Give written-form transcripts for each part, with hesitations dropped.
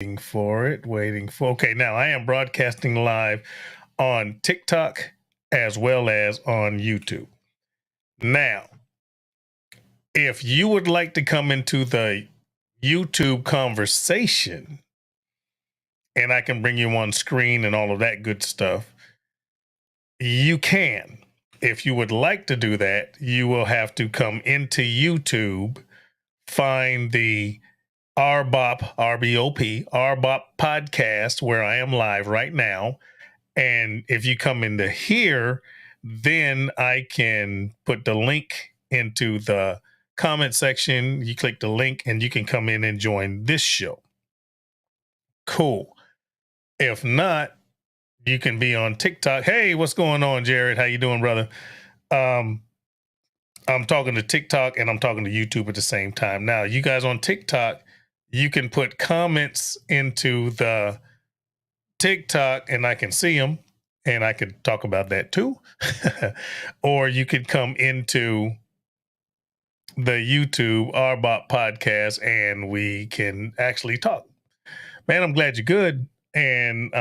Okay, now I am broadcasting live on TikTok as well as on YouTube. Now, if you would like to come into the YouTube conversation and I can bring you on screen and all of that good stuff, you can. If you would like to do that, you will have to come into YouTube, find the R-BoP, R-B-O-P, R-BoP podcast where I am live right now. And if you come into here, then I can put the link into the comment section. You click the link and you can come in and join this show. Cool. If not, you can be on TikTok. Hey, what's going on, Jared? How you doing, brother? I'm talking to TikTok and I'm talking to YouTube at the same time. Now, you guys on TikTok, you can put comments into the TikTok and I can see them and I could talk about that too. Or you could come into the YouTube R-BoP podcast and we can actually talk. Man, I'm glad you're good. And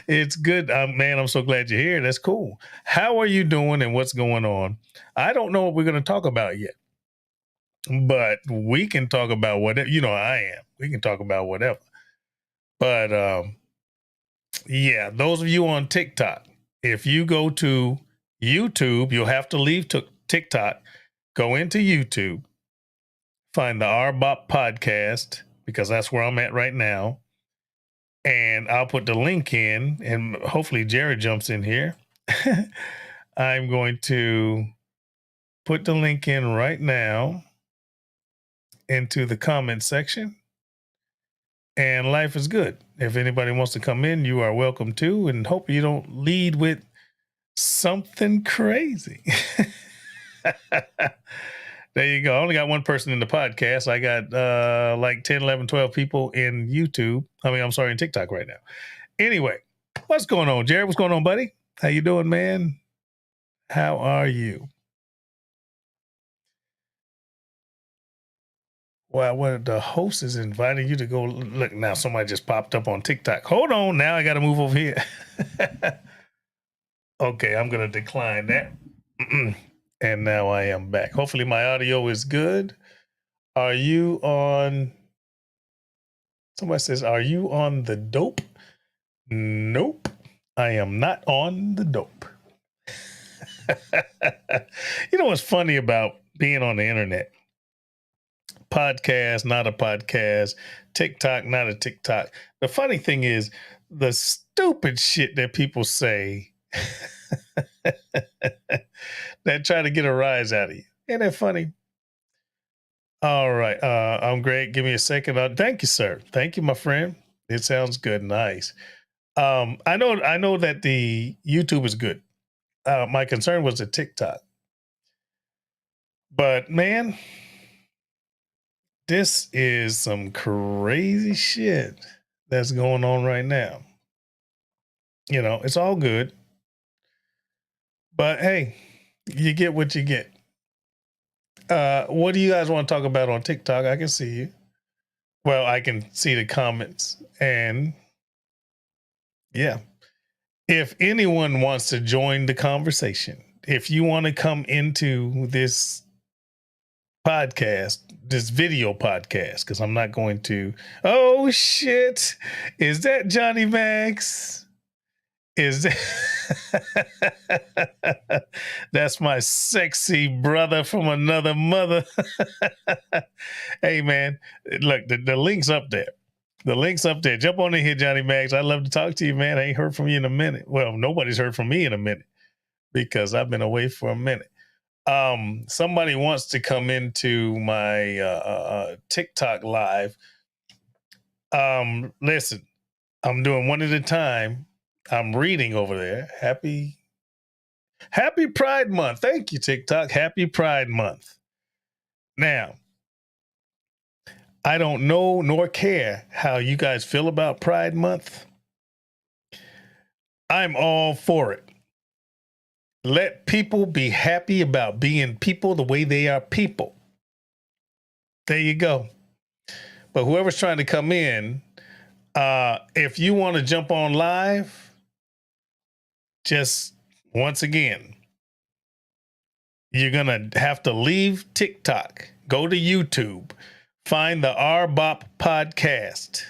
it's good. Man, I'm so glad you're here. That's cool. How are you doing and what's going on? I don't know what we're going to talk about yet, but we can talk about whatever. You know, I am. We can talk about whatever. But yeah, those of you on TikTok, if you go to YouTube, you'll have to leave TikTok, go into YouTube, find the R-BoP podcast, because that's where I'm at right now. And I'll put the link in, and hopefully Jared jumps in here. I'm going to put the link in right now into the comment section. And life is good. If anybody wants to come in, you are welcome to. And hope you don't lead with something crazy. There you go. I only got one person in the podcast. I got like 10, 11, 12 people in YouTube. I'm sorry, in TikTok right now. Anyway, what's going on, Jared? What's going on, buddy? How you doing, man? How are you? Well, what the host is inviting you to go look. Now somebody just popped up on TikTok. Hold on. Now I got to move over here. Okay, I'm going to decline that. And now I am back. Hopefully my audio is good. Are you on? Somebody says, are you on the dope? Nope. I am not on the dope. You know what's funny about being on the internet? Podcast, not a podcast. TikTok, not a TikTok. The funny thing is the stupid shit that people say that try to get a rise out of you. Ain't that funny? All right. I'm great. Give me a second. Thank you, sir. Thank you, my friend. It sounds good. Nice. I know that the YouTube is good. My concern was the TikTok. But man, this is some crazy shit that's going on right now. You know, it's all good. But hey, you get what you get. What do you guys want to talk about on TikTok? I can see you. Well, I can see the comments. And yeah, if anyone wants to join the conversation, if you want to come into this podcast, this video podcast, because I'm not going to. Oh shit! Is that Johnny Max? Is that? That's my sexy brother from another mother. Hey man, look, the link's up there. The link's up there. Jump on in here, Johnny Max. I'd love to talk to you, man. I ain't heard from you in a minute. Well, nobody's heard from me in a minute because I've been away for a minute. Somebody wants to come into my TikTok live. Listen, I'm doing one at a time. I'm reading over there. Happy Pride Month. Thank you, TikTok. Happy Pride Month. Now, I don't know nor care how you guys feel about Pride Month. I'm all for it. Let people be happy about being people the way they are people. There you go. But whoever's trying to come in If you want to jump on live, just once again, you're gonna have to leave TikTok, go to YouTube, find the R-BoP podcast,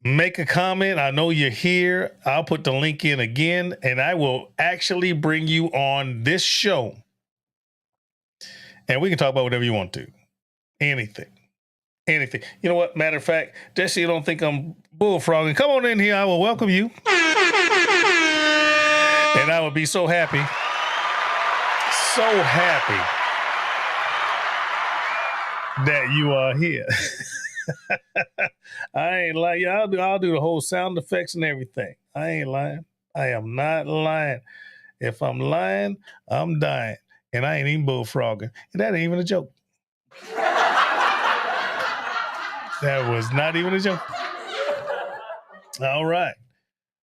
make a comment. I know you're here. I'll put the link in again, and I will actually bring you on this show, and we can talk about whatever you want to. Anything. You know what? Matter of fact, just so you don't think I'm bullfrogging, come on in here. I will welcome you. And I would be so happy that you are here. I ain't lying. I'll do the whole sound effects and everything. I ain't lying. I am not lying. If I'm lying, I'm dying. And I ain't even bullfrogging. And that ain't even a joke. That was not even a joke. All right.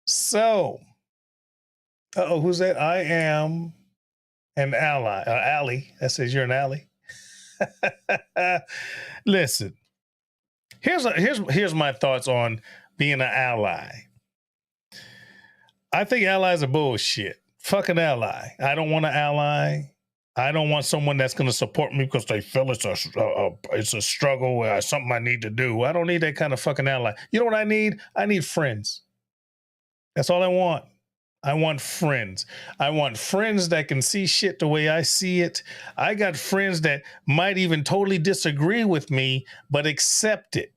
So, who's that? I am an ally. Ally. That says you're an ally. Listen, here's my thoughts on being an ally. I think allies are bullshit. Fucking ally. I don't want an ally. I don't want someone that's going to support me because they feel it's a struggle or something I need to do. I don't need that kind of fucking ally. You know what I need? I need friends. That's all I want. I want friends. I want friends that can see shit the way I see it. I got friends that might even totally disagree with me, but accept it.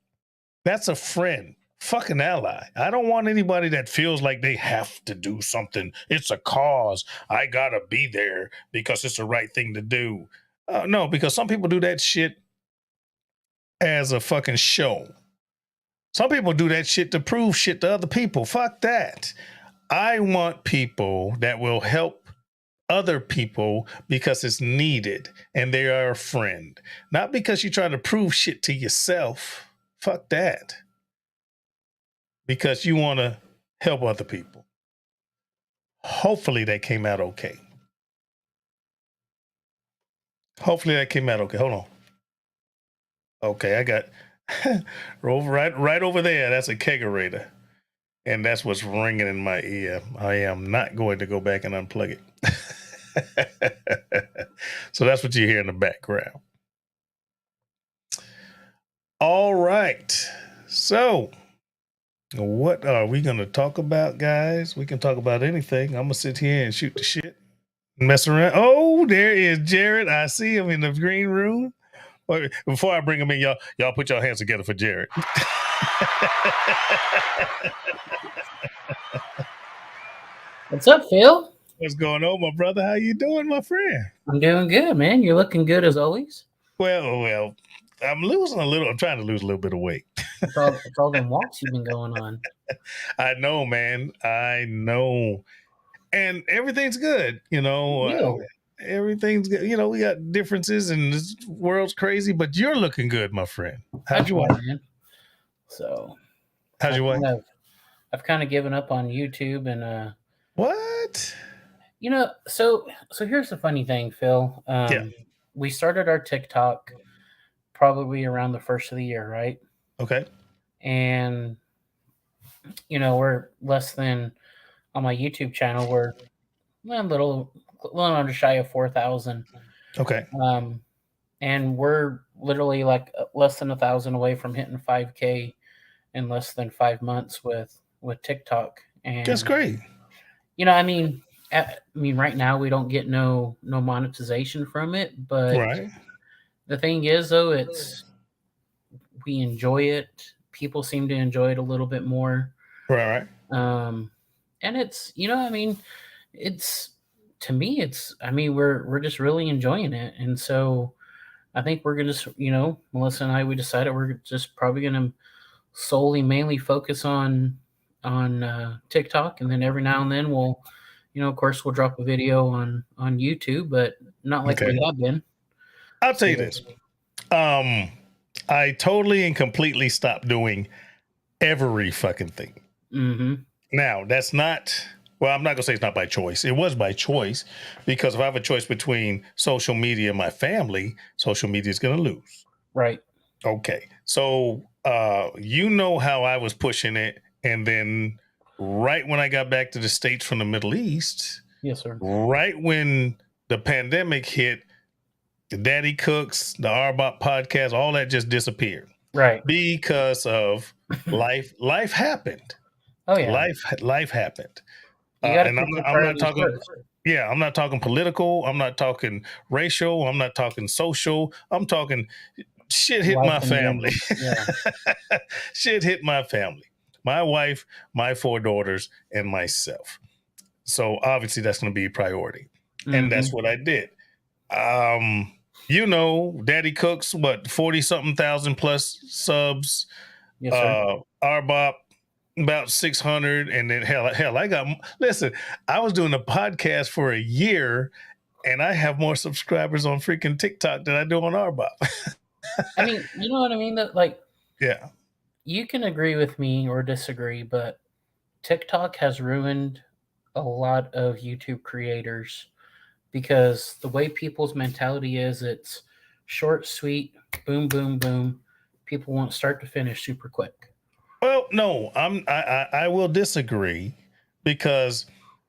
That's a friend. Fucking ally. I don't want anybody that feels like they have to do something. It's a cause. I gotta be there because it's the right thing to do. No, because some people do that shit as a fucking show. Some people do that shit to prove shit to other people. Fuck that. I want people that will help other people because it's needed and they are a friend. Not because you're trying to prove shit to yourself. Fuck that. Because you want to help other people. Hopefully that came out okay. Hold on. Okay, I got right over there. That's a kegerator. And that's what's ringing in my ear. I am not going to go back and unplug it. So that's what you hear in the background. All right. So what are we going to talk about, guys? We can talk about anything. I'm going to sit here and shoot the shit, mess around. Oh, there is Jared. I see him in the green room. Before I bring him in, y'all put your hands together for Jared. What's up, Phil? What's going on, my brother? How you doing, my friend? I'm doing good, man. You're looking good as always. Well, I'm losing a little. I'm trying to lose a little bit of weight. It's all them walks you've been going on. I know, man. I know. And everything's good, everything's good. We got differences and this world's crazy, but you're looking good, my friend. How's your wife? Man. So, how's your wife? I've kind of given up on YouTube and what? So here's the funny thing, Phil. Yeah. We started our TikTok probably around the first of the year, right? Okay. And we're less than on my YouTube channel. We're a little under shy of 4,000. Okay. And we're literally like less than 1,000 away from hitting 5K in less than 5 months with TikTok. And that's great. Right now we don't get no monetization from it, but right. The thing is, though, we enjoy it. People seem to enjoy it a little bit more. Right. And it's it's to me, we're just really enjoying it, and so I think we're gonna, Melissa and I, we decided we're just probably gonna mainly focus on TikTok, and then every now and then we'll, of course, we'll drop a video on YouTube, but not like we have been. I'll tell you this. I totally and completely stopped doing every fucking thing. Mm-hmm. Now, that's not, well, I'm not going to say it's not by choice. It was by choice, because if I have a choice between social media and my family, social media is going to lose. Right. Okay. So You know how I was pushing it, and then right when I got back to the States from the Middle East, Yes, sir. right when the pandemic hit, the Daddy Cooks, the R-BoP podcast, all that just disappeared Right. because of life. Life happened. Oh yeah. Life happened. You got to And put your I'm not priorities talking. first. Yeah, I'm not talking political. I'm not talking racial. I'm not talking social. I'm talking shit hit Life my in family. general. Yeah. Shit hit my family. My wife, my 4 daughters, and myself. So obviously that's going to be a priority. And that's Hmm. what I did. Um, Daddy Cooks, what, 40 something thousand plus subs, Yes, sir. R-BoP about 600, and then hell, listen, I was doing a podcast for a year, and I have more subscribers on freaking TikTok than I do on R-BoP. I mean, you know what I mean? That like Yeah. you can agree with me or disagree, but TikTok has ruined a lot of YouTube creators because the way people's mentality is, it's short, sweet, boom, boom, boom. People want start to finish super quick. Well, no, I will disagree because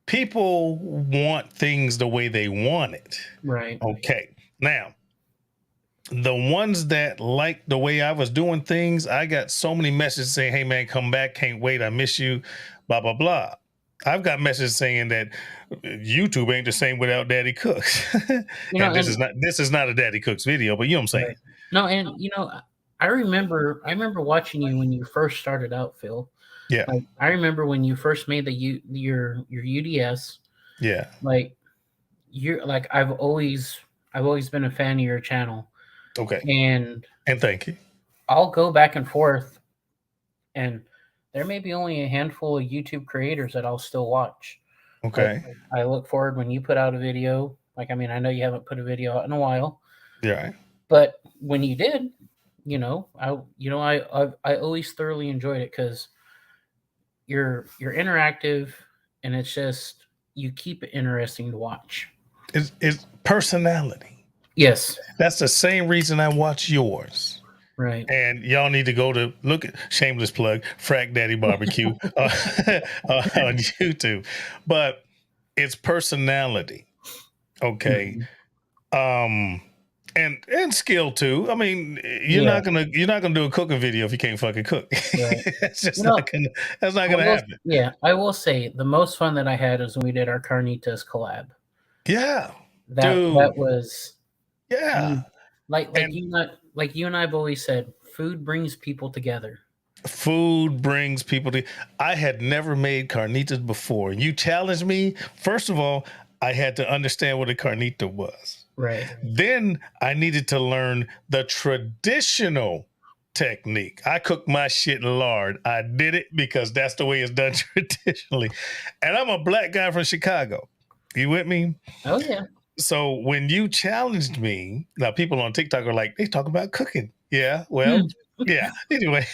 people want things the way they want it. Right. Okay. Now, the ones that like the way I was doing things, I got so many messages saying, "Hey man, come back, can't wait, I miss you," blah blah blah. I've got messages saying that YouTube ain't the same without Daddy Cooks. You know, And and this is not a Daddy Cooks video, but you know what I'm saying. right. No, and I remember watching you when you first started out, Phil. Yeah. Like I remember when you first made your UDS. Yeah. Like you're like I've always been a fan of your channel, Okay. and And thank you. I'll go back and forth, and there may be only a handful of YouTube creators that I'll still watch. Like Okay. I look forward when you put out a video. Like I mean, I know you haven't put a video out in a while, Yeah. but when you did, I always thoroughly enjoyed it because you're interactive, and it's just you keep it interesting to watch. It's personality. Yes. That's the same reason I watch yours. Right. And y'all need to go to look at shameless plug Frack Daddy Barbecue on YouTube. But it's personality, okay, Mhm. and skill too. I mean, Yeah. you're not gonna do a cooking video if you can't fucking cook. Right. It's just You know, not gonna that's not I gonna will. happen. Yeah, I will say the most fun that I had is when we did our carnitas collab. Yeah, That dude. was. I Yeah, mean, like and you and I've always said, food brings people together. food brings people to. I had never made carnitas before. You challenged me. First of all, I had to understand what a carnita was. Right. Then I needed to learn the traditional technique. I cook my shit in lard. I did it because that's the way it's done traditionally. And I'm a black guy from Chicago. You with me? Oh yeah. So when you challenged me, now people on TikTok are like, they talk about cooking. Yeah, Hmm. well, yeah. Anyway,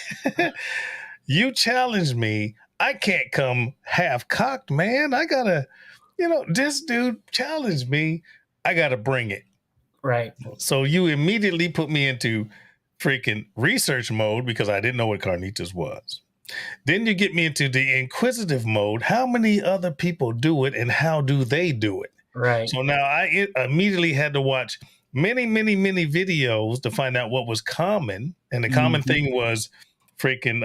you challenged me. I can't come half cocked, man. I gotta, this dude challenged me. I gotta bring it. Right. So you immediately put me into freaking research mode because I didn't know what carnitas was. Then you get me into the inquisitive mode. How many other people do it and how do they do it? Right. So now immediately had to watch many, many, many videos to find out what was common. And the common Hmm. thing was freaking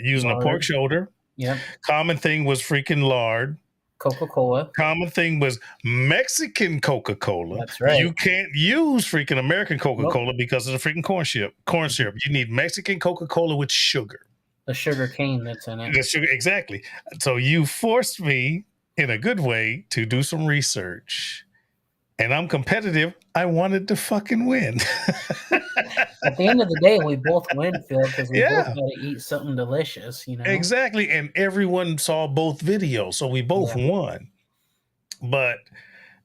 using a pork Lard. shoulder. Yep. Common thing was freaking lard. Coca-Cola. Common thing was Mexican Coca-Cola. That's right. You can't use freaking American Nope. Coca-Cola because of the freaking corn syrup. Corn syrup. You need Mexican Coca-Cola with sugar. The sugar cane that's in it. The sugar, exactly. So you forced me in a good way to do some research. And I'm competitive. I wanted to fucking win. At the end of the day, we both win, Phil, because we both Yeah, got to eat something delicious. exactly. And everyone saw both videos. So we both Yeah. won. But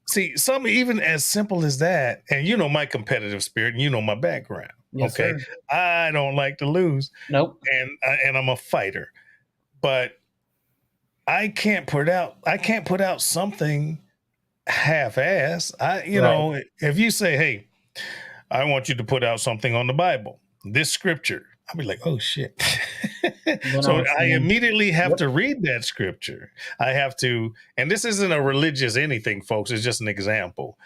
see, some even as simple as that, and you know my competitive spirit, and you know my background. Yes, Okay, sir. I don't like to lose, Nope. and I'm a fighter, but I can't put out something half-ass. Right. If you say, "Hey, I want you to put out something on the Bible, this scripture," I'll be like, oh shit. Then So all of a I sudden, immediately have yep. to read that scripture. I have to, and this isn't a religious anything, folks. It's just an example.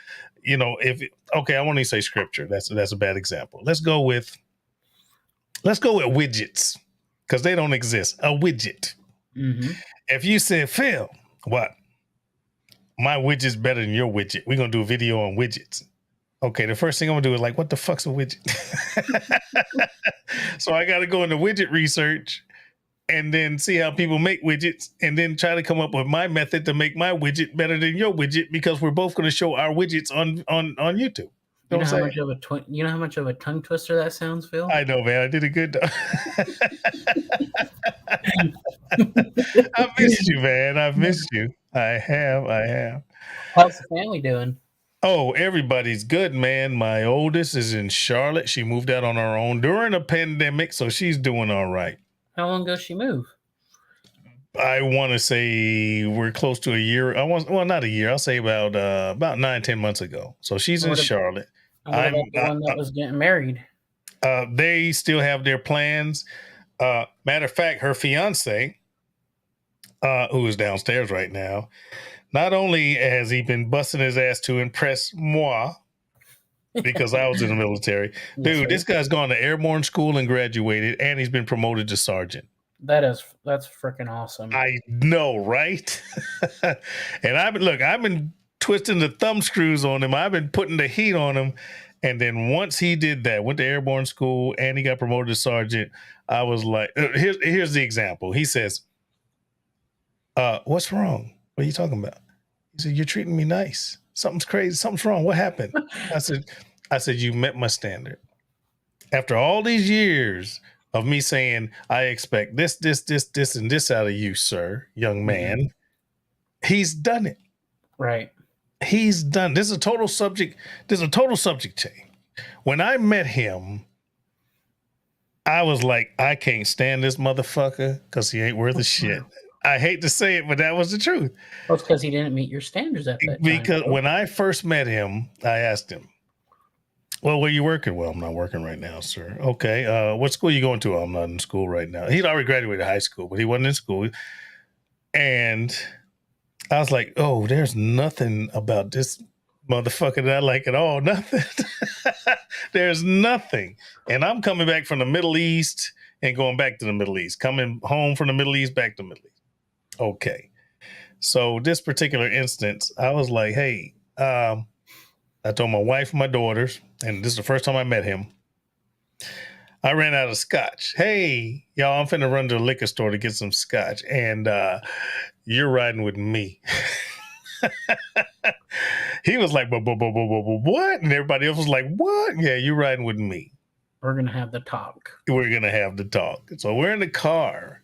If okay, I won't even say scripture. That's a bad example. Let's go with widgets because they don't exist. A widget. Mm-hmm. If you said, Phil, what? My widget's better than your widget. We're gonna do a video on widgets. Okay, the first thing I'm gonna do is like, what the fuck's a widget? So I gotta go into widget research and then see how people make widgets and then try to come up with my method to make my widget better than your widget because we're both gonna show our widgets on YouTube. You know what I'm saying? You know how much of a tongue twister that sounds, Phil? I know, man. I did a good job. I missed you, man. I've missed you. I have. How's the family doing? Oh, everybody's good, man. My oldest is in Charlotte. She moved out on her own during a pandemic, so she's doing all right. How long ago she move? I want to say we're close to a year. Well, not a year. I'll say about 9-10 months ago. So she's And in what, ab- Charlotte. and what I'm. about the one that was getting married? They still have their plans. Matter of fact, her fiance, who is downstairs right now, not only has he been busting his ass to impress moi because I was in the military, Yes, dude. sir. This guy's gone to airborne school and graduated, and he's been promoted to sergeant. That's freaking awesome. I know, right? And I've been twisting the thumb screws on him. I've been putting the heat on him. And then once he did that, went to airborne school and he got promoted to sergeant, I was like, here's the example. He says, what's wrong? What are you talking about? He said, you're treating me nice. Something's crazy. Something's wrong. What happened? I said, you met my standard. After all these years of me saying, I expect this, and this out of you, sir, young man, he's done it. Right. He's done. This is a total subject. This is a total subject change. When I met him, I was like, I can't stand this motherfucker because he ain't worth a shit. I hate to say it, but that was the truth. Well, it's because he didn't meet your standards at that time. Because when I first met him, I asked him, well, where you working? Well, I'm not working right now, sir. Okay. What school you going to? I'm not in school right now. He'd already graduated high school, but he wasn't in school. And I was like, oh, there's nothing about this motherfucker that I like at all. Nothing. There's nothing. And I'm coming back from the Middle East and going back to the Middle East, coming home from the Middle East, back to the Middle East. Okay. So this particular instance, I was like, hey, I told my wife and my daughters, and this is the first time I met him. I ran out of scotch. Hey, y'all, I'm finna run to the liquor store to get some scotch. And you're riding with me. He was like, what? And everybody else was like, what? Yeah, you're riding with me. We're going to have the talk. We're going to have the talk. So we're in the car.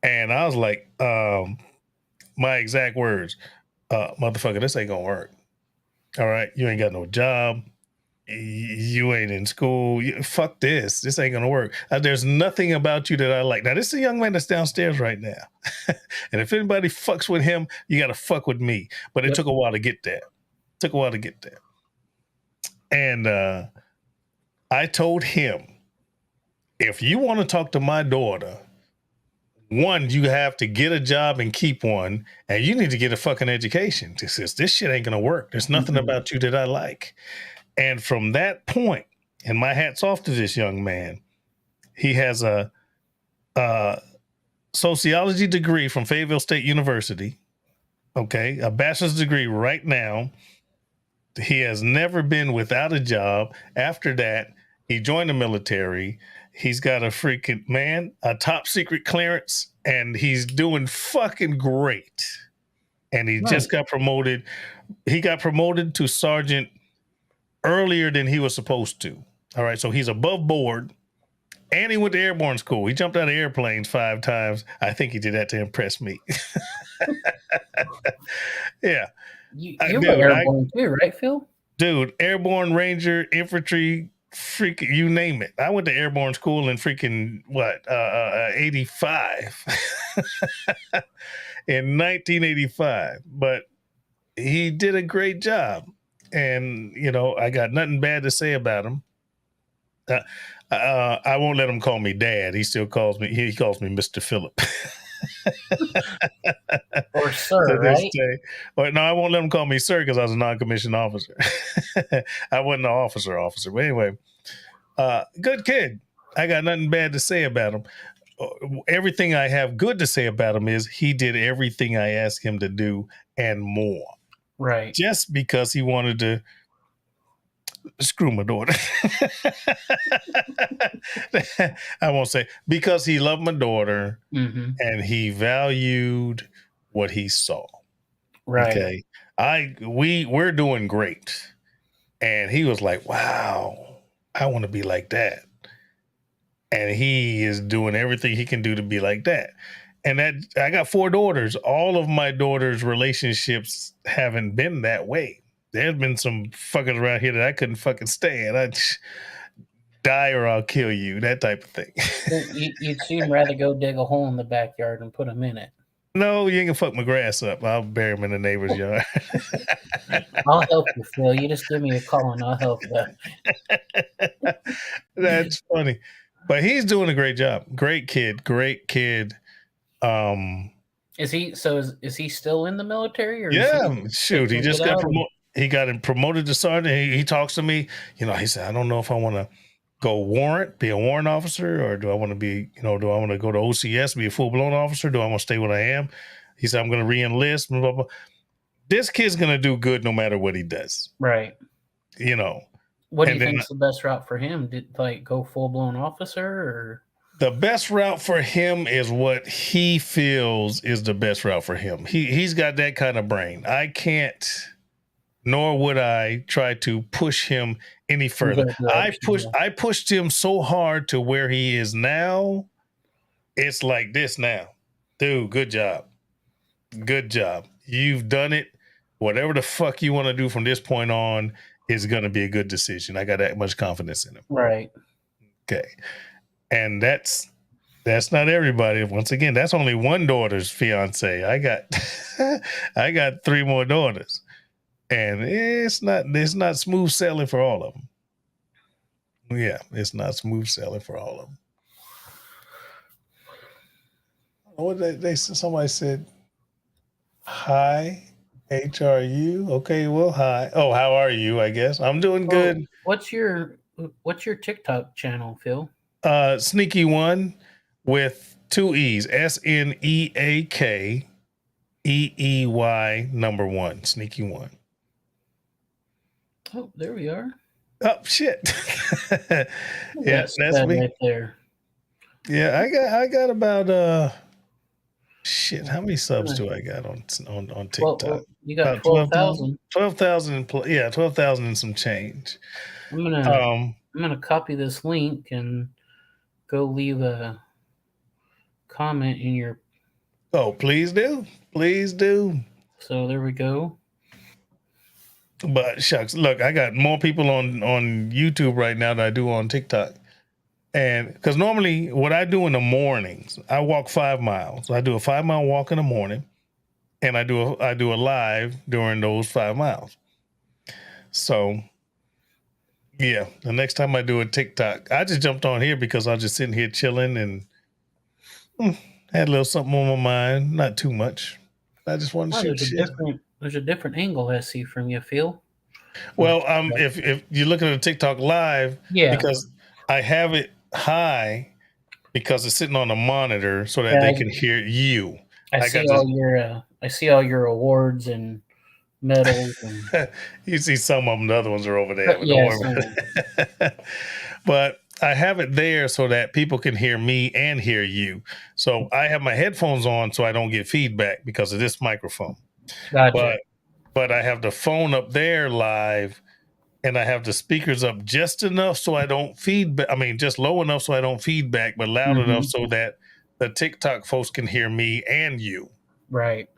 And I was like, my exact words, motherfucker, this ain't going to work. All right. You ain't got no job. You ain't in school. Fuck this. This ain't gonna work. There's nothing about you that I like. Now, this is a young man that's downstairs right now. And if anybody fucks with him, you got to fuck with me. But it took a while to get there. And I told him, if you want to talk to my daughter, one, you have to get a job and keep one. And you need to get a fucking education. This shit ain't going to work. There's nothing about you that I like. And from that point, and my hat's off to this young man, he has a sociology degree from Fayetteville State University. Okay, a bachelor's degree right now. He has never been without a job. After that, he joined the military. He's got a top secret clearance, and he's doing fucking great. And he just got promoted. He got promoted to sergeant earlier than he was supposed to. All right, so he's above board, and he went to airborne school. He jumped out of airplanes 5 times. I think he did that to impress me. Yeah. You were airborne too, right, Phil? Dude, airborne, ranger, infantry, freaking, you name it. I went to airborne school in freaking, 85. In 1985. But he did a great job. And, I got nothing bad to say about him. Uh, I won't let him call me dad. He still calls me. He calls me Mr. Phillip Or to sir, this right? day. But no, I won't let him call me sir because I was a non-commissioned officer. I wasn't an officer. But anyway, good kid. I got nothing bad to say about him. Everything I have good to say about him is he did everything I asked him to do and more, Right. just because he wanted to screw my daughter. I won't say because he loved my daughter Mhm. and he valued what he saw. Right. Okay. We're doing great. And he was like, wow, I want to be like that. And he is doing everything he can do to be like that. And that I got 4 daughters. All of my daughters' relationships haven't been that way. There's been some fuckers around here that I couldn't fucking stand. I die or I'll kill you, that type of thing. So you'd soon rather go dig a hole in the backyard and put them in it. No, you ain't gonna fuck my grass up. I'll bury him in the neighbor's yard. I'll help you, Phil. You just give me a call and I'll help you. That's funny. But he's doing a great job. Great kid. Great kid. Um, Is he still in the military, or is yeah, he shoot. fixing He to just get got out? promoted. He got him promoted to sergeant. He talks to me. He said, I don't know if I want to go warrant, be a warrant officer, or do I want to be, do I want to go to OCS, be a full blown officer? Do I want to stay what I am? He said, I'm going to re-enlist. Blah, blah, blah. This kid's going to do good no matter what he does, Right. you know. What do you And then think's the best route for him? Did like go full blown officer or the best route for him is what he feels is the best route for him. He's got that kind of brain. I can't, nor would I try to push him any in further. their direction? Yeah. I pushed him so hard to where he is now. It's like this now. Dude, good job. Good job. You've done it. Whatever the fuck you want to do from this point on is going to be a good decision. I got that much confidence in him. Right. Okay. And that's not everybody. Once again, that's only one daughter's fiance. I got I got 3 more daughters. And it's not smooth sailing for all of them. Yeah, it's not smooth sailing for all of them. What somebody said hi, HRU. Okay, well, hi. Oh, how are you? I guess I'm doing Well, good. what's your TikTok channel, Phil? Sneaky one with 2 E's. SNEAKEEY number 1. Sneaky one. Oh, there we are. Oh shit. Yeah, That that's spread me. right there. Yeah, I got about shit, how many subs do I got on TikTok? You got About 12,000? 12,000. 12,000 yeah, 12,000 and some change. I'm gonna Um, I'm gonna copy this link and go leave a comment in your. oh, please do. Please do. So there we go. But shucks, look, I got more people on YouTube right now than I do on TikTok. And because normally what I do in the mornings, I walk 5 miles. I do a 5 mile walk in the morning, and I do a live during those 5 miles. So yeah, the next time I do a TikTok, I just jumped on here because I was just sitting here chilling and had a little something on my mind. Not too much. I just wanted to Oh, shoot shit. there's a different angle I see from you, Phil. On Well, TikTok. if you're looking at a TikTok live, Yeah. because I have it high because it's sitting on a monitor so that Yeah, they can hear you. I got this. I see all your awards and medals and You see some of them, the other ones are over there, but don't yeah, worry so about it. But I have it there so that people can hear me and hear you. So I have my headphones on so I don't get feedback because of this microphone. gotcha. But I have the phone up there live, and I have the speakers up just enough so I don't feedback. I mean, just low enough so I don't feedback, but loud enough Mhm. so that the TikTok folks can hear me and you. Right.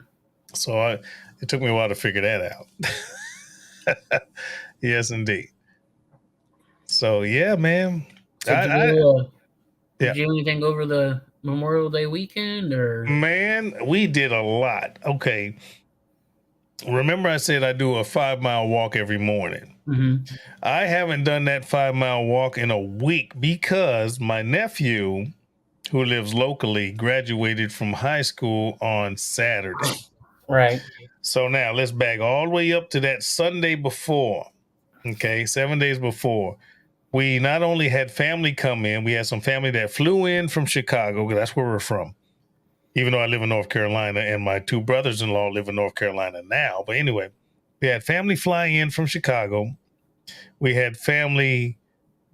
So it took me a while to figure that out. Yes, indeed. So yeah, man. So Yeah, did you do anything over the Memorial Day weekend or man, we did a lot. Okay, remember I said I do a 5 mile walk every morning. Mm-hmm. I haven't done that 5 mile walk in a week because my nephew, who lives locally, graduated from high school on Saturday. Right. So now let's back all the way up to that Sunday before. Okay, 7 days before. We not only had family come in, we had some family that flew in from Chicago, because that's where we're from. Even though I live in North Carolina and my two brothers in law live in North Carolina now. But anyway, we had family fly in from Chicago. We had family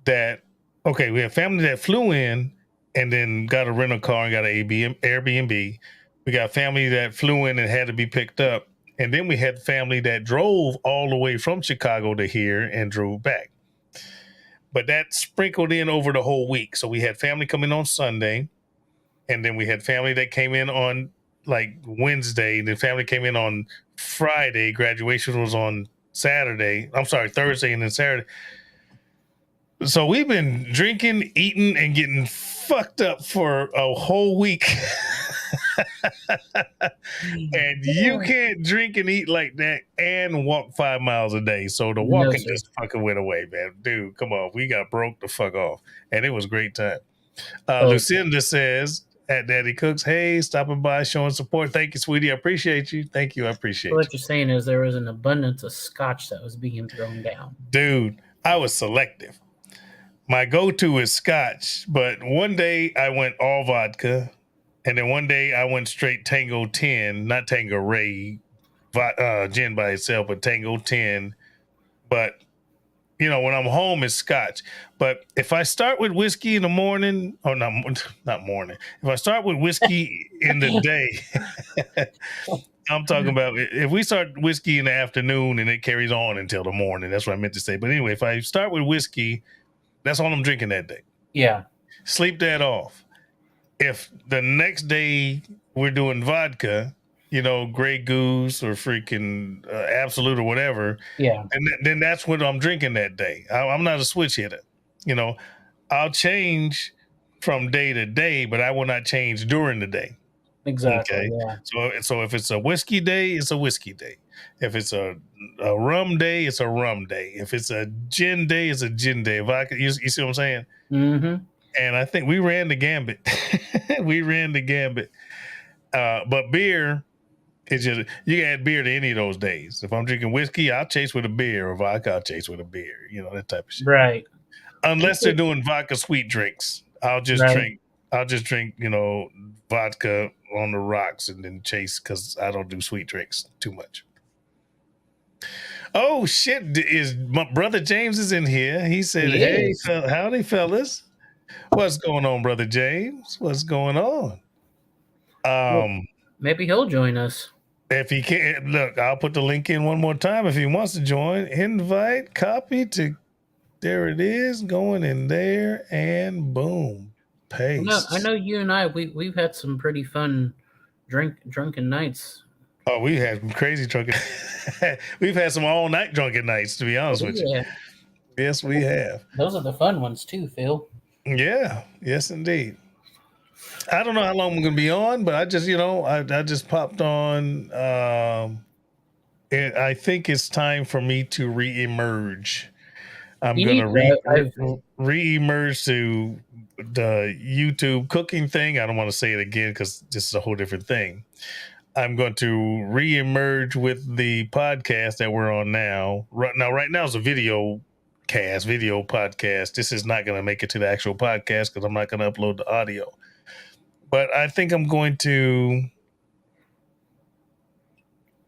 that, okay, we had family that flew in and then got a rental car and got an Airbnb. We got family that flew in and had to be picked up. And then we had family that drove all the way from Chicago to here and drove back. But that sprinkled in over the whole week. So we had family come in on Sunday, and then we had family that came in on like Wednesday. The family came in on Friday. Graduation was on Saturday. I'm sorry, Thursday and then Saturday. So we've been drinking, eating, and getting fucked up for a whole week. And you can't drink and eat like that and walk 5 miles a day. So the No, walking sir. just fucking went away, man. Dude, come on. We got broke the fuck off. And it was a great time. Oh, Lucinda says at Daddy Cooks, hey, stopping by, showing support. Thank you, sweetie. I appreciate you. Thank you. I so appreciate what you. you're saying is there was an abundance of scotch that was being thrown down. Dude, I was selective. My go-to is scotch, but one day I went all vodka, and then one day I went straight Tango 10, not Tango Ray gin by itself, but Tango 10. But you know, when I'm home, it's scotch. But if I start with whiskey in the morning, or not morning, if I start with whiskey in the day, I'm talking about if we start whiskey in the afternoon and it carries on until the morning. That's what I meant to say. But anyway, if I start with whiskey, that's all I'm drinking that day. Yeah. Sleep that off. If the next day we're doing vodka, you know, Grey Goose or freaking Absolute or whatever, Yeah. and then that's what I'm drinking that day. I'm not a switch hitter. You know, I'll change from day to day, but I will not change during the day. Exactly. Okay, Yeah. so if it's a whiskey day, it's a whiskey day. If it's a rum day, it's a rum day. If it's a gin day, it's a gin day. Vodka, you see what I'm saying? Mm-hmm. And I think we ran the gambit. We ran the gambit. But beer is just, you can add beer to any of those days. If I'm drinking whiskey, I'll chase with a beer, or vodka, I'll chase with a beer. You know, that type of shit. Right. Unless they're doing vodka sweet drinks, I'll just Right. drink. I'll just drink, you know, vodka on the rocks and then chase, because I don't do sweet drinks too much. Oh shit! Is my brother James is in here? He said, He "Hey, is. howdy, fellas. What's going on, brother James? What's going on?" Well, Um, maybe he'll join us. if he can't, look, I'll put the link in one more time. If he wants to join, invite, copy to, there it is, going in there, and boom, I paste. know you and I we've had some pretty fun drunken nights. Oh, we had some crazy drunken. We've had some all night drunken nights, to be honest Oh with you. yeah. Yes, we have. Those are the fun ones too, Phil. Yeah, yes, indeed. I don't know how long I'm gonna be on, but I just, you know, I just popped on. And I think it's time for me to re-emerge. I'm You need gonna to I've re-emerge to the YouTube cooking thing. I don't want to say it again because this is a whole different thing. I'm going to re-emerge with the podcast that we're on now. Right now is a video podcast. This is not going to make it to the actual podcast because I'm not going to upload the audio. But I think I'm going to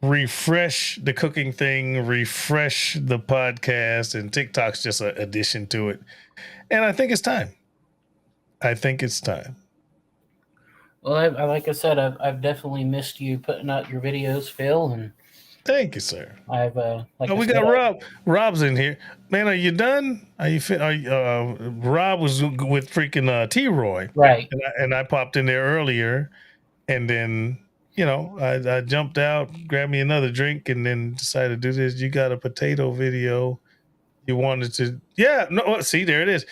refresh the cooking thing, refresh the podcast, and TikTok's just an addition to it. And I think it's time. I think it's time. well I like I said I've definitely missed you putting out your videos, Phil, and Thank you, sir. I've like Oh, I we said got Rob. Rob's in here. Man, are you done? Are you? Rob was with freaking T Roy, right. and I popped in there earlier, and then you know I jumped out, grabbed me another drink, and then decided to do this. You got a potato video. You wanted to? Yeah. No. See, there it is.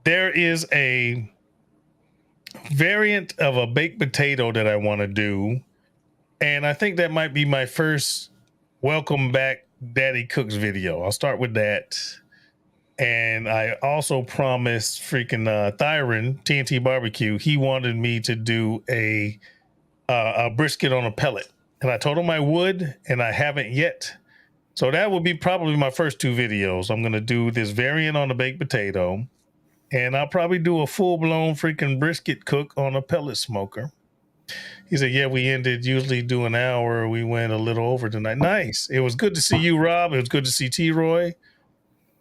There is a variant of a baked potato that I want to do, and I think that might be my first welcome back Daddy Cooks video. I'll start with that. And I also promised freaking Thyron TNT Barbecue. He wanted me to do a brisket on a pellet, and I told him I would, and I haven't yet. So that will be probably my first two videos. I'm gonna do this variant on the baked potato, and I'll probably do a full blown freaking brisket cook on a pellet smoker. He said, "Yeah, we ended usually do an hour. We went a little over tonight. Nice. It was good to see you, Rob. It was good to see T. Roy.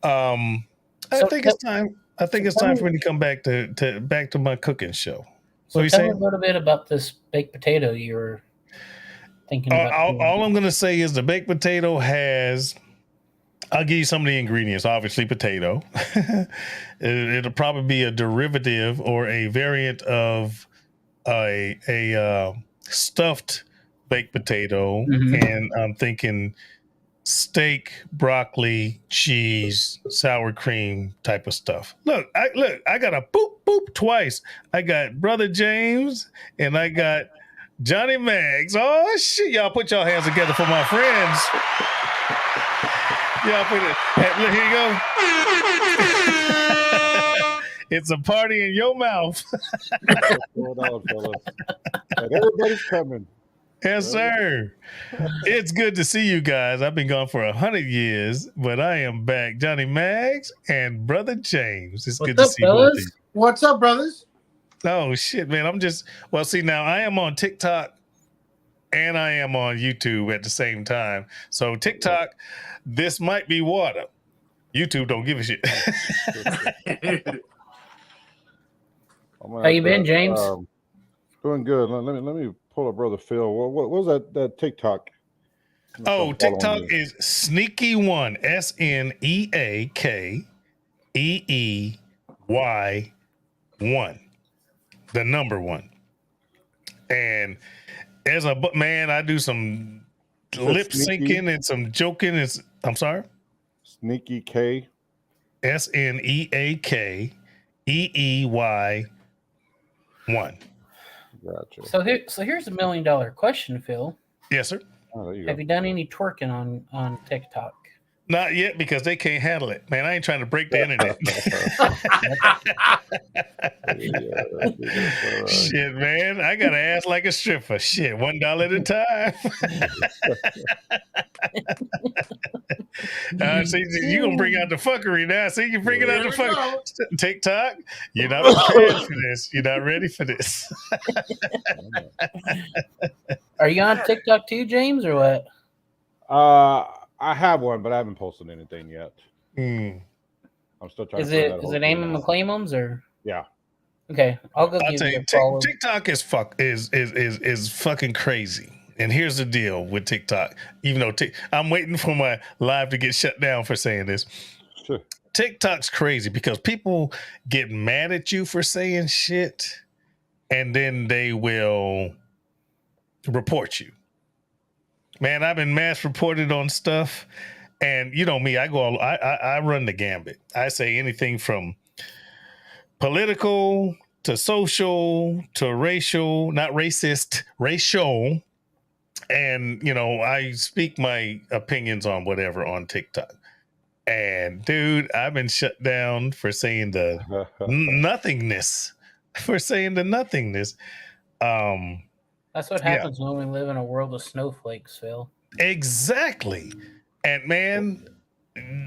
I So, think it's time. I think it's tell time me- for me to come back to my cooking show. What are so you tell me saying? a little bit about this baked potato you were thinking about doing. All I'm gonna say is the baked potato has. I'll give you some of the ingredients. Obviously, potato. It'll probably be a derivative or a variant of a stuffed baked potato, Mhm. and I'm thinking steak, broccoli, cheese, sour cream type of stuff. Look, I got a boop boop twice. I got Brother James and I got Johnny Maggs. Oh shit, y'all put y'all hands together for my friends. Y'all put it. Hey, look, here you go. It's a party in your mouth. What's going on, fellas? And everybody's coming. Yes, sir. It's good to see you guys. I've been gone for 100 years, but I am back. Johnny Maggs and Brother James. It's What's good to up, see both of fellas? you. What's up, brothers? Oh shit, man! Well. See, now I am on TikTok and I am on YouTube at the same time. So TikTok, this might be water. YouTube don't give a shit. How you been, James? Doing good. Let me pull up Brother Phil. What was that TikTok? Oh, TikTok is Sneaky One. SNEAKEEY1. The number one. And as a man, I do some lip syncing and some joking. I'm sorry. Sneaky K. SNEAKEEY1. Gotcha. So here's $1 million question, Phil. Yes, sir. Oh, there you Have go. you done any twerking on TikTok? Not yet, because they can't handle it. Man, I ain't trying to break the internet. Shit, man. I got to ass like a stripper. Shit, $1 at a time. See, you're going to bring out the fuckery now. See, you bring it out the fuckery. TikTok, you're not prepared for this. You're not ready for this. Are you on TikTok too, James, or what? I have one, but I haven't posted anything yet. Mm. I'm still trying. Is it aim 'em and claim 'ems or? Yeah. Okay, I'll go I'll give tell you you, a follow. TikTok is fucking crazy. And here's the deal with TikTok. Even though I'm waiting for my live to get shut down for saying this. Sure. TikTok's crazy because people get mad at you for saying shit, and then they will report you. Man, I've been mass reported on stuff, and you know me, I run the gambit. I say anything from political to social to racial, not racist, racial. And, you know, I speak my opinions on whatever on TikTok. And dude, I've been shut down for saying the nothingness, for saying the nothingness. That's what happens when we live in a world of snowflakes, Phil. Exactly. And man,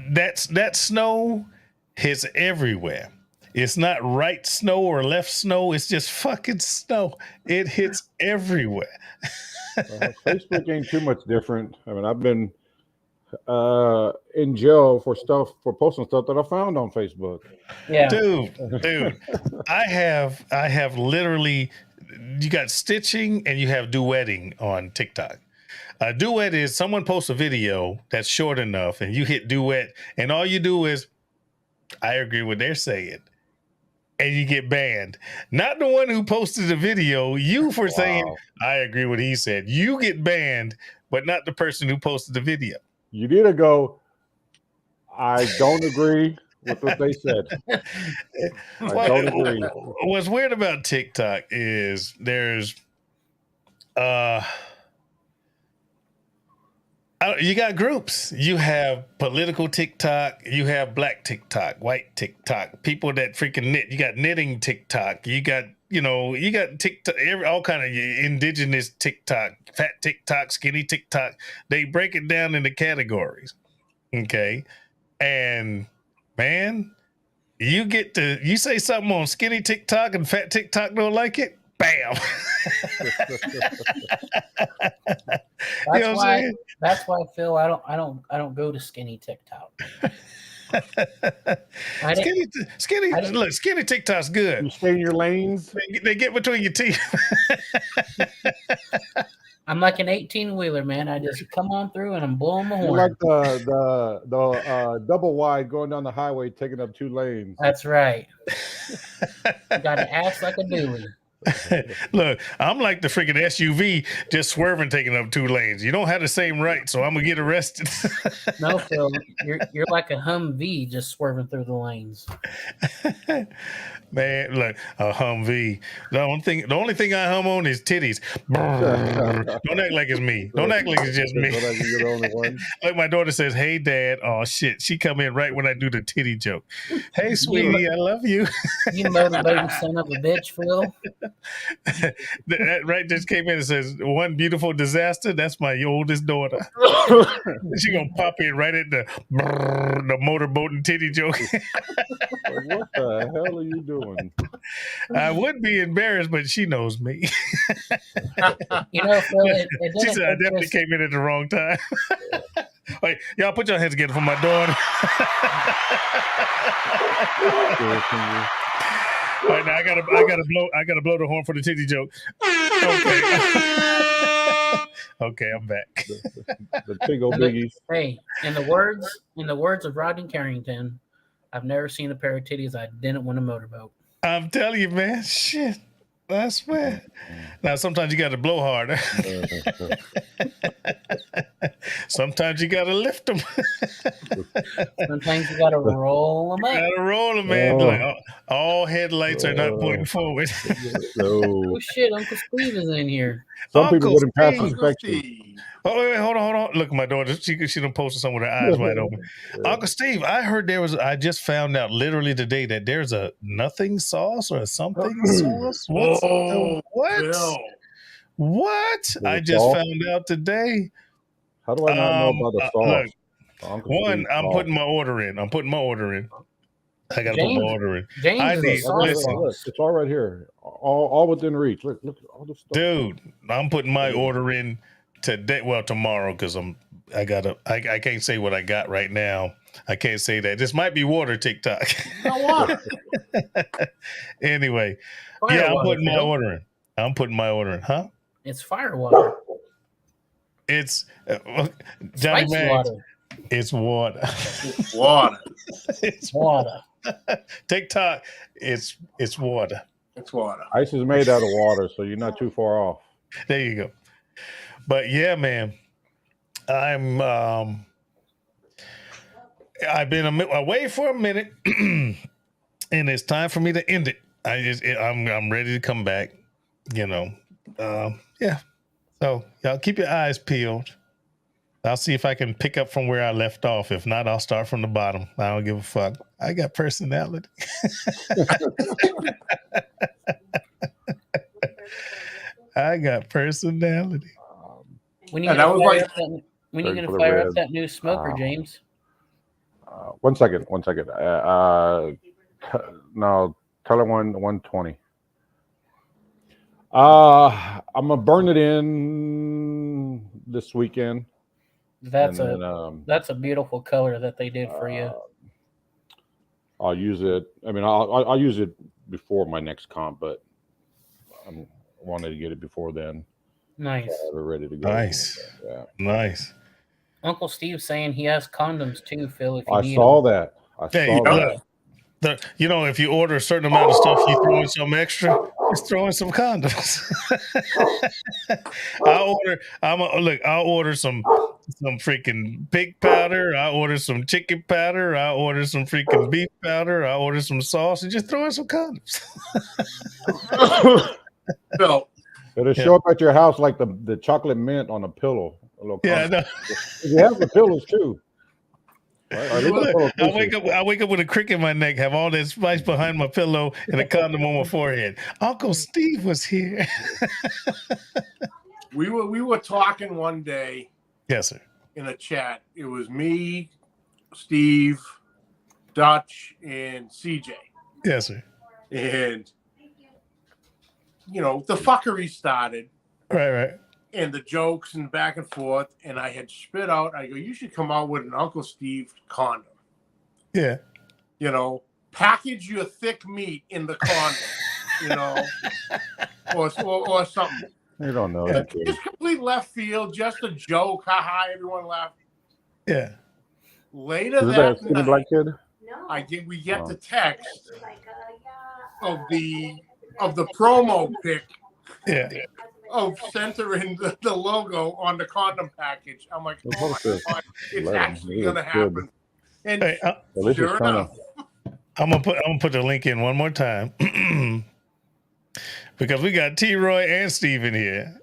that snow hits everywhere. It's not right snow or left snow. It's just fucking snow. It hits everywhere. Facebook ain't too much different. I mean, I've been in jail for posting stuff that I found on Facebook. Yeah, dude, I have literally. You got stitching and you have duetting on TikTok. A duet is someone posts a video that's short enough, and you hit duet, and all you do is, I agree with what they're saying, and you get banned. Not the one who posted the video, you for saying, I agree with what he said. You get banned, but not the person who posted the video. You need to go, I don't agree with what they said. I don't agree. What's weird about TikTok is there's You got groups. You have political TikTok. You have black TikTok, white TikTok, people that freaking knit. You got knitting TikTok. You got TikTok, all kind of indigenous TikTok, fat TikTok, skinny TikTok. They break it down into categories. Okay. And man, you say something on skinny TikTok and fat TikTok don't like it. Bam. That's why, Phil, I don't go to skinny TikTok. Skinny TikTok's good. You stay in your lanes. They get between your teeth. I'm like an 18-wheeler, man. I just come on through and I'm blowing my horn. You're like the double wide going down the highway, taking up 2 lanes. That's right. You got to act like a dually. Look, I'm like the freaking SUV just swerving, taking up 2 lanes. You don't have the same right, so I'm gonna get arrested. No, Phil, you're like a Humvee just swerving through the lanes. Man, look, a Humvee. The only thing I hum on is titties. Don't act like it's me. Don't act like it's just me. You're the only one. Like my daughter says, "Hey, Dad." Oh shit, she come in right when I do the titty joke. Hey, sweetie, I love you. You motivating son of a bitch, Phil. That right just came in and says, "One beautiful disaster." That's my oldest daughter. She gonna pop in right at the motorboat and titty joke. What the hell are you doing? I would be embarrassed, but she knows me. You know, Phil, She said I definitely came in at the wrong time. Wait, y'all put your hands together for my daughter. All right, now I gotta blow the horn for the titty joke. Okay. Okay, I'm back. The big old biggies. Hey, in the words of Rodney Carrington, I've never seen a pair of titties I didn't want to motorboat. I'm telling you, man. Shit. I swear. Now, sometimes you got to blow harder. Sometimes you got to lift them. Sometimes you got to roll them up. You got to roll them, man. Like, all headlights are not pointing forward. Oh, shit. Uncle Steve is in here. Some people wouldn't pass inspection. Oh, wait, hold on. Look, my daughter, she done posted some with her eyes wide open. Uncle Steve, I heard I just found out literally today that there's a nothing sauce or a something sauce. What? No. What? I just found out today. How do I not know about the sauce? Look, one, I'm putting my order in. I got to put my order in. Listen. It's all right here. All within reach. Look at all this stuff. Dude, I'm putting my order in today. Well, tomorrow, because I can't say what I got right now. I can't say that. This might be water TikTok. Anyway, I'm putting my order in. Huh? It's fire water. It's Johnny Mags. It's water. It's water. It's water. TikTok. It's water. It's water. Ice is made out of water, so you're not too far off. There you go. But yeah, man, I've been away for a minute, and it's time for me to end it. I'm ready to come back. Yeah. So y'all keep your eyes peeled. I'll see if I can pick up from where I left off. If not, I'll start from the bottom. I don't give a fuck. I got personality. I got personality. When are you going to fire up that new smoker, James? 1 second. No, tell her 120. I'm gonna burn it in this weekend. That's a beautiful color that they did for you. I'll use it. I mean, I'll use it before my next comp, but I wanted to get it before then. Nice. We're ready to go. Nice. Yeah. Nice. Uncle Steve's saying he has condoms too, Phil. If you I need saw them. that. If you order a certain amount of stuff, you throw in some extra. Just throw in some condoms. I'll order some freaking pig powder. I'll order some chicken powder. I'll order some freaking beef powder. I'll order some sauce and just throw in some condoms. Phil. It'll show up at your house like the chocolate mint on a pillow. A little Yeah, I know. You have the pillows too. Right? Or at least the Look, pillowcases. I wake up with a crick in my neck, have all that spice behind my pillow, and a condom on my forehead. Uncle Steve was here. We were talking one day Yes, sir. in a chat. It was me, Steve, Dutch, and CJ. Yes, sir. And the fuckery started. Right. And the jokes and back and forth, and I had spit out. I go, you should come out with an Uncle Steve condom. Yeah. Package your thick meat in the condom. Or something. You don't know. Yeah. Just complete left field, just a joke. Ha, everyone laughed. Yeah. Later Is that that skinny night, black kid? we get the text of the promo pic. Yeah. Of centering the logo on the condom package. I'm like, oh my God, it's actually gonna happen. And Hey, sure enough, I'm gonna put the link in one more time because we got T-Roy and Steve in here.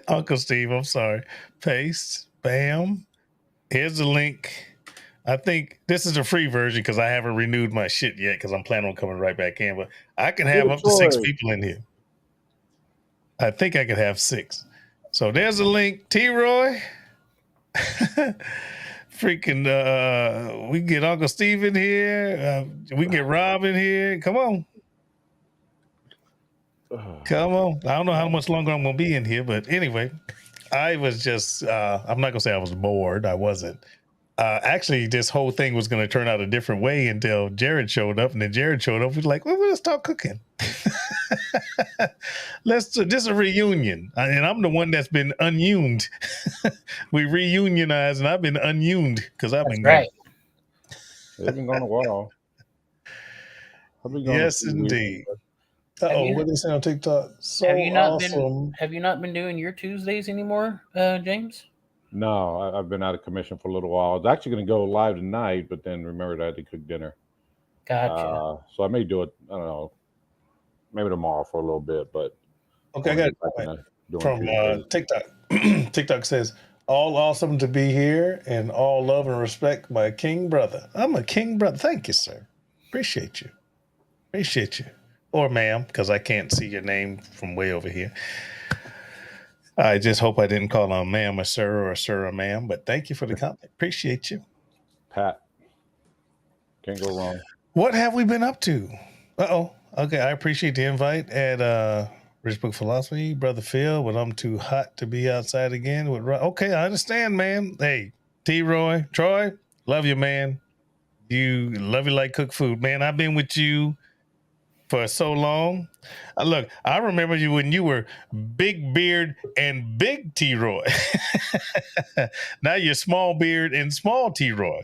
Uncle Steve, I'm sorry. Paste, bam. Here's the link. I think this is a free version because I haven't renewed my shit yet because I'm planning on coming right back in. But I can have up to 6 people in here. I think I could have 6. So there's a link. T-Roy. Freaking, we can get Uncle Steve in here. We can get Rob in here. Come on. Come on. I don't know how much longer I'm going to be in here, but anyway, I was just, I'm not going to say I was bored. I wasn't. Actually, this whole thing was going to turn out a different way until Jared showed up. And then Jared showed up. We're like, well, let's start cooking. This is a reunion. And I'm the one that's been ununed. We reunionized and I've been ununed because I've been right. They've been gone a while. Yes, indeed. What did they say on TikTok? So have you not been doing your Tuesdays anymore, James? No, I've been out of commission for a little while. I was actually going to go live tonight, but then remembered I had to cook dinner. Gotcha. So I may do it, I don't know, maybe tomorrow for a little bit, but okay, I got it from TikTok. TikTok says, all awesome to be here and all love and respect my king brother. I'm a king brother. Thank you, sir. Appreciate you. Or ma'am, because I can't see your name from way over here. I just hope I didn't call on ma'am or sir or ma'am, but thank you for the comment. Appreciate you. Pat. Can't go wrong. What have we been up to? Okay, I appreciate the invite at Rich Book Philosophy, Brother Phil, but I'm too hot to be outside again. Okay, I understand, man. Hey, T-Roy, Troy, love you, man. You love you like cook food. Man, I've been with you for so long. Look, I remember you when you were Big Beard and Big T-Roy. Now you're Small Beard and Small T-Roy.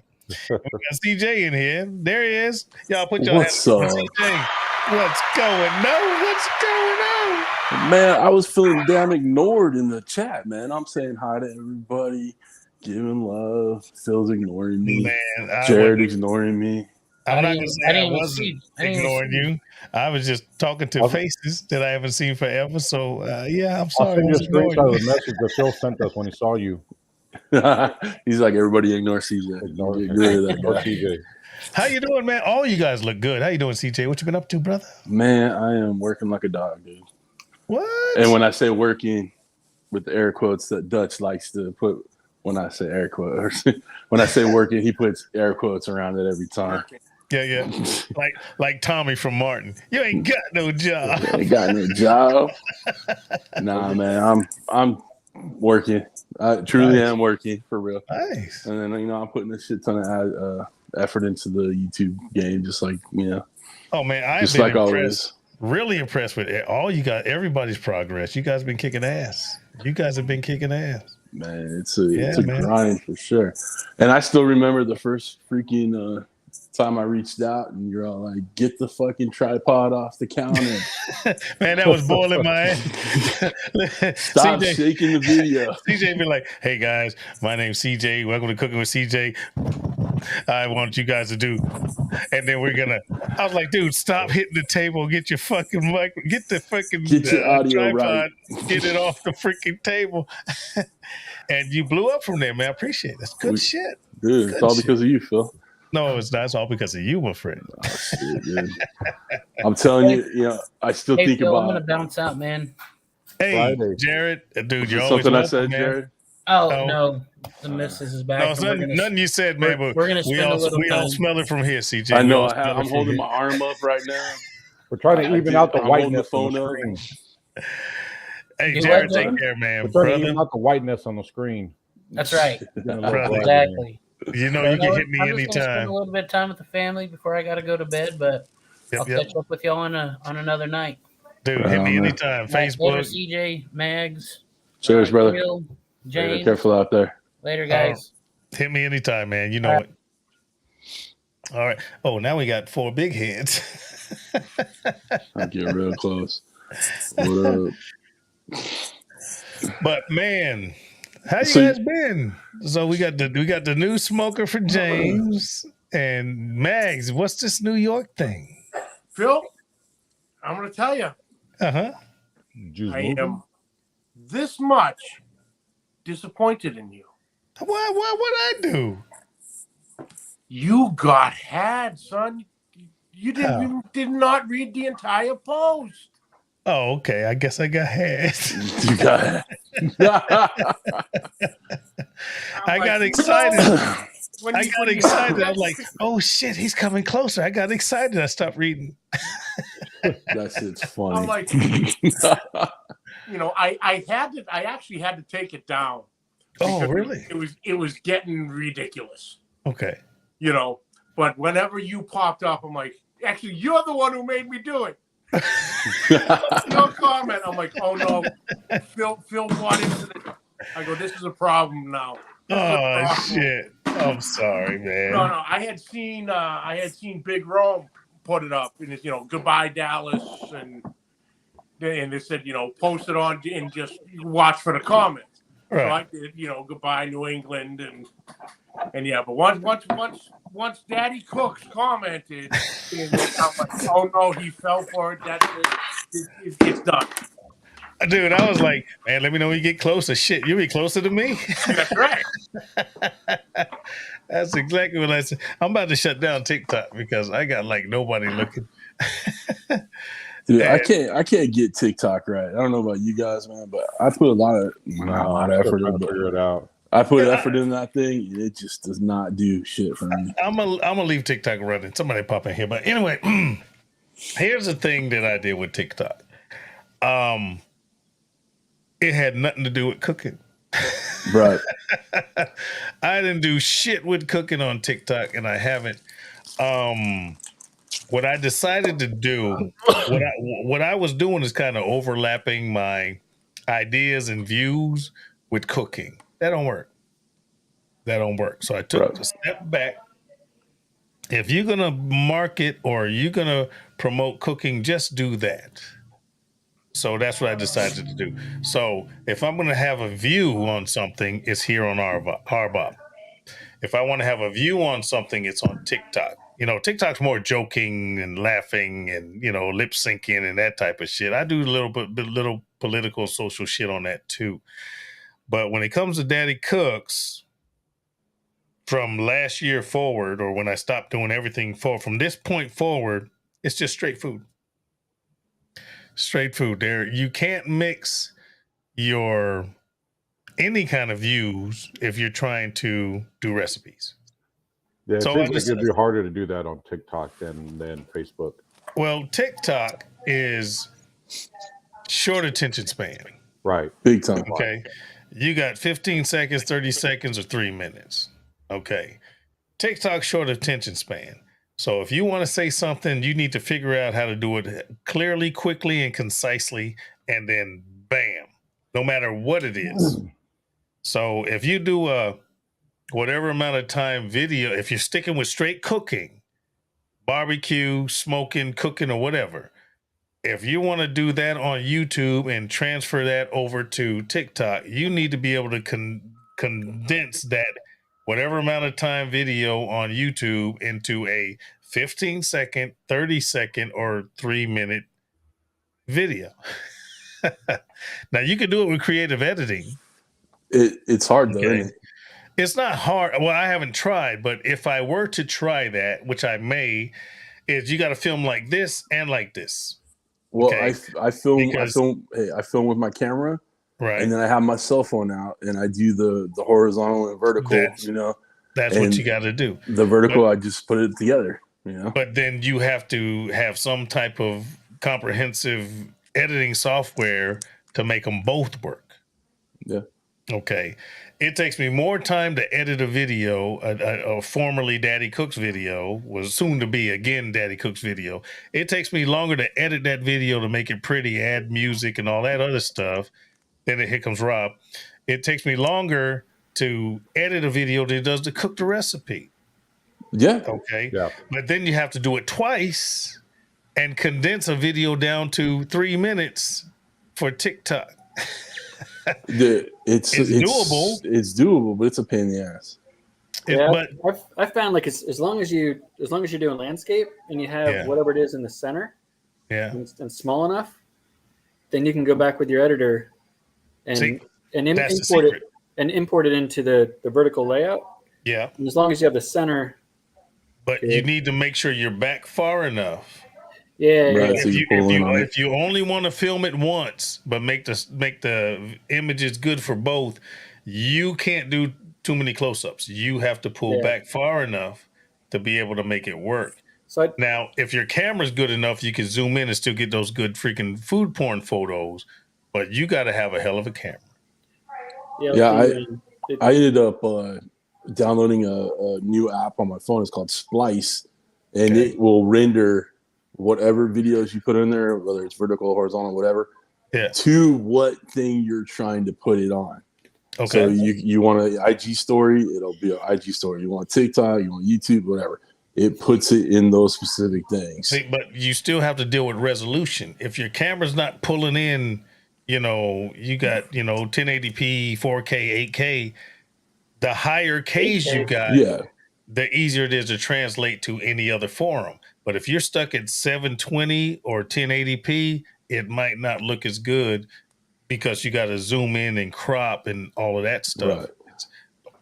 We got CJ in here. There he is. Y'all put your hands on CJ. What's going on? Man, I was feeling damn ignored in the chat, man. I'm saying hi to everybody, giving love. Phil's ignoring me. Man, Jared ignoring me. I'm not going to say I wasn't ignoring you. I was just talking to faces that I haven't seen forever. So, yeah, I'm sorry. I'll send you a screenshot of the message that Phil sent us when he saw you. He's like, everybody ignore CJ. Ignore CJ. How you doing, man? All you guys look good. How you doing, CJ? What you been up to, brother? Man, I am working like a dog, dude. What? And when I say working with the air quotes that Dutch likes to put when I say air quotes, when I say working, he puts air quotes around it every time. Yeah. like Tommy from Martin. You ain't got no job. You ain't got no job. Nah, man, I'm working. I truly am working for real. Nice. And then I'm putting a shit ton of effort into the YouTube game, just like Oh man, I've been impressed. Really impressed with all you got. Everybody's progress. You guys have been kicking ass. Man, it's a grind for sure. And I still remember the first freaking time I reached out and you're all like, get the fucking tripod off the counter. Man, that was boiling my ass. Stop shaking the video. CJ be like, hey guys, my name's CJ. Welcome to Cooking with CJ. I want you guys to do. And then I was like, dude, stop hitting the table. Get your fucking mic. Get the fucking Get your audio tripod. right. Get it off the freaking table. And you blew up from there, man. I appreciate it. That's good shit. Dude, it's all because of you, Phil. No, it's not. It's all because of you, my friend. Oh, shit, dude. I'm telling you, I still think Phil, about. I'm gonna bounce out, man. Hey, Friday. Jared, dude, you're Is it always something I welcome, said, man. Jared? Oh no, the missus is back. No, it's nothing you said, man. But we're gonna spend a little we all time. smell it from here, CJ. I know. I'm holding my arm up right now. We're trying to even out the I'm holding whiteness the on the phone screen. Hey, Do Jared, what, take John? care, man. We're trying to Brother, even out the whiteness on the screen. That's right. Exactly. you know So, you can hit I'm me just gonna spend anytime. a little bit of time with the family before I gotta go to bed, but I'll catch up with y'all on another night. Dude, hit me anytime. Later, Facebook. CJ, Mags. Cheers, brother. Will, James. Careful out there. Later, guys. Hit me anytime, man. You know it. All right. Oh, now we got 4 big heads. I'll get real close. What up? But man, how you guys been? So we got the new smoker for James and Mags. What's this New York thing? Phil, I'm going to tell you. Uh-huh. I am this much disappointed in you. What I do? You got had, son. You did not read the entire post. Oh, okay. I guess I got had. You got I got excited. I got excited. I was like, oh shit, he's coming closer. I got excited. I stopped reading. That shit's funny. I'm like, I actually had to take it down. Oh, really? It was getting ridiculous. Okay. But whenever you popped up, I'm like, actually, you're the one who made me do it. Your comment, I'm like, oh no, Phil bought into this. I go, this is a problem now. Shit! I'm sorry, man. No, I had seen Big Rome put it up, and it's goodbye Dallas, and they said post it on and just watch for the comments. Right. So I did goodbye New England, and yeah, but once Daddy Cooks commented, I'm like, oh no, he fell for it. That's it. It's done. Dude, I was like, man, let me know when you get closer. Shit, you'll be closer to me. That's right. That's exactly what I said. I'm about to shut down TikTok because I got like nobody looking. Dude, I can't get TikTok right. I don't know about you guys, man, but I put a lot of effort into figure it out. I put effort in that thing, and it just does not do shit for me. I'm gonna leave TikTok running. Somebody pop in here, but anyway, here's the thing that I did with TikTok. It had nothing to do with cooking. Right. I didn't do shit with cooking on TikTok, and I haven't. What I decided to do, what I was doing is kind of overlapping my ideas and views with cooking. That don't work. So I took a step back. If you're gonna market or you're gonna promote cooking, just do that. So that's what I decided to do. So if I'm going to have a view on something, it's here on R-BoP. If I want to have a view on something, it's on TikTok. TikTok's more joking and laughing and, lip syncing and that type of shit. I do a little political, social shit on that too. But when it comes to Daddy Cooks, from last year forward, or when I stopped doing everything from this point forward, it's just straight food. Straight food. There, you can't mix any kind of views if you're trying to do recipes. Yeah, so it seems like it'd be harder to do that on TikTok than Facebook. Well, TikTok is short attention span. Right. Big time. Okay. You got 15 seconds, 30 seconds, or 3 minutes. Okay. TikTok short attention span. So if you want to say something, you need to figure out how to do it clearly, quickly, and concisely, and then bam, no matter what it is. So if you do a whatever amount of time video, if you're sticking with straight cooking, barbecue, smoking, cooking, or whatever, if you want to do that on YouTube and transfer that over to TikTok, you need to be able to condense that whatever amount of time video on YouTube into a 15-second, 30-second, or 3-minute video. Now you can do it with creative editing. It's hard though, Okay. isn't it? It's not hard. Well, I haven't tried, but if I were to try that, which I may, is you got to film like this and like this. Well, Okay. I film Because- I film with my camera, Right. and then I have my cell phone out, and I do the horizontal and vertical. That's and what you got to do. The vertical, I just put it together. But then you have to have some type of comprehensive editing software to make them both work. Yeah. Okay. It takes me more time to edit a video, a formerly Daddy Cook's video, was soon to be again Daddy Cook's video. It takes me longer to edit that video to make it pretty, add music and all that other stuff. Then here comes Rob. It takes me longer to edit a video than it does to cook the recipe. Yeah. Okay. Yeah. But then you have to do it twice and condense a video down to 3 minutes for TikTok. It's doable. It's doable, but it's a pain in the ass. But I've found like as long as you're doing landscape and you have whatever it is in the center, and small enough, then you can go back with your editor and import it into the vertical layout. Yeah. And as long as you have the center. But you need to make sure you're back far enough. Yeah. Right, Yeah. so If you only want to film it once, but make the images good for both, you can't do too many close-ups. You have to pull back far enough to be able to make it work. So now, if your camera's good enough, you can zoom in and still get those good freaking food porn photos. But you got to have a hell of a camera. I ended up downloading a new app on my phone. It's called Splice, and it will render whatever videos you put in there, whether it's vertical, horizontal, whatever, to what thing you're trying to put it on. Okay. So you want an IG story, it'll be an IG story. You want TikTok, you want YouTube, whatever. It puts it in those specific things. But you still have to deal with resolution. If your camera's not pulling in, you got 1080p, 4K, 8K, the higher Ks you got, the easier it is to translate to any other forum. But if you're stuck at 720 or 1080p, it might not look as good because you got to zoom in and crop and all of that stuff. Right. It's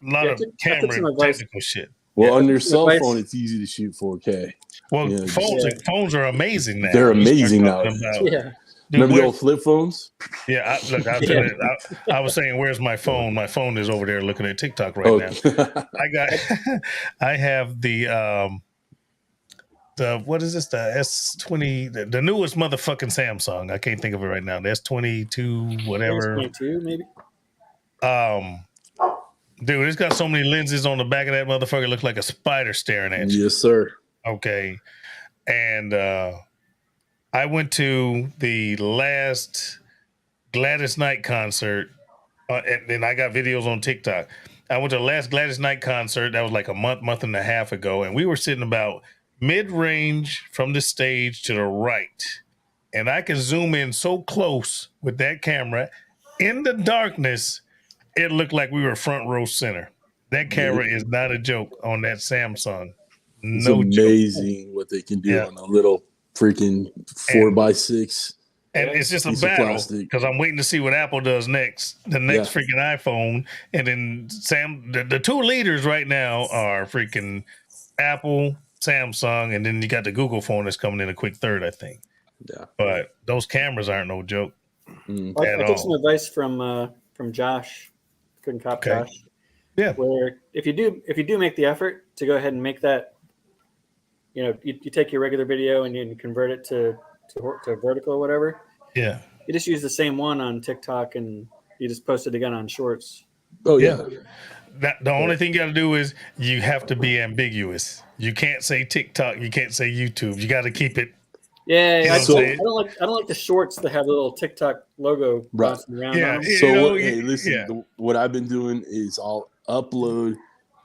a lot of camera technical shit. Well, on your cell phone, it's easy to shoot 4K. Well, phones are amazing now. They're amazing now. Remember the old flip phones? Yeah, I was saying, where's my phone? My phone is over there looking at TikTok right now. I have the what is this? The S20, the newest motherfucking Samsung. I can't think of it right now. The S22, whatever. S22 maybe. Dude, it's got so many lenses on the back of that motherfucker. It looks like a spider staring at you. Yes, sir. Okay, and I went to the last Gladys Knight concert, and I got videos on TikTok. I went to the last Gladys Knight concert. That was like a month and a half ago, and we were sitting about mid-range from the stage to the right. And I can zoom in so close with that camera. In the darkness, it looked like we were front row center. That camera is not a joke on that Samsung. It's amazing what they can do on a little freaking 4x6. And it's just a battle because I'm waiting to see what Apple does next. The next freaking iPhone. And then the two leaders right now are freaking Apple, Samsung, and then you got the Google phone that's coming in a quick third, I think. Yeah. But those cameras aren't no joke. I took some advice from Josh, Couldn't Cop Josh. Yeah. Where if you do make the effort to go ahead and make that, you take your regular video and you convert it to vertical or whatever. Yeah. You just use the same one on TikTok and you just post it again on Shorts. Oh yeah. The only thing you got to do is you have to be ambiguous. You can't say TikTok. You can't say YouTube. You got to keep it. Yeah, I don't like the shorts that have the little TikTok logo bouncing around. Yeah. So listen, what I've been doing is I'll upload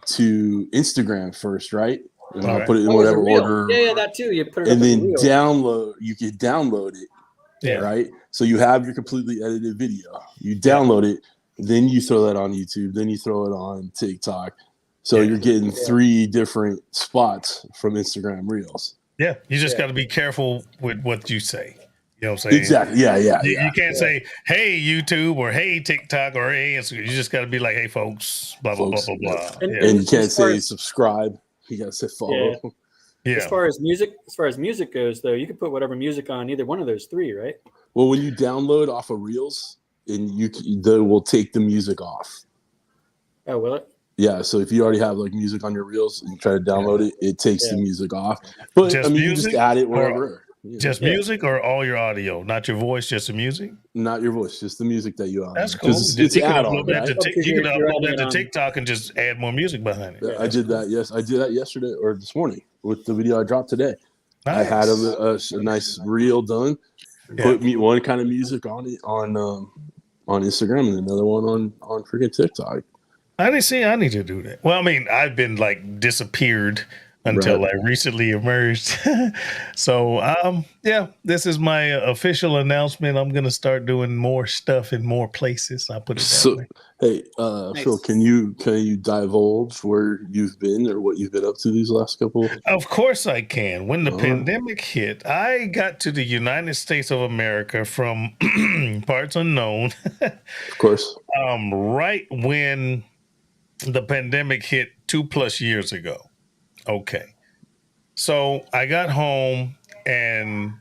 to Instagram first, right? And I'll put it in whatever order. Yeah, that too. You put it and then download. You can download it. Yeah. Right. So you have your completely edited video. You download it, then you throw that on YouTube. Then you throw it on TikTok. So you're getting 3 different spots from Instagram Reels. Yeah, you just got to be careful with what you say. You know what I'm saying? Exactly. Yeah. You can't say, "Hey YouTube" or "Hey TikTok" or "Hey Instagram." You just got to be like, "Hey folks," blah blah blah blah blah. And you can't say subscribe. You got to say follow. Yeah. As far as music goes, though, you can put whatever music on either one of those 3, right? Well, when you download off of Reels, and they will take the music off. Oh, will it? Yeah, so if you already have like music on your Reels and you try to download it, it takes the music off. But just you can just add it wherever. Just music or all your audio, not your voice, just the music? Not your voice, just the music that you have. That's cool. It's you can add-on, upload right? that to TikTok and just add more music behind it. Yeah, I did that. Yes, I did that yesterday or this morning with the video I dropped today. Nice. I had a nice reel done. Put me one kind of music on it on Instagram and another one on freaking TikTok. I need to do that. Well, I mean, I've been like disappeared until I recently emerged. So, this is my official announcement. I'm going to start doing more stuff in more places. I'll put it that way. Hey, nice. Phil, can you divulge where you've been or what you've been up to these last couple? Of course I can. When the pandemic hit, I got to the United States of America from parts unknown. Of course. Right when the pandemic hit 2+ years ago. Okay. So I got home and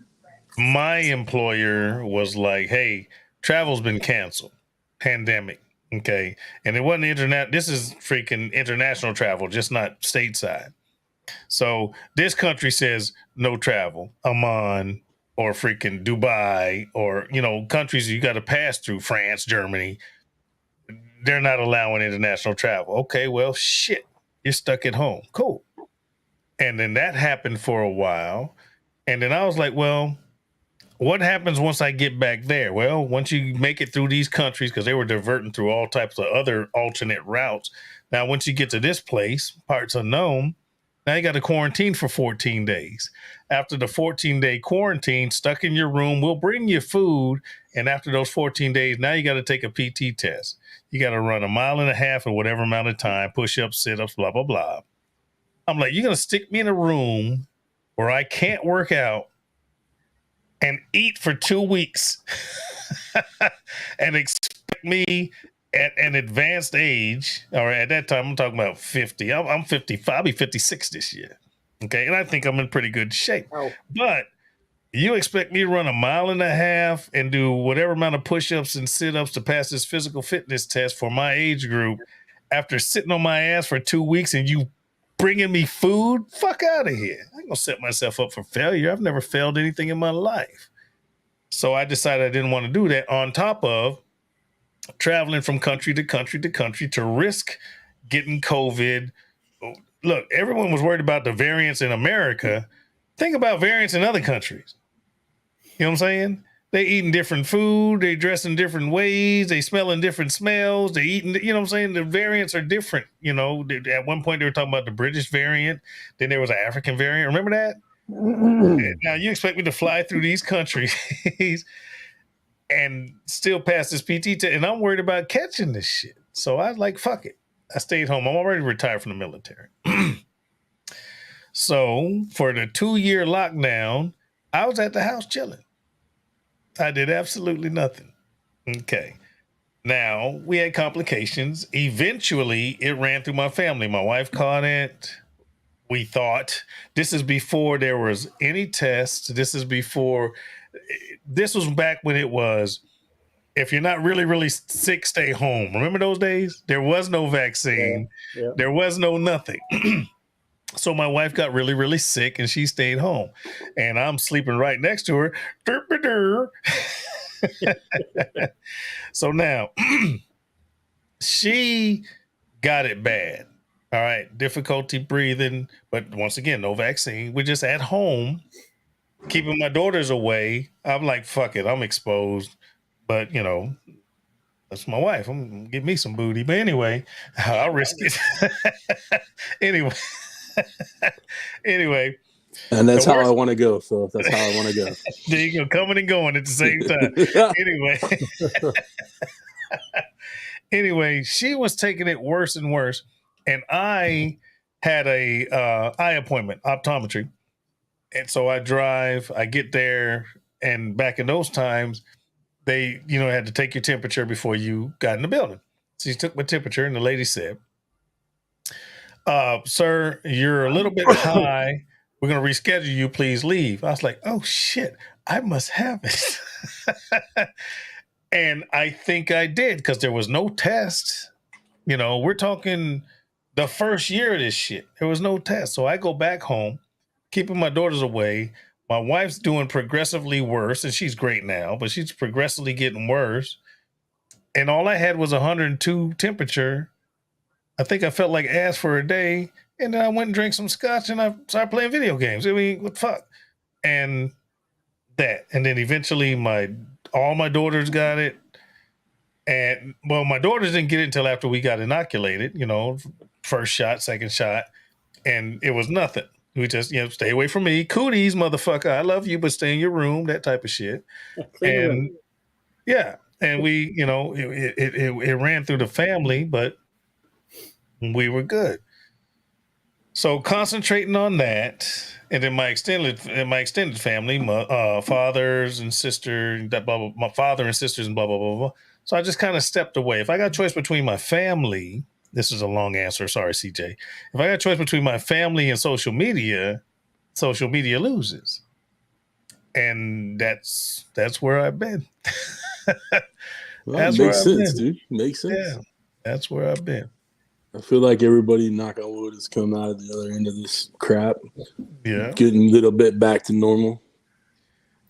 my employer was like, "Hey, travel's been canceled. Pandemic." Okay. And it wasn't internet. This is freaking international travel, just not stateside. So this country says no travel. Oman or freaking Dubai or, countries you got to pass through, France, Germany. They're not allowing international travel. Okay, well, shit. You're stuck at home. Cool. And then that happened for a while. And then I was like, well, what happens once I get back there? Well, once you make it through these countries, because they were diverting through all types of other alternate routes. Now, once you get to this place, parts unknown, now you got to quarantine for 14 days. After the 14-day quarantine, stuck in your room, we'll bring you food. And after those 14 days, now you got to take a PT test. You got to run 1.5 miles or whatever amount of time, push-ups, sit-ups, blah, blah, blah. I'm like, you're going to stick me in a room where I can't work out and eat for 2 weeks and expect me at an advanced age, or at that time, I'm talking about 50. I'm 55. I'll be 56 this year. Okay. And I think I'm in pretty good shape. Oh. But you expect me to run 1.5 miles and do whatever amount of push-ups and sit-ups to pass this physical fitness test for my age group after sitting on my ass for 2 weeks and you bringing me food? Fuck out of here. I ain't gonna set myself up for failure. I've never failed anything in my life. So I decided I didn't want to do that, on top of traveling from country to country to country to risk getting COVID. Look, everyone was worried about the variants in America. Think about variants in other countries. You know what I'm saying? They eating different food. They dress in different ways. They smelling different smells. They eating, you know what I'm saying? The variants are different. At one point they were talking about the British variant. Then there was an African variant. Remember that? Now you expect me to fly through these countries and still pass this PT test, and I'm worried about catching this shit. So I was like, fuck it. I stayed home. I'm already retired from the military. So for the 2-year lockdown, I was at the house chilling. I did absolutely nothing. Okay. Now, we had complications. Eventually, it ran through my family. My wife caught it. We thought. This is before there was any tests. This was back when it was, if you're not really, really sick, stay home. Remember those days? There was no vaccine. Yeah. There was no nothing. So my wife got really, really sick and she stayed home. And I'm sleeping right next to her. So now she got it bad. All right. Difficulty breathing. But once again, no vaccine. We're just at home, keeping my daughters away. I'm like, fuck it. I'm exposed. But, that's my wife. I'm going to give me some booty. But anyway, I'll risk it. Anyway. And that's how I want to go, Phil. That's how I want to go. There you go. Coming and going at the same time. Anyway, she was taking it worse and worse. and I had a eye appointment, optometry. And so I drive, I get there, and back in those times, they, had to take your temperature before you got in the building. So she took my temperature, and the lady said, sir, you're a little bit high. We're going to reschedule you. Please leave. I was like, oh, shit, I must have it. And I think I did because there was no test. We're talking the first year of this shit. There was no test. So I go back home, keeping my daughters away. My wife's doing progressively worse, and she's great now, but she's progressively getting worse. And all I had was 102 temperature. I think I felt like ass for a day. And then I went and drank some scotch and I started playing video games. I mean, what the fuck? And that. And then eventually all my daughters got it. And well, my daughters didn't get it until after we got inoculated, first shot, second shot. And it was nothing. We just, stay away from me. Cooties, motherfucker. I love you, but stay in your room, that type of shit. And yeah. And we, it ran through the family, but we were good. So concentrating on that, and then my extended family, my fathers and sisters, my father and sisters, and blah blah blah blah. So I just kind of stepped away. If I got a choice between my family, this is a long answer. Sorry, CJ. If I got a choice between my family and social media loses, and that's where I've been. Well, makes sense, dude. Makes sense. Yeah, that's where I've been. I feel like everybody, knock on wood, has come out of the other end of this crap. Yeah. Getting a little bit back to normal.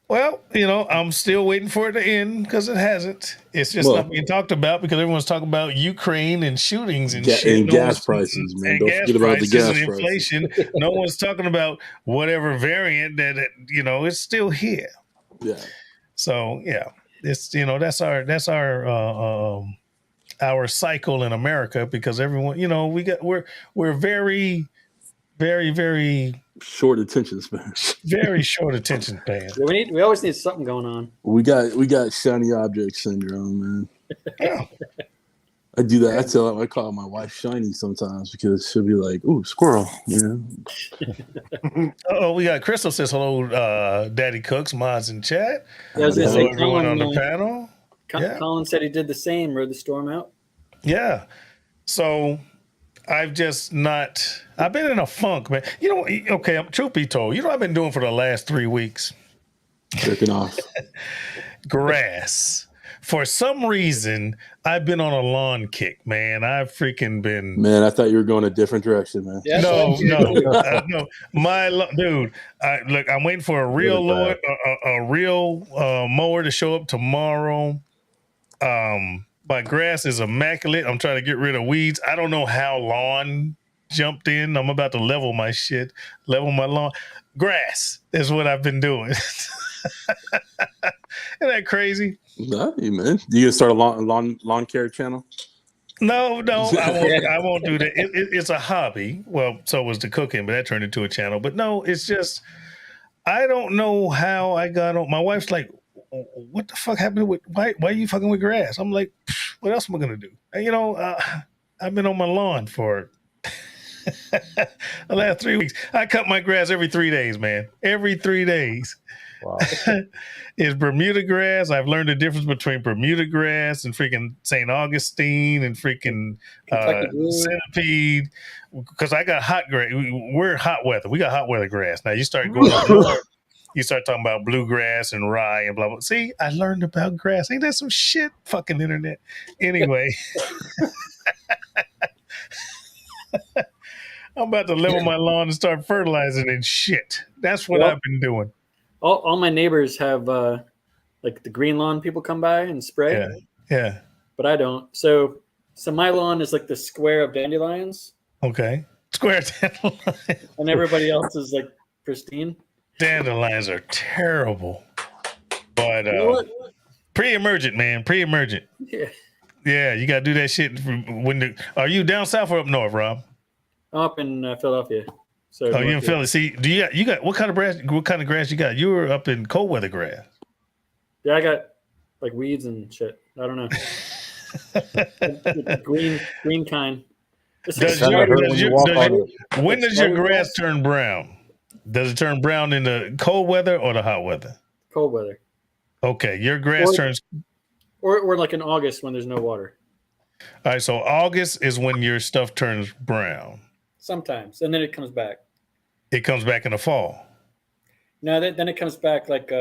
Well, I'm still waiting for it to end because it hasn't. It's just not being talked about because everyone's talking about Ukraine and shootings and shit. And gas prices, man. Don't forget about the gas prices. Inflation. No one's talking about whatever variant that, it's still here. Yeah. So, yeah, it's, that's our cycle in America because everyone, we're very, very, very short attention span. Very short attention span. Yeah, we always need something going on. We got shiny object syndrome, man. Yeah. I do that. I call my wife shiny sometimes because she'll be like, "Ooh, squirrel," Oh, we got Crystal says hello, Daddy Cooks, mods in chat. Yeah, I was gonna say, everyone on the panel. Colin said he did the same, rode the storm out. Yeah. So I've been in a funk, man. Okay, truth be told, I've been doing for the last 3 weeks? Jerking off. Grass. For some reason, I've been on a lawn kick, man. I've freaking been. Man, I thought you were going a different direction, man. Yeah, no. Dude, look, I'm waiting for a real mower to show up tomorrow. My grass is immaculate. I'm trying to get rid of weeds. I don't know how lawn jumped in. I'm about to level my lawn. Grass is what I've been doing. Isn't that crazy? No, man. You gonna start a lawn care channel? No, I won't do that. It's a hobby. Well, so was the cooking, but that turned into a channel. But no, it's just I don't know how I got on. My wife's like, "What the fuck happened with why are you fucking with grass?" I'm like, "What else am I gonna do?" And, I've been on my lawn for the last 3 weeks. I cut my grass every 3 days, man. Every 3 days. Wow. It's Bermuda grass. I've learned the difference between Bermuda grass and freaking St. Augustine and freaking centipede. Because I got hot grass. We're hot weather. We got hot weather grass. Now you start going up north, you start talking about bluegrass and rye and blah blah. See, I learned about grass. Ain't that some shit? Fucking internet. Anyway. I'm about to level my lawn and start fertilizing and shit. That's what I've been doing. All my neighbors have like the green lawn people come by and spray. Yeah. But I don't. So my lawn is like the square of dandelions. Okay. Square dandelions. And everybody else is like pristine. Dandelions are terrible. But pre-emergent, man. Pre-emergent. Yeah. Yeah, you gotta do that shit are you down south or up north, Rob? I'm up in Philadelphia. So you in Philly? See, you got what kind of grass you got? You were up in cold weather grass. Yeah, I got like weeds and shit. I don't know. the green kind. When does your grass turn brown? Does it turn brown in the cold weather or the hot weather? Cold weather. Okay, your grass turns... Or like in August when there's no water. All right, so August is when your stuff turns brown. Sometimes, and then it comes back. It comes back in the fall. No, then it comes back like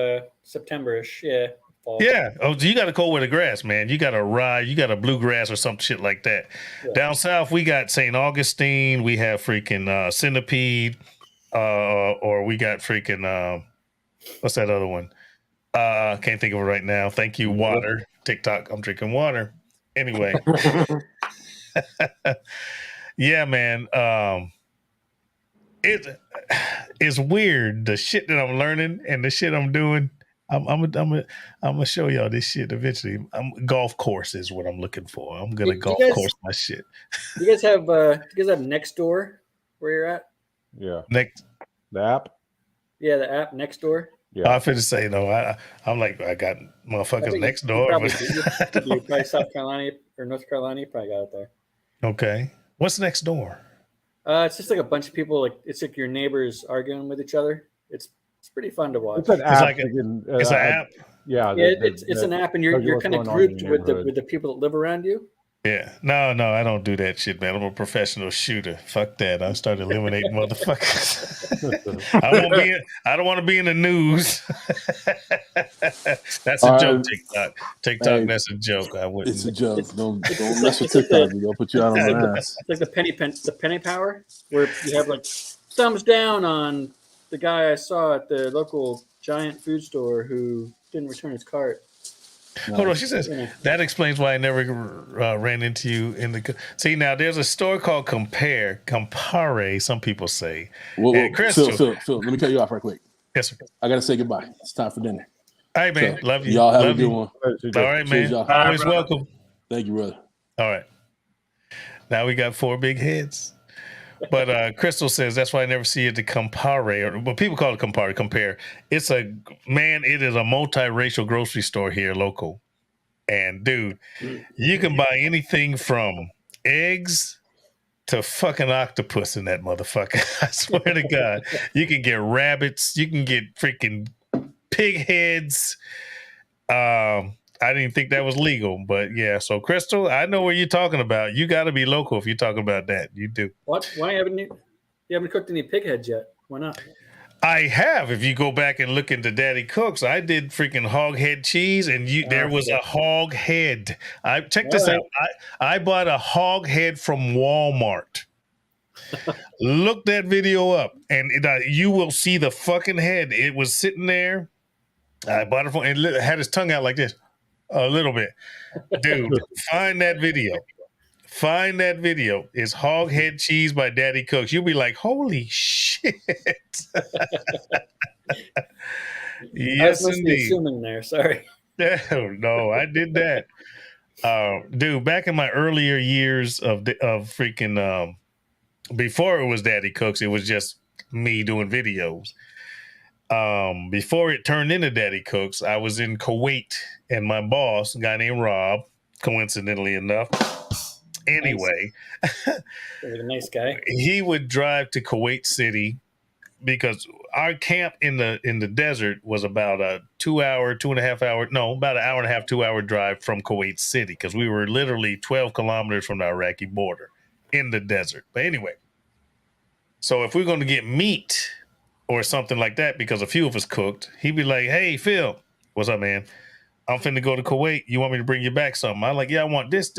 September-ish. Yeah. Fall. Yeah. Oh, you got a cold weather grass, man. You got a rye, you got a bluegrass or some shit like that. Yeah. Down south, we got St. Augustine. We have freaking centipede, or we got freaking what's that other one? Can't think of it right now. Thank you, water. TikTok. I'm drinking water. Anyway. Yeah, man. It's weird, the shit that I'm learning and the shit I'm doing. I'm gonna show y'all this shit eventually. Golf course is what I'm looking for. I'm gonna course my shit. You guys have Nextdoor where you're at? Yeah. The app? Yeah, the app Nextdoor. Yeah. I was finna say no. I'm like, I got motherfuckers next door. You probably South Carolina or North Carolina. You probably got it there. Okay. What's next door? It's just like a bunch of people. Like it's like your neighbors arguing with each other. It's pretty fun to watch. It's an app. It's an app. Yeah. It's an app, and you're kind of grouped with the people that live around you. Yeah. No, I don't do that shit, man. I'm a professional shooter. Fuck that. I started eliminating motherfuckers. I don't want to be in the news. That's a joke, TikTok. TikTok, that's a joke. I wouldn't. It's a joke. Don't mess with TikTok. They'll put you out on the ass. It's like the penny power, where you have like thumbs down on the guy I saw at the local giant food store who didn't return his cart. Hold on, she says that explains why I never ran into you in the. See, now there's a store called Compare, some people say. Phil, let me cut you off right quick. Yes, sir. I gotta say goodbye. It's time for dinner. All right, man. Love you. Y'all have a good one. All right, man. Always welcome. Thank you, brother. All right. Now we got 4 big heads. But Crystal says that's why I never see it to Compare, but people call it Compare. It is a multiracial grocery store here, local. And dude, you can buy anything from eggs to fucking octopus in that motherfucker. I swear to God. You can get rabbits, you can get freaking pig heads. I didn't think that was legal, but yeah. So, Crystal, I know what you're talking about. You got to be local if you're talking about that. You do. What? Why haven't you cooked any pig heads yet? Why not? I have. If you go back and look into Daddy Cooks, I did freaking hog head cheese, and there was a hog head. Check this out. I bought a hog head from Walmart. Look that video up, and you will see the fucking head. It was sitting there. I bought it from, and it had his tongue out like this. A little bit. Dude, find that video. It's Hog Head Cheese by Daddy Cooks. You'll be like, holy shit. Yes, indeed. Assuming there. Sorry. No, I did that. Dude, back in my earlier years of freaking, before it was Daddy Cooks, it was just me doing videos. Before it turned into Daddy Cooks, I was in Kuwait, and my boss, a guy named Rob, coincidentally enough, anyway, a nice guy. He would drive to Kuwait City because our camp in the desert was about a 2 hour, 2.5 hour, about an hour and a half, 2 hour drive from Kuwait City, because we were literally 12 kilometers from the Iraqi border in the desert. But anyway, so if we're going to get meat or something like that, because a few of us cooked, he'd be like, hey, Phil, what's up, man? I'm finna go to Kuwait. You want me to bring you back something? I'm like, yeah, I want this,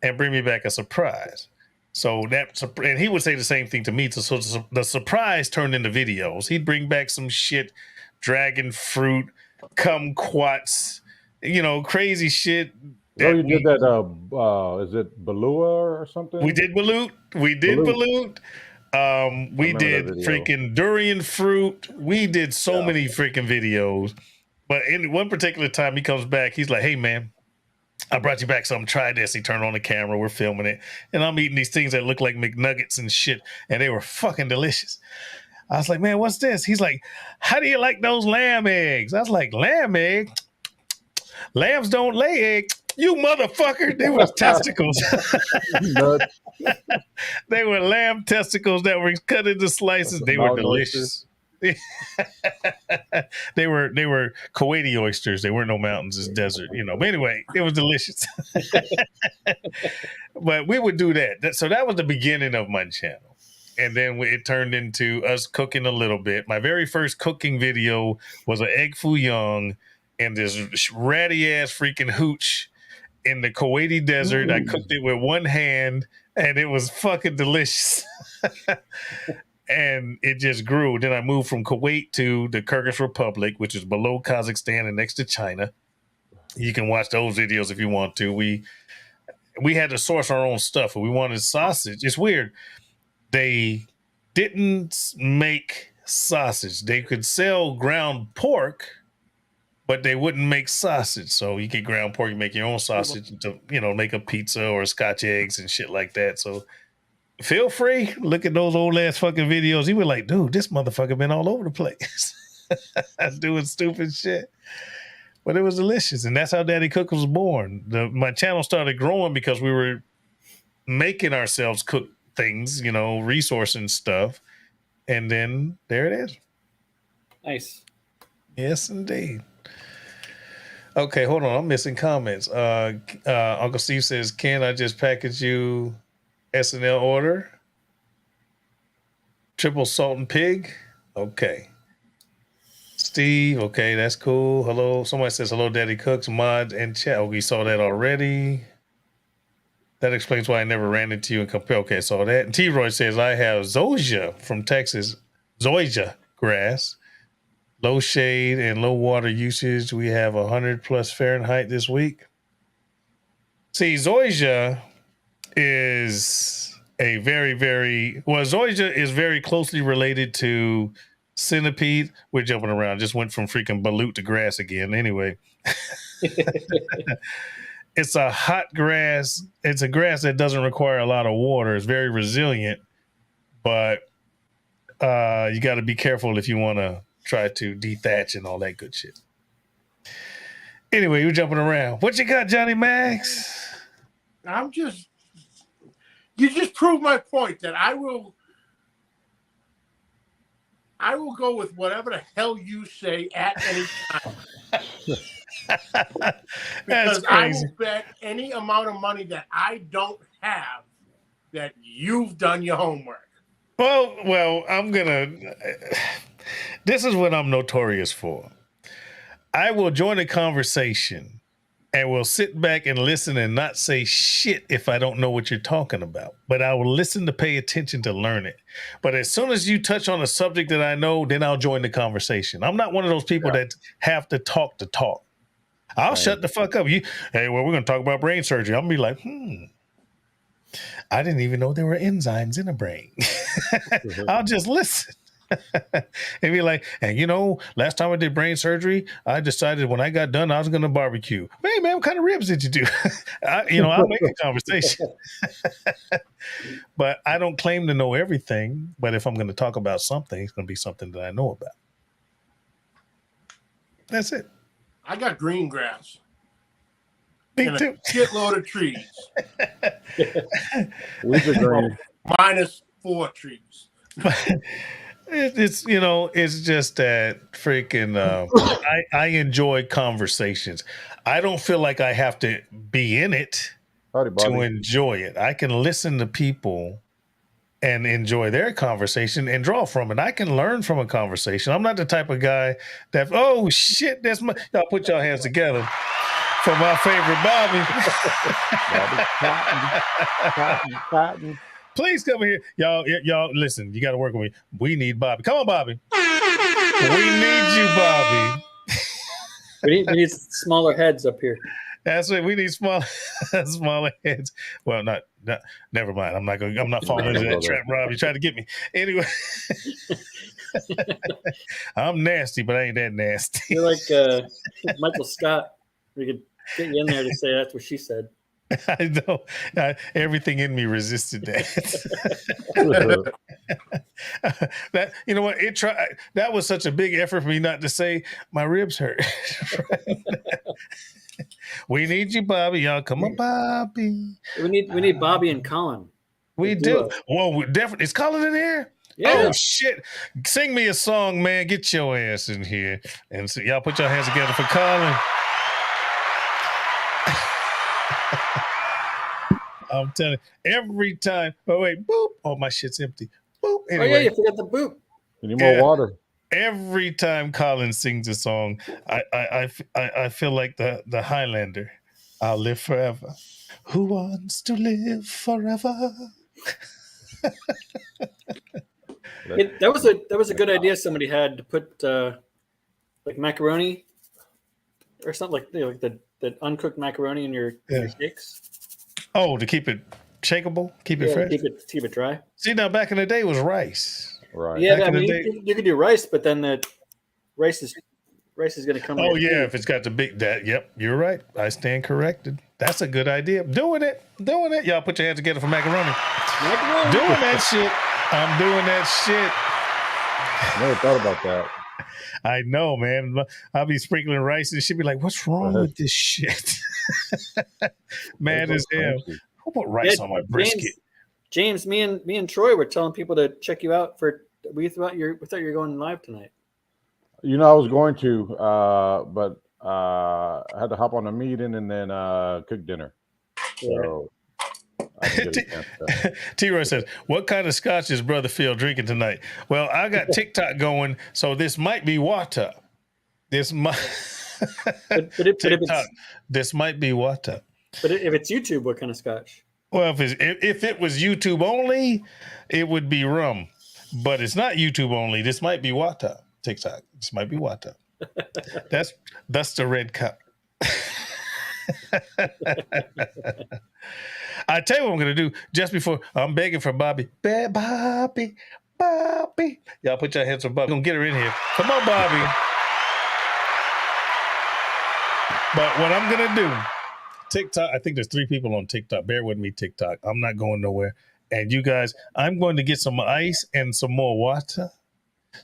and bring me back a surprise. So and he would say the same thing to me. So the surprise turned into videos. He'd bring back some shit, dragon fruit, kumquats, crazy shit. You did that, is it Balua or something? We did balut. We did balut. We did freaking durian fruit. We did so many freaking videos. But in one particular time, he comes back. He's like, hey, man, I brought you back something. Try this. He turned on the camera. We're filming it. And I'm eating these things that look like McNuggets and shit. And they were fucking delicious. I was like, man, what's this? He's like, how do you like those lamb eggs? I was like, lamb egg? Lambs don't lay eggs. You motherfucker. They were testicles. They were lamb testicles that were cut into slices. They were delicious. They were Kuwaiti oysters. They weren't no mountains, it's desert, But anyway, it was delicious. But we would do that. So that was the beginning of my channel. And then it turned into us cooking a little bit. My very first cooking video was an egg foo young and this ratty ass freaking hooch in the Kuwaiti desert. I cooked it with one hand and it was fucking delicious. And it just grew. Then I moved from Kuwait to the Kyrgyz Republic, which is below Kazakhstan and next to China. You can watch those videos if you want to. We had to source our own stuff. We wanted sausage. It's weird. They didn't make sausage. They could sell ground pork, but they wouldn't make sausage. So you get ground pork, you make your own sausage to, make a pizza or Scotch eggs and shit like that. So feel free, look at those old ass fucking videos. He was like, dude, this motherfucker been all over the place. Doing stupid shit. But it was delicious. And that's how Daddy Cook was born. My channel started growing because we were making ourselves cook things, resourcing stuff. And then there it is. Nice. Yes, indeed. Okay, hold on. I'm missing comments. Uncle Steve says, Ken, I just packaged you SNL order. Triple salt and pig. Okay. Steve, okay, that's cool. Hello. Somebody says hello, Daddy Cooks, mod and chat. Oh, we saw that already. That explains why I never ran into you and compare. Okay, saw that. And T-Roy says I have zoysia from Texas. Zoysia grass. Low shade and low water usage. We have 100 plus Fahrenheit this week. See, zoysia is a zoysia is very closely related to centipede. We're jumping around. Just went from freaking balut to grass again. Anyway, it's a hot grass. It's a grass that doesn't require a lot of water. It's very resilient, but you got to be careful if you want to try to dethatch and all that good shit. Anyway, you're jumping around. What you got, Johnny Max? You just proved my point that I will go with whatever the hell you say at any time. Because I will bet any amount of money that I don't have that you've done your homework. Well, this is what I'm notorious for. I will join a conversation and will sit back and listen and not say shit if I don't know what you're talking about. But I will listen to pay attention to learn it. But as soon as you touch on a subject that I know, then I'll join the conversation. I'm not one of those people that have to talk to talk. I'll shut the fuck up. Hey, well, we're going to talk about brain surgery. I'm going to be like, I didn't even know there were enzymes in the brain. I'll just listen. And be like, and last time I did brain surgery, I decided when I got done, I was going to barbecue. Hey, man, what kind of ribs did you do? I'll make a conversation. But I don't claim to know everything. But if I'm going to talk about something, it's going to be something that I know about. That's it. I got green grass. Me too. A shitload of trees. Weeds are green. -4 trees. It's just that freaking I enjoy conversations. I don't feel like I have to be in it to enjoy it. I can listen to people and enjoy their conversation and draw from it. I can learn from a conversation. I'm not the type of guy that, oh shit, y'all put your hands together for my favorite Bobby. Cotton. Please come here. Y'all listen, you got to work with me. We need Bobby. Come on, Bobby. We need you, Bobby. We need smaller heads up here. That's it. We need smaller heads. Well, not never mind. I'm not falling into that trap, Rob. You tried to get me. Anyway. I'm nasty, but I ain't that nasty. You're like Michael Scott. We could get you in there to say that's what she said. I know. Everything in me resisted that. That you know what? That was such a big effort for me not to say my ribs hurt. We need you, Bobby. Y'all come on, Bobby. We need Bobby and Colin. We do. Well, we definitely. Is Colin in here? Yeah. Oh shit! Sing me a song, man. Get your ass in here, and so y'all put your hands together for Colin. I'm telling you, every time. Oh wait, boop! Oh, my shit's empty. Boop. Anyway. Oh yeah, you forgot the boop. You need more water. Every time Colin sings a song, I feel like the Highlander. I'll live forever. Who wants to live forever? That was a good idea somebody had to put like macaroni or something like the uncooked macaroni in your shakes. Oh, to keep it shakeable, keep it fresh, keep it dry. See, now back in the day it was rice. Right. Yeah, I mean you could do rice, but then the rice is going to come. Oh yeah, if it's got the big that. Yep, you're right. I stand corrected. That's a good idea. Doing it. Y'all put your hands together for macaroni. Doing that shit. I'm doing that shit. I never thought about that. I know, man. I'll be sprinkling rice and she'll be like, "What's wrong with this shit?" Mad as hell. Who put rice on my brisket? James, me and Troy were telling people to check you out for. We thought you were going live tonight. You know, I was going to, but I had to hop on a meeting and then cook dinner. So T-Roy says, "What kind of scotch is Brother Phil drinking tonight?" Well, I got TikTok going, so this might be water. This might TikTok. This might be water. But if it's YouTube, what kind of scotch? Well, if it was YouTube only, it would be rum. But it's not YouTube only. This might be water. TikTok. This might be water. That's the red cup. I tell you what I'm gonna do just before I'm begging for Bobby. Bobby. Y'all put your hands on Bobby. Gonna get her in here. Come on, Bobby. But what I'm gonna do, TikTok, I think there's 3 people on TikTok. Bear with me, TikTok. I'm not going nowhere. And you guys, I'm going to get some ice and some more water.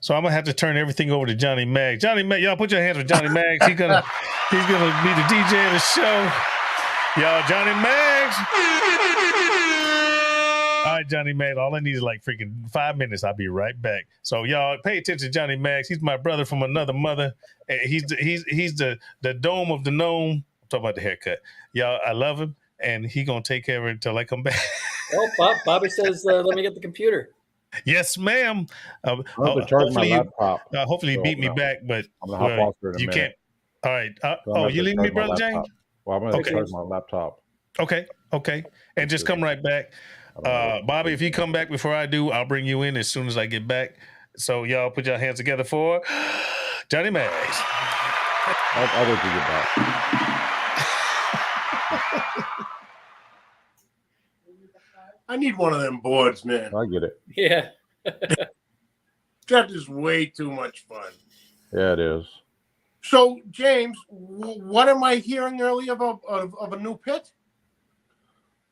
So I'm gonna have to turn everything over to Johnny Maggs. Johnny Maggs, y'all put your hands with Johnny Maggs. He's gonna be the DJ of the show. Y'all, Johnny Maggs. All right, Johnny Maggs. All I need is like freaking 5 minutes. I'll be right back. So y'all pay attention to Johnny Maggs. He's my brother from another mother. He's the dome of the gnome. I'm talking about the haircut. Y'all, I love him, and he gonna take care of it until I come back. Well, Bobby says, "Let me get the computer." Yes, ma'am. Hopefully he beat me back, but you can't. All right. You leaving me, Brother James? Well, I'm going to charge my laptop. Okay. And just come right back. Bobby, if you come back before I do, I'll bring you in as soon as I get back. So y'all put your hands together for Johnny Maggs. I'll wait till you get back. I need one of them boards, man. I get it. Yeah. That is way too much fun. Yeah, it is. So, James, what am I hearing earlier of a new pit?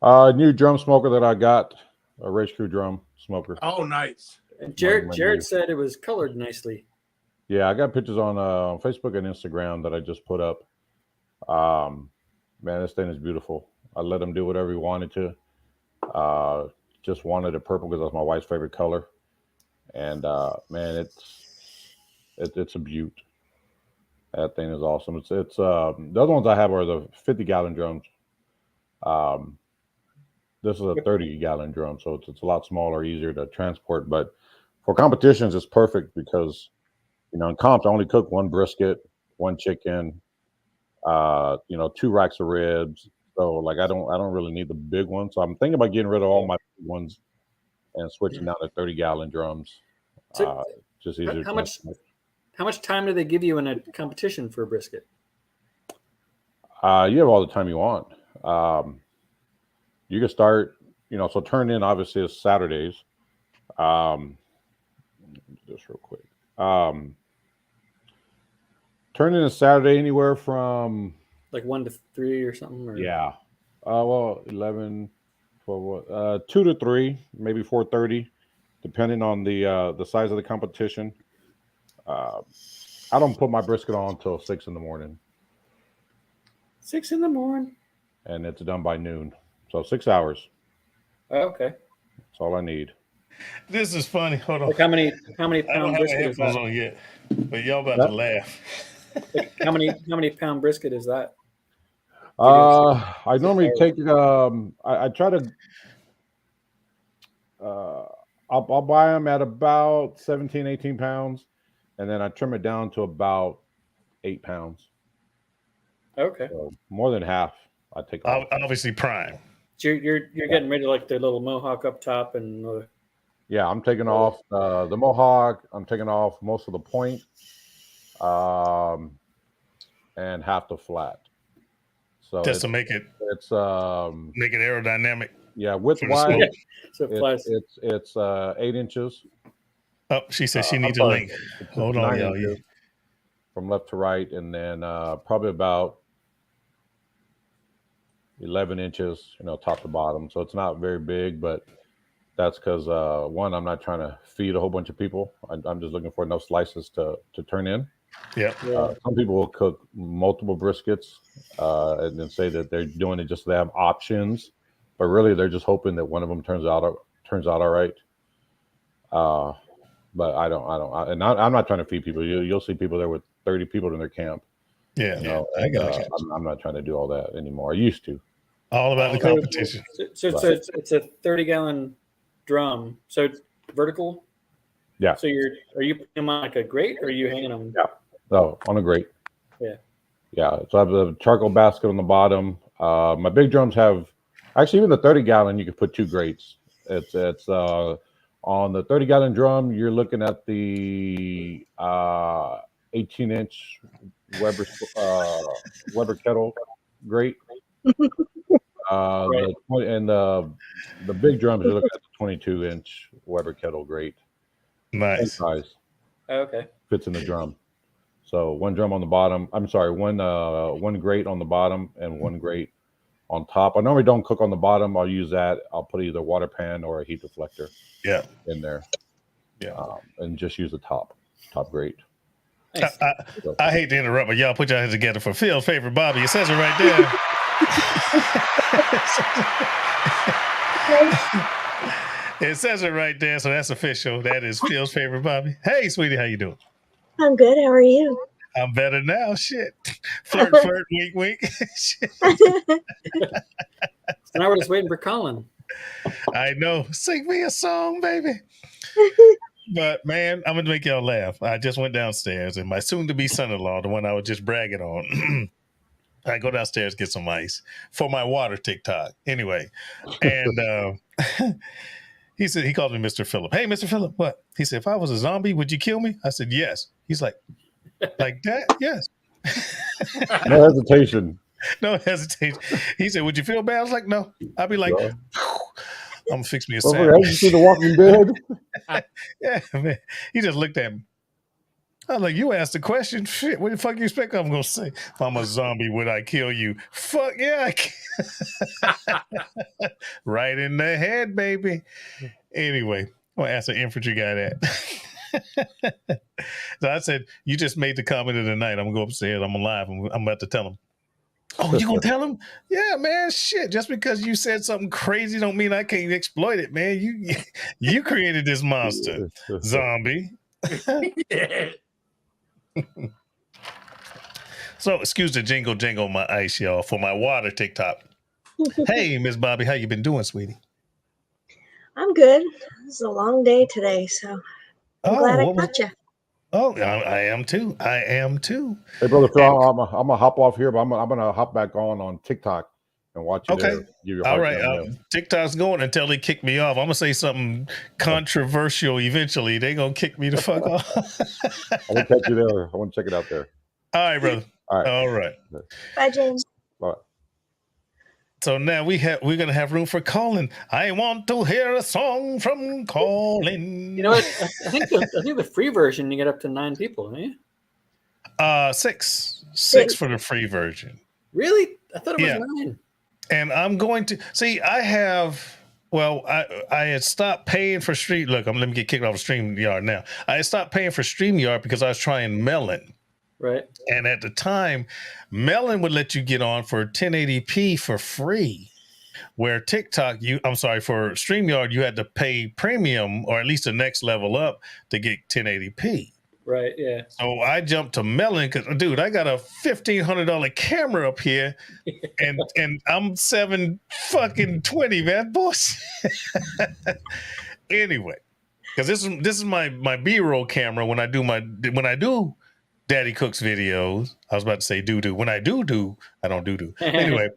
New drum smoker that I got, a race crew drum smoker. Oh, nice. And Jared said it was colored nicely. Yeah, I got pictures on Facebook and Instagram that I just put up. Man, this thing is beautiful. I let him do whatever he wanted to. Just wanted it purple because that's my wife's favorite color. And man, it's a beaut. That thing is awesome. It's the other ones I have are the 50-gallon drums. This is a 30-gallon drum, so it's a lot smaller, easier to transport. But for competitions, it's perfect because in comps I only cook 1 brisket, 1 chicken, 2 racks of ribs. So like I don't really need the big ones. So I'm thinking about getting rid of all my big ones and switching down to 30-gallon drums. Just easier. How much time do they give you in a competition for a brisket? You have all the time you want. You can start, so turn in obviously is Saturdays. Just real quick. Turn in a Saturday anywhere from like 1 to 3 or something? Or? Yeah. 11, 12, 2 to 3, maybe 4:30, depending on the size of the competition. I don't put my brisket on until 6 in the morning. 6 in the morning. And it's done by noon. So 6 hours. Okay. That's all I need. This is funny. Hold on. Like how many I don't pound have brisket is headphones that? on yet, but y'all about to laugh. Like how many pound brisket is that? I normally take. I try to. I'll buy them at about 17, 18 pounds, and then I trim it down to about 8 pounds. Okay. So more than half I take off. Obviously prime. So you're getting rid of like the little mohawk up top and. Yeah, I'm taking off the mohawk. I'm taking off most of the point, and half the flat. So just to make it aerodynamic. Yeah, width wise, so it's 8 inches. Oh, she said she needs a link. Hold on, y'all. Yeah. From left to right, and then probably about 11 inches, top to bottom. So it's not very big, but that's because one, I'm not trying to feed a whole bunch of people. I'm just looking for enough slices to turn in. Yeah. Some people will cook multiple briskets and then say that they're doing it just so they have options, but really they're just hoping that one of them turns out all right. But I'm not trying to feed people. You'll see people there with 30 people in their camp. Yeah, I got it. I'm not trying to do all that anymore. I used to. All about the competition. So it's a 30-gallon drum. So it's vertical. Yeah. So are you putting them on like a grate, or are you hanging them? Yeah. So on a grate. Yeah. Yeah. So I have a charcoal basket on the bottom. My big drums have actually even the 30-gallon. You can put 2 grates. It's on the 30-gallon drum. You're looking at the 18-inch Weber kettle grate. Right. The big drums you're looking at the 22-inch Weber kettle grate. Nice size. Okay. Fits in the drum. So one drum on the bottom. I'm sorry, one grate on the bottom and one grate on top. I normally don't cook on the bottom. I'll use that. I'll put either a water pan or a heat deflector. In there. Yeah. And just use the top grate. Nice. I hate to interrupt, but y'all put your hands together for Phil's favorite Bobby. It says it right there. It says it right there, so that's official. That is Phil's favorite Bobby. Hey, sweetie, how you doing? I'm good. How are you? I'm better now. Shit. Flirt, wink, wink. So now we're just waiting for Colin. I know. Sing me a song, baby. But man, I'm gonna make y'all laugh. I just went downstairs, and my soon-to-be son-in-law, the one I was just bragging on, I go downstairs get some ice for my water TikTok. Anyway, and he said he called me Mr. Phillip. Hey, Mr. Phillip, what? He said, if I was a zombie, would you kill me? I said, yes. He's like that? Yes. No hesitation. No hesitation. He said, would you feel bad? I was like, no. I'd be like, I'm gonna fix me a sandwich. sandwich. You see The Walking Dead? Yeah, man. He just looked at me. I was like, you asked the question. Shit, what the fuck you expect I'm gonna say? If I'm a zombie, would I kill you? Fuck yeah, I can. Right in the head, baby. Anyway, I'm gonna ask an infantry guy that. So I said, you just made the comment of the night. I'm gonna go upstairs. I'm alive. I'm about to tell him. Oh, you gonna tell him? Yeah, man. Shit. Just because you said something crazy don't mean I can't exploit it, man. You created this monster, zombie. Yeah. So excuse the jingle my ice, y'all, for my water TikTok. Hey, Miss Bobby, how you been doing, sweetie? I'm good. It's a long day today, so I'm glad I caught you. Oh, I am too. Hey, brother Phil, I'm gonna hop off here, but I'm gonna hop back on TikTok and watch you there. Give you a all right. TikTok's going until they kick me off. I'm gonna say something controversial eventually. They gonna kick me the fuck off. I want to catch you there. I want to check it out there. All right, brother. All right. Bye, James. Bye. So now we're gonna have room for Colin. I want to hear a song from Colin. You know what? I think the free version you get up to 9 people, don't you? 6 for the free version. Really? I thought it was 9. And I'm going to see. I had stopped paying for Stream. Look, let me get kicked off of StreamYard now. I had stopped paying for StreamYard because I was trying Melon. Right. And at the time, Melon would let you get on for 1080p for free. Where TikTok, for StreamYard, you had to pay premium or at least the next level up to get 1080p. Right. Yeah. So I jumped to Melon because, dude, I got a $1,500 camera up here, and I'm 720, man, boss. Anyway, because this is my B-roll camera when I do Daddy Cooks videos. I was about to say doo-doo. When I do, I don't do-doo. Anyway,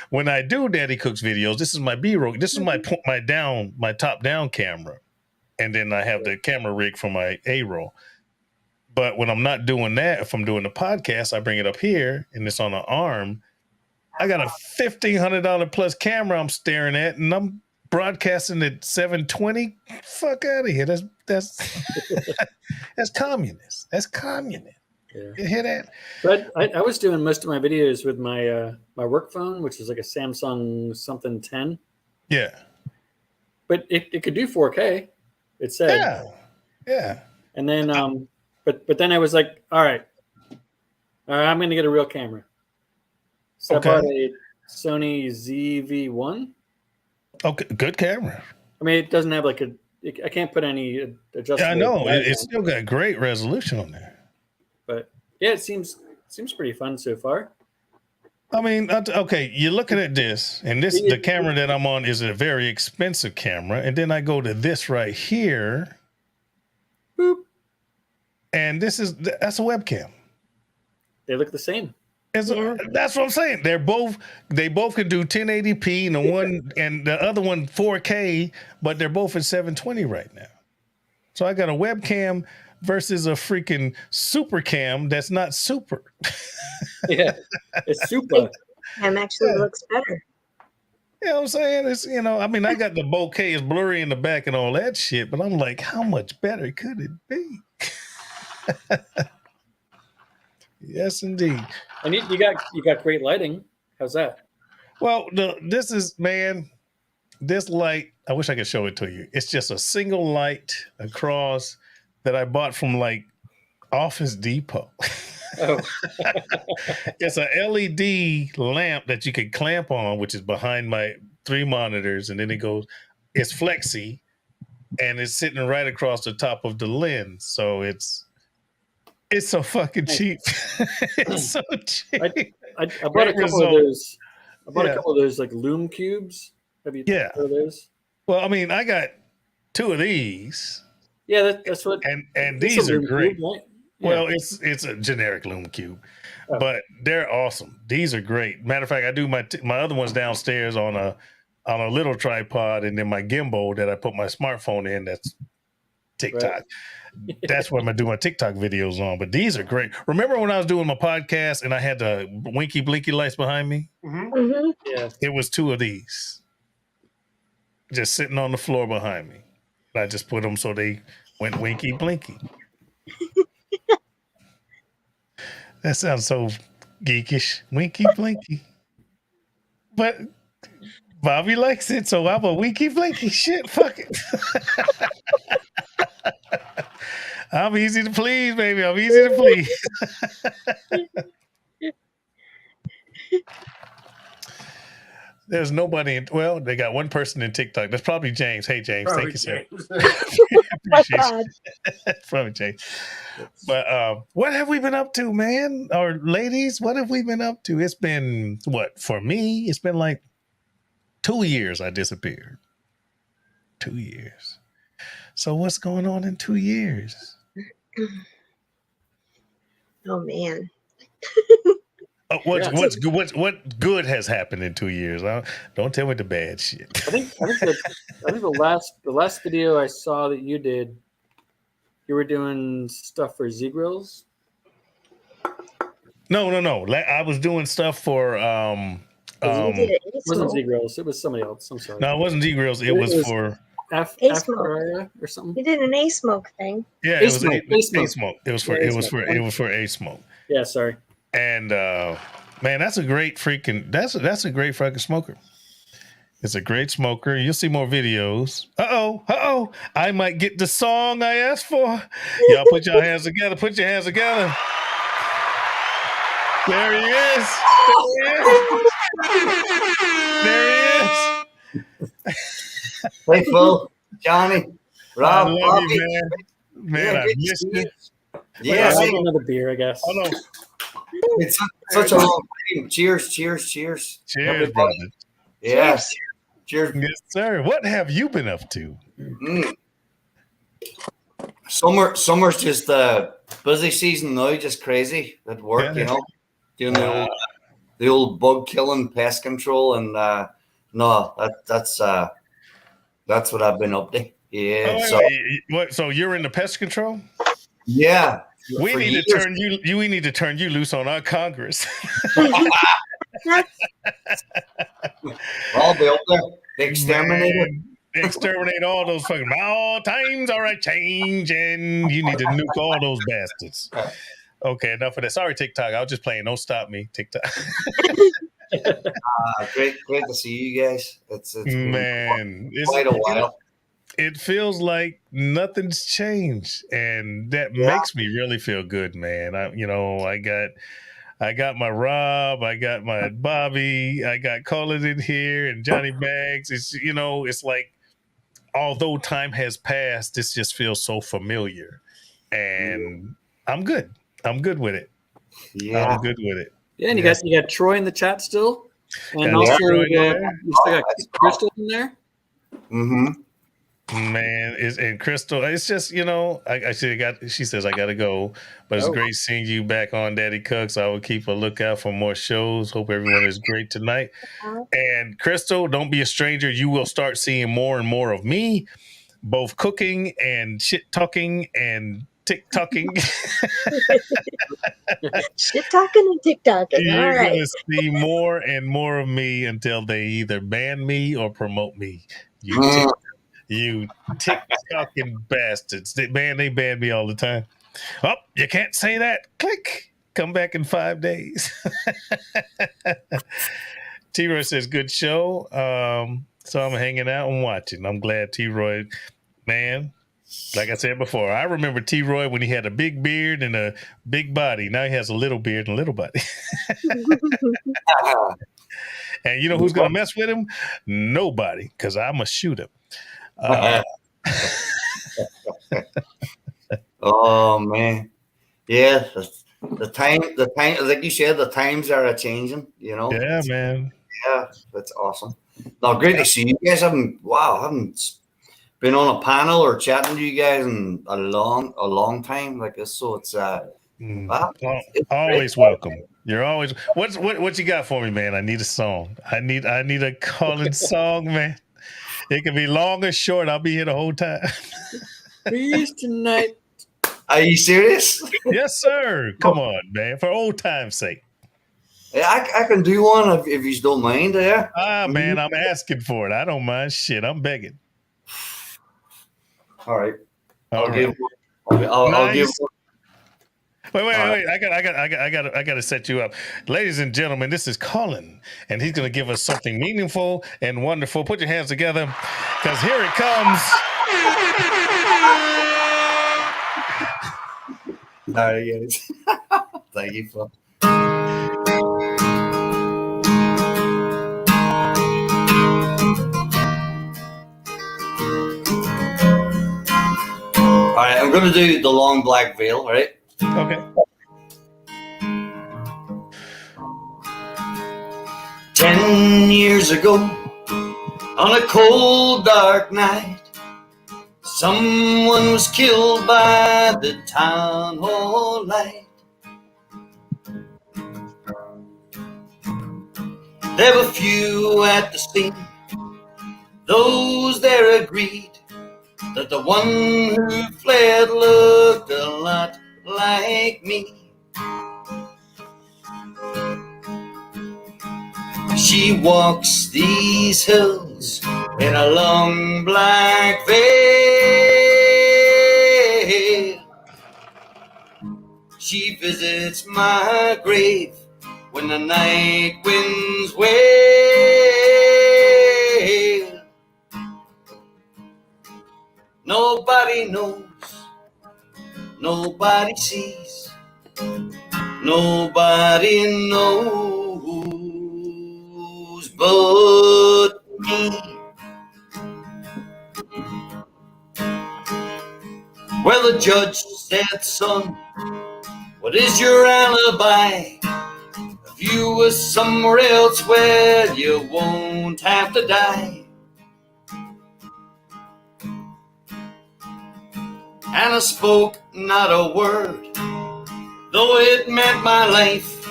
when I do Daddy Cooks videos, this is my B-roll. This is my top-down camera. And then I have the camera rig for my A-roll. But when I'm not doing that, if I'm doing the podcast, I bring it up here, and it's on an arm. I got a $1,500 plus camera I'm staring at, and I'm broadcasting at 720. Fuck out of here. That's that's communist. That's communist. Yeah. You hear that? But I was doing most of my videos with my my work phone, which is like a Samsung something 10. Yeah. But it could do 4K. It said. Yeah. Yeah. And then but then I was like, all right, I'm gonna get a real camera. So I bought a Sony ZV-1. Okay, good camera. I mean, it doesn't have like I can't put any adjustable. Yeah, I know. It's still got great resolution on there. But yeah, it seems pretty fun so far. I mean, okay, you're looking at this, and the camera that I'm on is a very expensive camera, and then I go to this right here. Boop. And that's a webcam. They look the same. That's what I'm saying. They both can do 1080p, and the one and the other one 4K, but they're both at 720 right now. So I got a webcam versus a freaking super cam that's not super. Yeah, it's super. Cam actually looks better. You know what I'm saying? It's, I mean, I got the bokeh, it's blurry in the back and all that shit, but I'm like, how much better could it be? Yes, indeed. And you got great lighting. How's that? Well, this light, I wish I could show it to you. It's just a single light across that I bought from like Office Depot. Oh. It's a LED lamp that you can clamp on, which is behind my 3 monitors, and then it's flexi, and it's sitting right across the top of the lens. So it's so fucking cheap. It's so cheap. I bought a couple of those. I bought a couple of those like Lume cubes. Have you heard of those? Well, I mean, I got 2 of these. Yeah, that's what. And these are great. Cube, right? Yeah. Well, it's a generic Lume cube, but they're awesome. These are great. Matter of fact, I do my other ones downstairs on a little tripod, and then my gimbal that I put my smartphone in. That's TikTok. Right. That's what I'm gonna do my TikTok videos on. But these are great. Remember when I was doing my podcast and I had the winky blinky lights behind me? Mm-hmm. Mm-hmm. Yeah, it was 2 of these, just sitting on the floor behind me. I just put them so they went winky blinky. That sounds so geekish, winky blinky. But Bobby likes it, so I'm a winky blinky. Shit, fuck it. I'm easy to please, baby. I'm easy to please. There's nobody they got one person in TikTok. That's probably James. Hey, James. Probably thank you, James. sir. Probably James. But what have we been up to, man? Or ladies, what have we been up to? It's been, for me, it's been like 2 years I disappeared. 2 years. So what's going on in 2 years? Oh, man. What good has happened in 2 years? Don't tell me the bad shit. I think the last video I saw that you did, you were doing stuff for Z-Grills. No. I was doing stuff for it wasn't Z-Grills. It was somebody else. I'm sorry. No, it wasn't Z-Grills. It was for A-Smoke or something. You did an A-Smoke thing. Yeah, it was A-Smoke. It was for A-Smoke. Yeah, sorry. And man, that's a great fucking smoker. It's a great smoker. You'll see more videos. Uh-oh. I might get the song I asked for. Y'all put your hands together. There he is. There he is. Hey, Phil, Johnny, Rob, I love Bobby. you, man. Man, I missed you. Yeah, I'll have another beer, I guess. Hold on. it's such a long time. Cheers, cheers, cheers. Cheers, everybody. brother. Yeah. Cheers. Yes, sir. What have you been up to? Summer's just busy season now, just crazy at work, Yeah. doing the old bug killing, pest control, and no, that's what I've been up to. Yeah. What? So you're in the pest control? Yeah. We need to turn you. We need to turn you loose on our Congress. I'll be up there. The exterminator. Exterminate all those fucking. All times are a changing. You need to nuke all those bastards. Okay, enough of that. Sorry, TikTok. I was just playing. Don't stop me, TikTok. Great to see you guys. It's man, been quite a while. It feels like nothing's changed, and that makes me really feel good, man. I got my Rob, I got my Bobby, I got Colin in here, and Johnny Bags. It's like, although time has passed, this just feels so familiar, and I'm good. I'm good with it. Yeah, I'm good with it. Yeah, and you got Troy in the chat still, and also you still got Crystal in there. Mm-hmm. Man, and Crystal, it's just, she says I gotta go, but it's great seeing you back on Daddy Cooks. I will keep a lookout for more shows. Hope everyone is great tonight. And Crystal, don't be a stranger. You will start seeing more and more of me, both cooking and shit talking and TikToking. Shit talking and TikToking. You're gonna see more and more of me until they either ban me or promote me. You TikToking bastards. They ban me all the time. Oh, you can't say that. Click. Come back in 5 days. T-Roy says, good show. So I'm hanging out and watching. I'm glad T-Roy, man, like I said before, I remember T-Roy when he had a big beard and a big body. Now he has a little beard and a little body. And you know who's going to mess with him? Nobody, because I'm going to shoot him. Oh man, yeah. The time. Like you said, the times are a changing. Yeah, man. Yeah, that's awesome. No, great to see you guys. Haven't been on a panel or chatting to you guys in a long time like this. So it's always welcome. You're always what you got for me, man? I need a song. I need a Colin song, man. It can be long or short. I'll be here the whole time. Please tonight. Are you serious? Yes, sir. Come on, man. For old time's sake. Yeah, I can do one if you don't mind. Yeah. Man, I'm asking for it. I don't mind. Shit, I'm begging. All right. I'll give one. Wait! I got to set you up, ladies and gentlemen. This is Colin, and he's going to give us something meaningful and wonderful. Put your hands together, because here it comes. All right, guys. Thank you, Phil. All right, I'm going to do The Long Black Veil, all right? Okay. 10 years ago, on a cold, dark night, someone was killed by the town hall light. There were few at the scene. Those there agreed that the one who fled looked a lot like me. She walks these hills in a long black veil. She visits my grave when the night winds wail. Nobody knows, nobody sees Nobody knows but me. Well, the judge said, son, what is your alibi? If you was somewhere else, well, you won't have to die. And I spoke not a word, though it meant my life,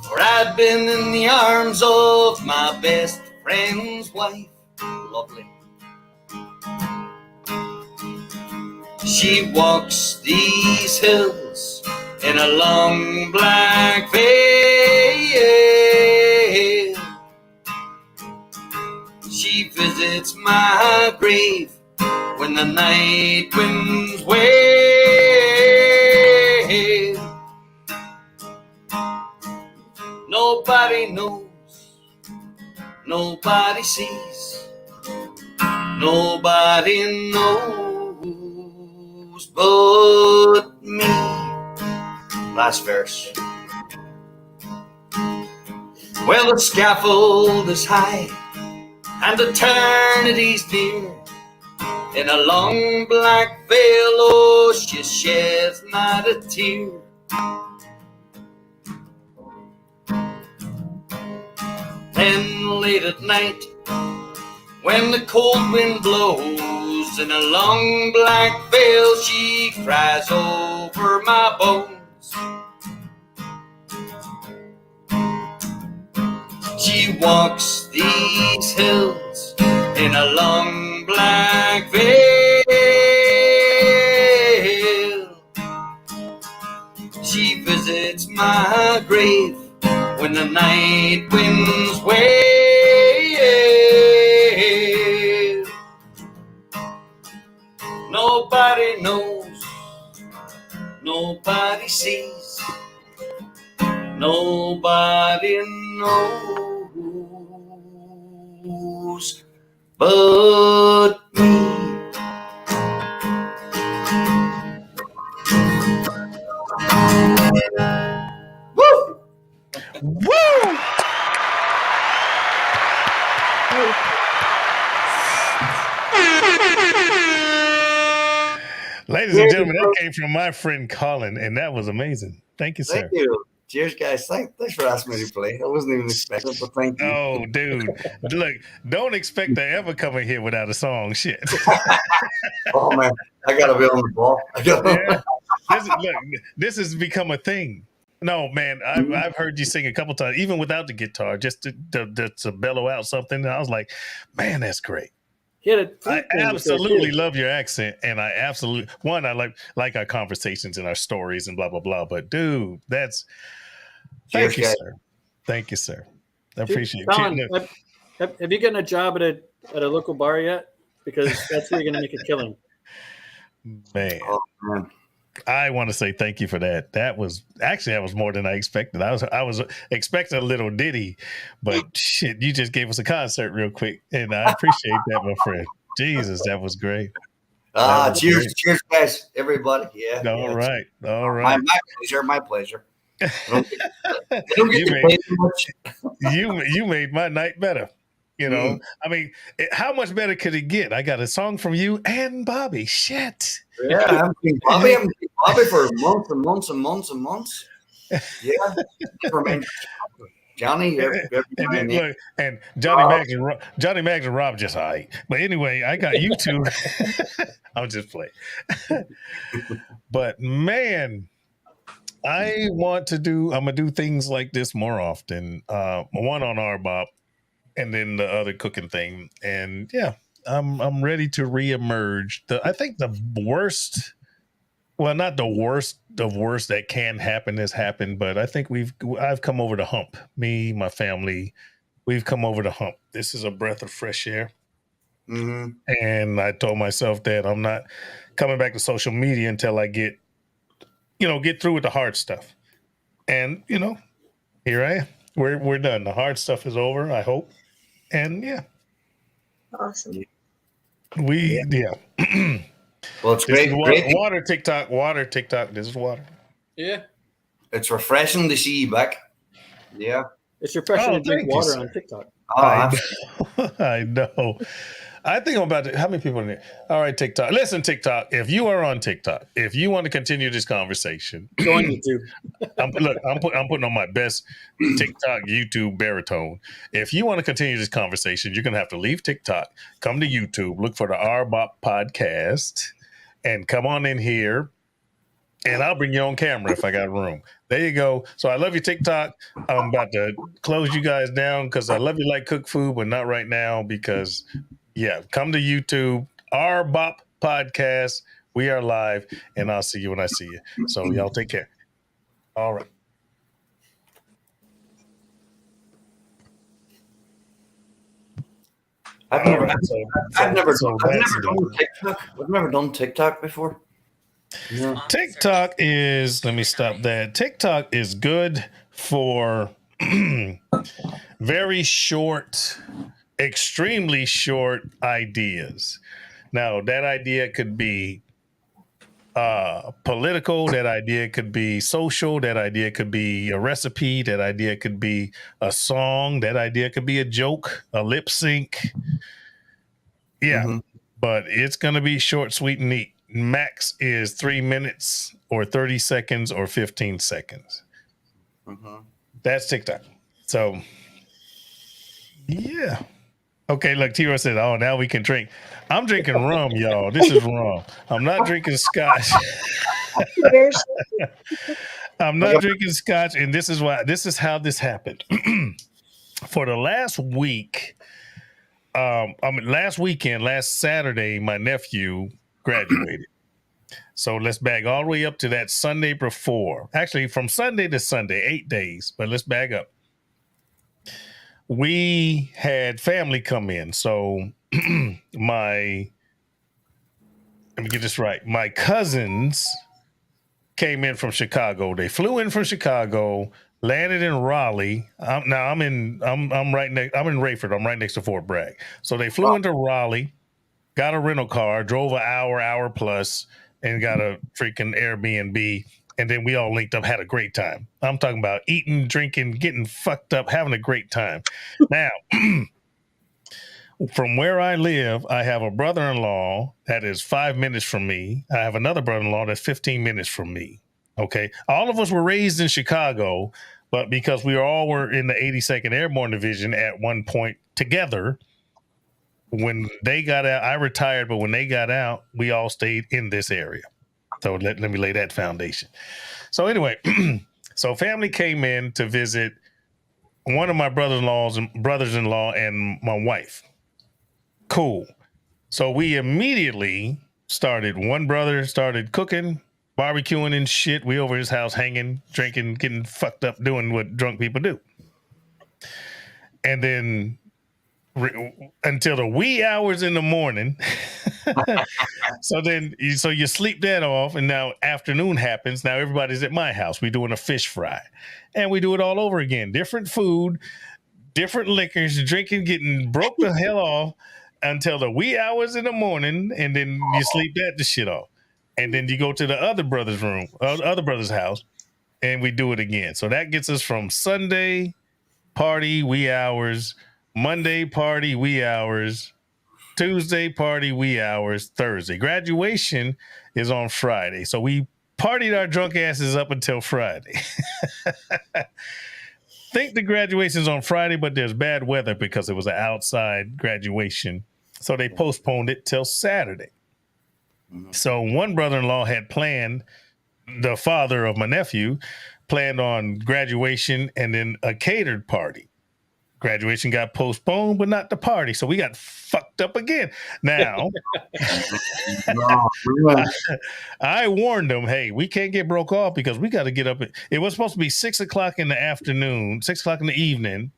for I'd been in the arms of my best friend's wife. Lovely. She walks these hills in a long black veil. She visits my grave when the night winds wail. Nobody knows, nobody sees, nobody knows but me. Last verse. Well, the scaffold is high and eternity's near. In a long black veil, oh, she sheds not a tear. Then late at night, when the cold wind blows, in a long black veil she cries over my bones. She walks these hills in a long black veil. She visits my grave when the night winds wail. Nobody knows, nobody sees, nobody knows but me. Woo! Woo! Ladies and gentlemen, that came from my friend Colin, and that was amazing. Thank you, sir. Thank you. Cheers, guys. Thanks for asking me to play. I wasn't even expecting, but thank you. Oh, dude. Look, don't expect to ever come in here without a song. Shit. Oh, man. I got to be on the ball. Yeah. This has become a thing. No, man, I've heard you sing a couple times, even without the guitar, just to bellow out something. And I was like, man, that's great. I absolutely love your accent, and I absolutely I like our conversations and our stories and blah blah blah. But dude, that's thank you, sir. Thank you, sir. I appreciate it. Have you gotten a job at a local bar yet? Because that's where you're gonna make a killing. Man. Oh, man. I want to say thank you for that. That was more than I expected. I was expecting a little ditty, but shit, you just gave us a concert real quick, and I appreciate that, my friend. Jesus, that was great. Cheers, guys, everybody. Yeah. All right. My pleasure. You made my night better. You know, I mean, how much better could it get? I got a song from you and Bobby. Shit. Yeah, I'm Bobby for months and months and months and months. Yeah. Johnny. And Johnny Mags and Rob just all right. But anyway, I got you two. I'm just playing. But man, I'm gonna do things like this more often. One on R-BoP, and then the other cooking thing. And yeah, I'm ready to reemerge. I think the worst, well, not the worst of worst that can happen has happened, but I think I've come over the hump. Me, my family, we've come over the hump. This is a breath of fresh air. Mm-hmm. And I told myself that I'm not coming back to social media until I get through with the hard stuff. And, here I am. We're done. The hard stuff is over, I hope. And yeah. Awesome. Yeah. Well, it's great. Water TikTok. This is water. Yeah. It's refreshing to see you back. Yeah. It's refreshing to drink water on TikTok. Oh, I know. I think I'm about to. How many people in there? All right, TikTok. Listen, TikTok. If you are on TikTok, if you want to continue this conversation, go on YouTube. I'm putting on my best TikTok, YouTube baritone. If you want to continue this conversation, you're gonna have to leave TikTok, come to YouTube, look for the R-BoP podcast, and come on in here. And I'll bring you on camera if I got room. There you go. So I love you, TikTok. I'm about to close you guys down because I love you like cook food, but not right now because, yeah, come to YouTube, R-BoP podcast. We are live, and I'll see you when I see you. So y'all take care. All right. I've never done TikTok. I've never done TikTok before. No. TikTok is, let me stop that. TikTok is good for very short, extremely short ideas. Now, that idea could be political, that idea could be social, that idea could be a recipe, that idea could be a song, that idea could be a joke, a lip sync. Yeah, but it's going to be short, sweet, and neat. Max is 3 minutes or 30 seconds or 15 seconds. That's TikTok. So, yeah. Okay, look, T-Roy said, oh, now we can drink. I'm drinking rum, y'all. This is rum. I'm not drinking scotch. I'm not drinking scotch, and this is how this happened. For the last week, last Saturday, my nephew graduated. So let's back all the way up to that Sunday before. Actually, from Sunday to Sunday, 8 days, but let's back up. We had family come in. So let me get this right. My cousins came in from Chicago. They flew in from Chicago, landed in Raleigh. I'm in Rayford. I'm right next to Fort Bragg. So they flew into Raleigh, got a rental car, drove an hour plus, and got a freaking Airbnb. And then we all linked up, had a great time. I'm talking about eating, drinking, getting fucked up, having a great time. Now, from where I live, I have a brother-in-law that is 5 minutes from me. I have another brother-in-law that's 15 minutes from me. Okay. All of us were raised in Chicago, but because we all were in the 82nd Airborne Division at one point together, when they got out, I retired, but when they got out, we all stayed in this area. So let me lay that foundation. So anyway, so family came in to visit one of my brothers-in-law and my wife. Cool. So we immediately one brother started cooking, barbecuing and shit. We over his house hanging, drinking, getting fucked up, doing what drunk people do. And then until the wee hours in the morning. So you sleep that off, and now afternoon happens. Now everybody's at my house. We're doing a fish fry, and we do it all over again. Different food, different liquors, drinking, getting broke the hell off until the wee hours in the morning, and then you sleep the shit off. And then you go to the other brother's house, and we do it again. So that gets us from Sunday party, wee hours, Monday party, wee hours, Tuesday party, wee hours, Thursday. Graduation is on Friday. So we partied our drunk asses up until Friday. Think the graduation's on Friday, but there's bad weather because it was an outside graduation. So they postponed it till Saturday. So one brother-in-law had planned, the father of my nephew, planned on graduation and then a catered party. Graduation got postponed, but not the party. So we got fucked up again. Now, I warned them, hey, we can't get broke off because we got to get up. It was supposed to be 6 o'clock in the afternoon, 6 o'clock in the evening,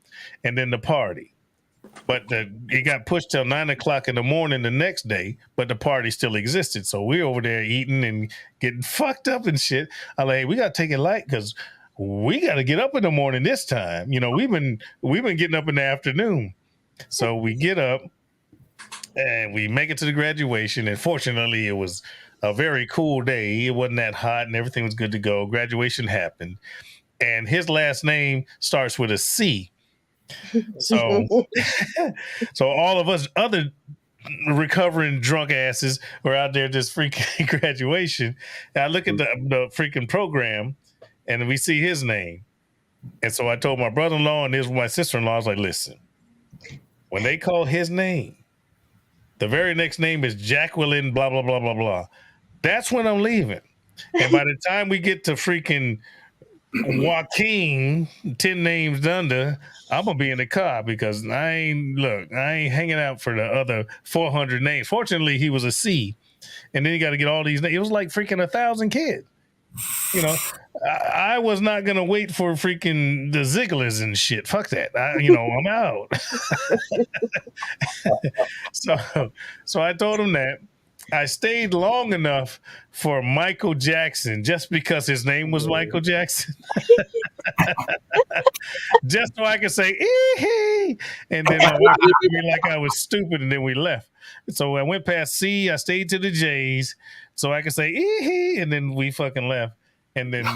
and then the party. But it got pushed till 9 o'clock in the morning the next day, but the party still existed. So we're over there eating and getting fucked up and shit. I'm like, hey, we got to take it light because we got to get up in the morning this time. You know, we've been getting up in the afternoon. So we get up, And we make it to the graduation, and fortunately, it was a very cool day. It wasn't that hot, and everything was good to go. Graduation happened, and his last name starts with a C. So, so all of us other recovering drunk asses were out there just freaking graduation. And I look at the freaking program, and we see his name. And so I told my brother-in-law and this was my sister-in-law, I was like, listen, when they call his name, the very next name is Jacqueline, blah, blah, blah, blah, blah. That's when I'm leaving. And by the time we get to freaking Joaquin, 10 names under, I'm going to be in the car because I ain't hanging out for the other 400 names. Fortunately, he was a C. And then you got to get all these names. It was like freaking 1,000 kids. You know, I was not going to wait for freaking the Zigglers and shit. Fuck that. I'm out. So I told him that. I stayed long enough for Michael Jackson just because his name was Michael Jackson. Just so I could say, ee-hee. And then my wife looked at me like I was stupid, and then we left. So I went past C, I stayed to the J's so I could say, ee-hee, and then we fucking left. And then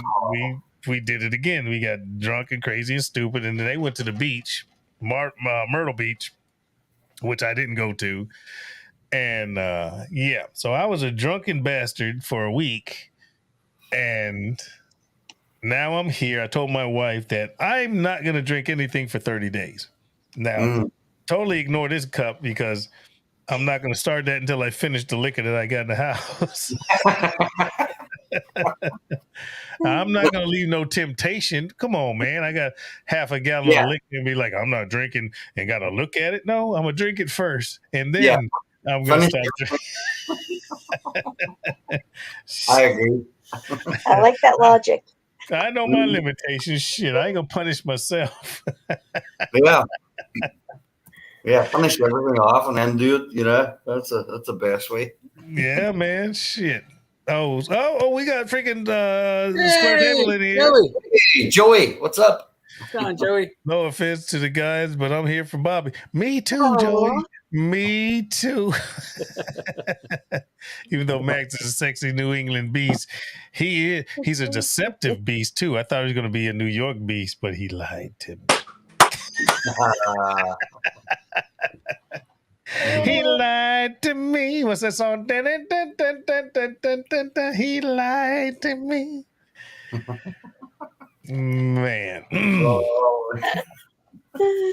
we did it again. We got drunk and crazy and stupid, and then they went to the beach, Myrtle Beach, which I didn't go to. And so I was a drunken bastard for a week, and now I'm here. I told my wife that I'm not going to drink anything for 30 days. Now, totally ignore this cup because I'm not going to start that until I finish the liquor that I got in the house. I'm not going to leave no temptation. Come on, man. I got half a gallon of liquor and be like, I'm not drinking and got to look at it. No, I'm going to drink it first. And then I'm going to start drinking. I agree. I like that logic. I know my limitations. Shit, I ain't going to punish myself. Yeah, finish everything off and then do it. You know, that's the best way. Yeah, man. Shit. Oh, we got freaking Square Table in here. Joey. Hey, Joey, what's up? What's going on, Joey? No offense to the guys, but I'm here for Bobby. Me too, Joey. Me too. Even though Max is a sexy New England beast, he's a deceptive beast too. I thought he was going to be a New York beast, but he lied to me. He lied to me. What's that song? Dun, dun, dun, dun, dun, dun, dun, dun, dun. He lied to me. Man.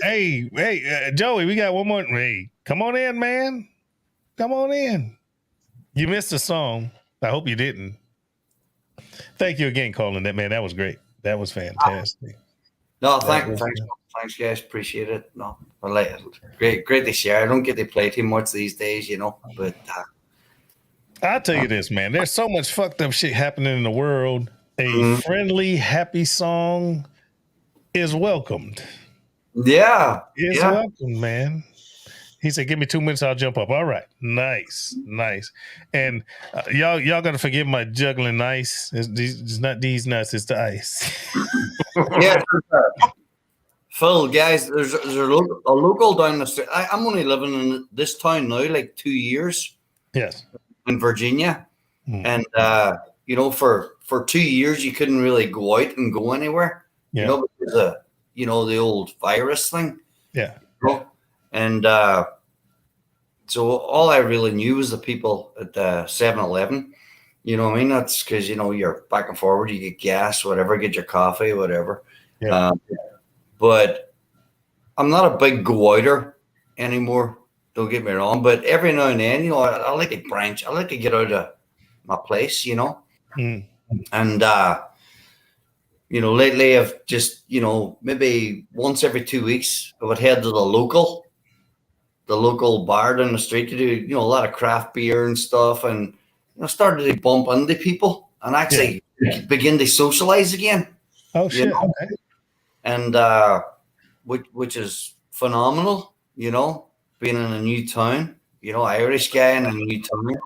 Hey, Joey, we got one more. Hey, come on in, man. Come on in. You missed a song. I hope you didn't. Thank you again, Colin. That was great. That was fantastic. No, thanks, guys. Appreciate it. No, I like it. Great to share. I don't get to play too much these days, you know. But I'll tell you this, man. There's so much fucked up shit happening in the world. A friendly, happy song is welcomed. Yeah, it's welcome, man. He said, "Give me 2 minutes, I'll jump up." All right, nice. And y'all got to forgive my juggling ice. It's not these nuts, it's the ice. Yeah, Phil, guys, there's a local down the street. I'm only living in this town now, like 2 years. Yes, in Virginia, and you know, for 2 years you couldn't really go out and go anywhere. Yeah. You know, because of the old virus thing. Yeah. You know? And so all I really knew was the people at the 7-Eleven. You know what I mean? That's because, you're back and forward, you get gas, whatever, get your coffee, whatever. Yeah. But I'm not a big go-outer anymore, don't get me wrong. But every now and then, I like to branch. I like to get out of my place, And, lately I've just, maybe once every 2 weeks, I would head to the local bar down the street to do, a lot of craft beer and stuff, and started to bump into people and actually begin to socialize again. Oh shit! Okay. And which is phenomenal, being in a new town, Irish guy in a new town.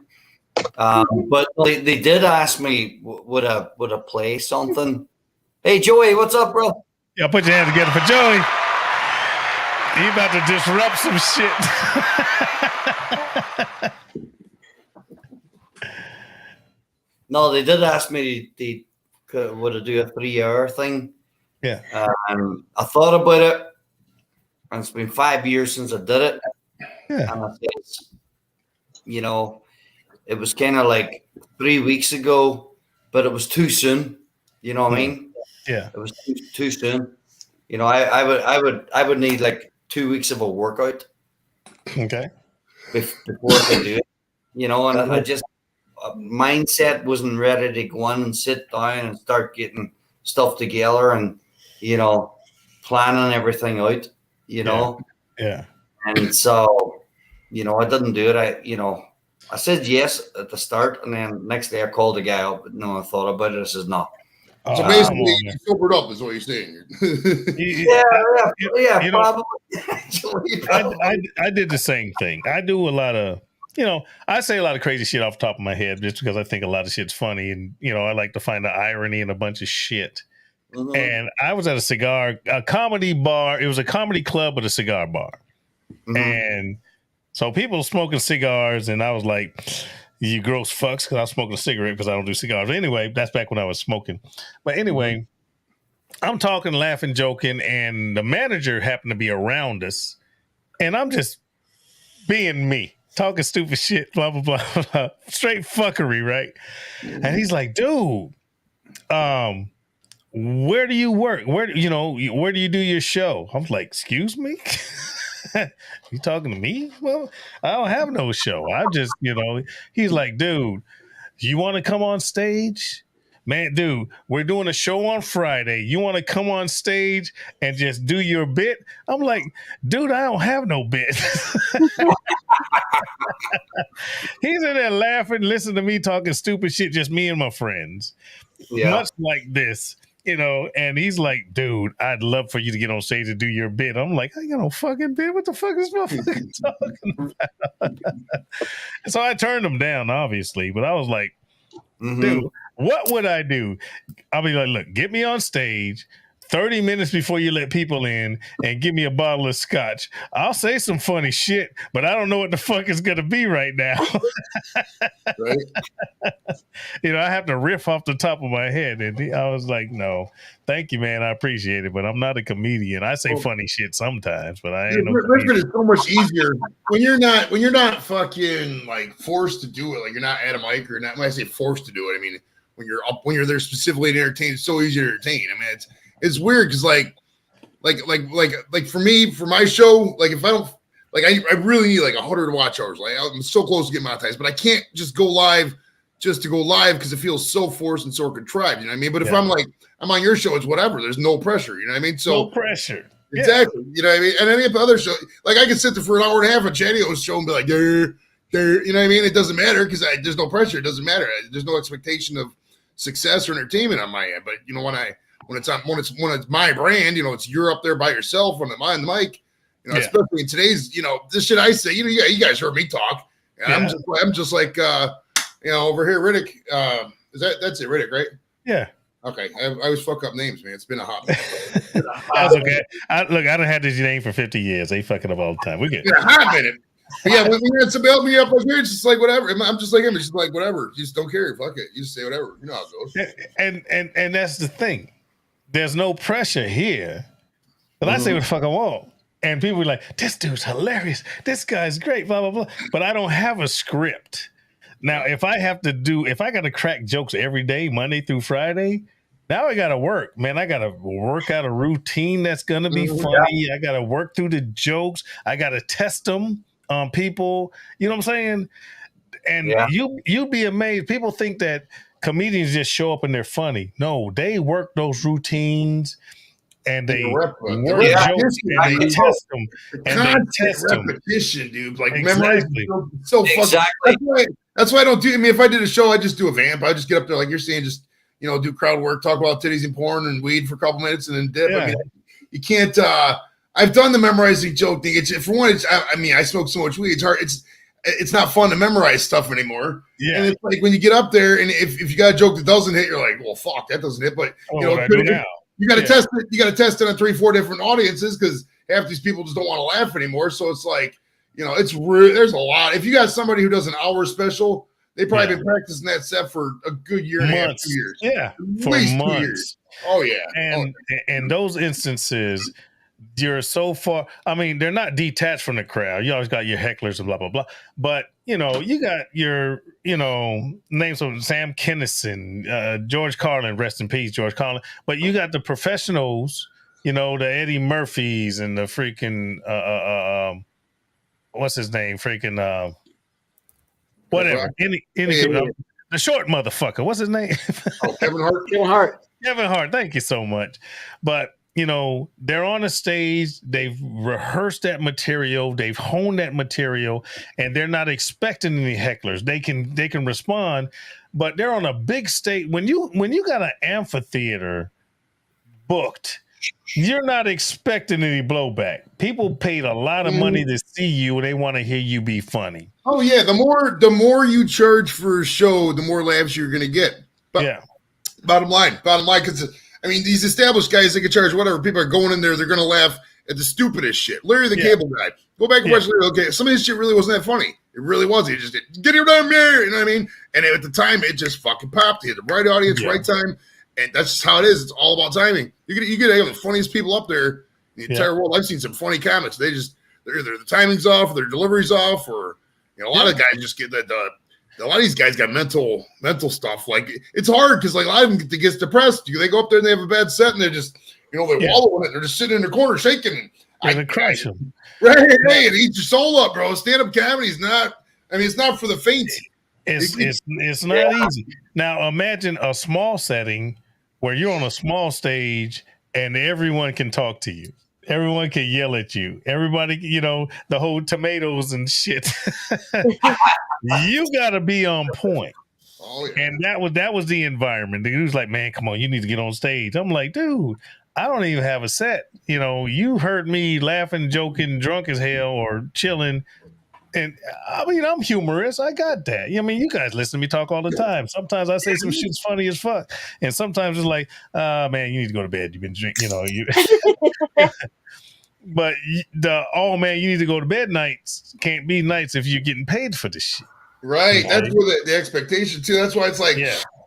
But they did ask me, would I play something? Hey Joey, what's up, bro? Yeah, put your hand together for Joey. He about to disrupt some shit. No, they did ask me would I do a 3-hour thing. Yeah. I thought about it, and it's been 5 years since I did it. Yeah. And I said, you know, it was kind of like 3 weeks ago, but it was too soon. You know what I mean? Yeah. It was too soon. You know, I would need like 2 weeks of a workout. Okay. Before I could do it. You know, and I just mindset wasn't ready to go in and sit down and start getting stuff together and, you know, planning everything out, you know. Yeah. And so, you know, I didn't do it. I said yes at the start, and then next day I called the guy up. No, I thought about it. I said no. So basically, you sobered up, is what you're saying. Yeah, probably. I did the same thing. I do a lot of, you know, I say a lot of crazy shit off the top of my head just because I think a lot of shit's funny, and you know, I like to find the irony in a bunch of shit. Mm-hmm. And I was at a comedy bar. It was a comedy club with a cigar bar, and so people smoking cigars, and I was like, you gross fucks, because I was smoking a cigarette because I don't do cigars. Anyway, that's back when I was smoking. But anyway, I'm talking, laughing, joking, and the manager happened to be around us. And I'm just being me, talking stupid shit, blah, blah, blah, blah. Straight fuckery, right? And he's like, dude, where do you work? Where do you do your show? I was like, excuse me? You talking to me? Well, I don't have no show. I just, you know, he's like, dude, you want to come on stage? Man, dude, we're doing a show on Friday. You want to come on stage and just do your bit? I'm like, dude, I don't have no bit. He's in there laughing, listening to me talking stupid shit, just me and my friends. Yeah. Much like this. You know, and he's like, dude, I'd love for you to get on stage and do your bit. I'm like, I got no fucking bit. What the fuck is my fucking talking about? So I turned him down, obviously, but I was like, dude, what would I do? I'll be like, look, get me on stage 30 minutes before you let people in and give me a bottle of scotch. I'll say some funny shit, but I don't know what the fuck is going to be right now. Right. You know, I have to riff off the top of my head. And I was like, no, thank you, man. I appreciate it, but I'm not a comedian. I say funny shit sometimes, but I ain't no comedian. It's so much easier when you're not fucking like forced to do it. Like you're not at a mic or not. When I say forced to do it, I mean, when you're there specifically to entertain, it's so easy to entertain. I mean, it's weird because like for me, for my show, like if I don't like, I really need like 100 watch hours. Like I'm so close to getting monetized, but I can't just go live just to go live because it feels so forced and so contrived. You know what I mean? But if I'm on your show, it's whatever. There's no pressure. You know what I mean? So no pressure. Exactly. Yeah. You know what I mean? And any other show, like I could sit there for an hour and a half on Chatio's show and be like, there. You know what I mean? It doesn't matter because there's no pressure. It doesn't matter. There's no expectation of success or entertainment on my end. But you know, when it's my brand, you know, it's you're up there by yourself when I'm on the mic, you know, especially in today's, you know, this shit I say, you know, you guys heard me talk. And I'm just like, you know, over here, Riddick, that's it, Riddick, right? Yeah. Okay. I always fuck up names, man. It's been a hot minute. That's okay. I done had this name for 50 years. They fucking up all the time. We get a hot minute. But yeah, when you had somebody help me up like here, it's just like whatever. I'm just like him. It's just like whatever. You just don't care. Fuck it. You just say whatever. You know how it goes. And that's the thing. There's no pressure here. But I say what the fuck I want. And people are like, this dude's hilarious. This guy's great, blah, blah, blah. But I don't have a script. Now, if I got to crack jokes every day, Monday through Friday, now I got to work, man. I got to work out a routine that's going to be funny. I got to work through the jokes. I got to test them on people. You know what I'm saying? And you'd be amazed. People think that comedians just show up and they're funny. No, they work those routines and they work jokes and they test them. Repetition, dude. Like memorizing so fucking. That's why I don't do. I mean, if I did a show, I just do a vamp. I just get up there, like you're saying, just do crowd work, talk about titties and porn and weed for a couple minutes, and then dip. I mean, you can't. I've done the memorizing joke thing. For one, I smoke so much weed. It's hard. It's not fun to memorize stuff anymore. Yeah. And it's like when you get up there, and if you got a joke that doesn't hit, you're like, well, fuck, that doesn't hit. But you got to test it. You got to test it on 3-4 different audiences because half these people just don't want to laugh anymore. So it's like, it's there's a lot. If you got somebody who does an hour special, they probably been practicing that set for a good year and a half, 2 years. Yeah, for months. 2 years. Oh yeah. And those instances, you're so far. I mean, they're not detached from the crowd. You always got your hecklers and blah blah blah. But you got your names of Sam Kinison, George Carlin, rest in peace, George Carlin. But you got the professionals, the Eddie Murphys and the freaking what's his name, freaking whatever. The short motherfucker. What's his name? Kevin Hart. Kevin Hart. Thank you so much. But they're on a stage, they've rehearsed that material, they've honed that material, and they're not expecting any hecklers. They can respond, but they're on a big stage. When you got an amphitheater booked, you're not expecting any blowback. People paid a lot of money to see you, and they want to hear you be funny. Oh yeah, the more you charge for a show, the more laughs you're going to get. But bottom line, because these established guys, they can charge whatever. People are going in there, they're going to laugh at the stupidest shit. Larry the Cable Guy. Go back and watch Larry. Okay, some of his shit really wasn't that funny. It really wasn't. He just did, get him down there, you know what I mean? And at the time, it just fucking popped. He had the right audience, right time. And that's just how it is. It's all about timing. You get have the funniest people up there in the entire world. I've seen some funny comics. They just, the timing's off, their delivery's off, or, a lot of guys just get that. A lot of these guys got mental stuff. Like, it's hard because, like, a lot of them gets depressed. They go up there and they have a bad set and they're just, they're wallowing it. They're just sitting in the corner shaking. And crash them. Right. Hey, and eat your soul up, bro. Stand-up comedy is not, it's not for the faint. It's not easy. Now, imagine a small setting where you're on a small stage and everyone can talk to you. Everyone can yell at you. Everybody, the whole tomatoes and shit. You got to be on point. Oh, yeah. And that was the environment. The dude was like, man, come on, you need to get on stage. I'm like, dude, I don't even have a set. You heard me laughing, joking, drunk as hell, or chilling. And I'm humorous. I got that. You guys listen to me talk all the time. Sometimes I say some shit's funny as fuck. And sometimes it's like, man, you need to go to bed. You've been drinking, But man, you need to go to bed nights can't be nights if you're getting paid for this shit. Right. That's where the expectation too. That's why it's like,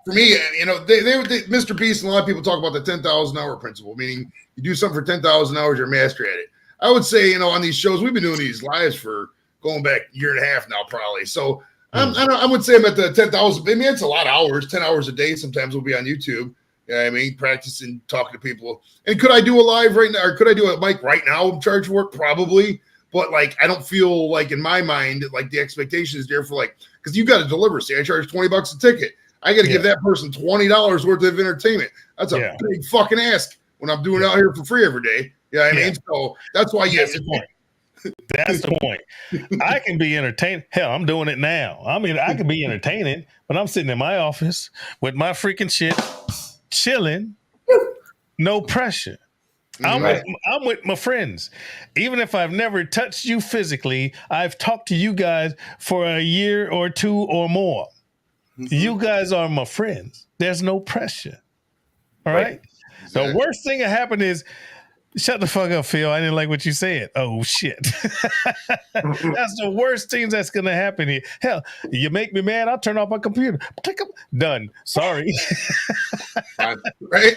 for me, they Mr. Beast and a lot of people talk about the 10,000 hour principle, meaning you do something for 10,000 hours, you're a master at it. I would say, on these shows, we've been doing these lives for going back a year and a half now, probably. So I would say I'm at the 10,000. It's a lot of hours, 10 hours a day. Sometimes we'll be on YouTube. Practicing, talking to people. And could I do a live right now? Or could I do a mic right now? Charge for it? Probably. But like, I don't feel like in my mind, like the expectation is there for like, because you got to deliver. See, I charge $20 a ticket. I got to give that person $20 worth of entertainment. That's a big fucking ask when I'm doing it out here for free every day. So that's why, that's the point. That's the point. I can be entertained. Hell, I'm doing it now. I can be entertaining, but I'm sitting in my office with my freaking shit, chilling, no pressure. I'm with my friends. Even if I've never touched you physically, I've talked to you guys for a year or two or more. You guys are my friends. There's no pressure. All right? Exactly. The worst thing that happened is, shut the fuck up, Phil. I didn't like what you said. Oh, shit. That's the worst thing that's going to happen here. Hell, you make me mad, I'll turn off my computer. Click up. Done. Sorry. Right?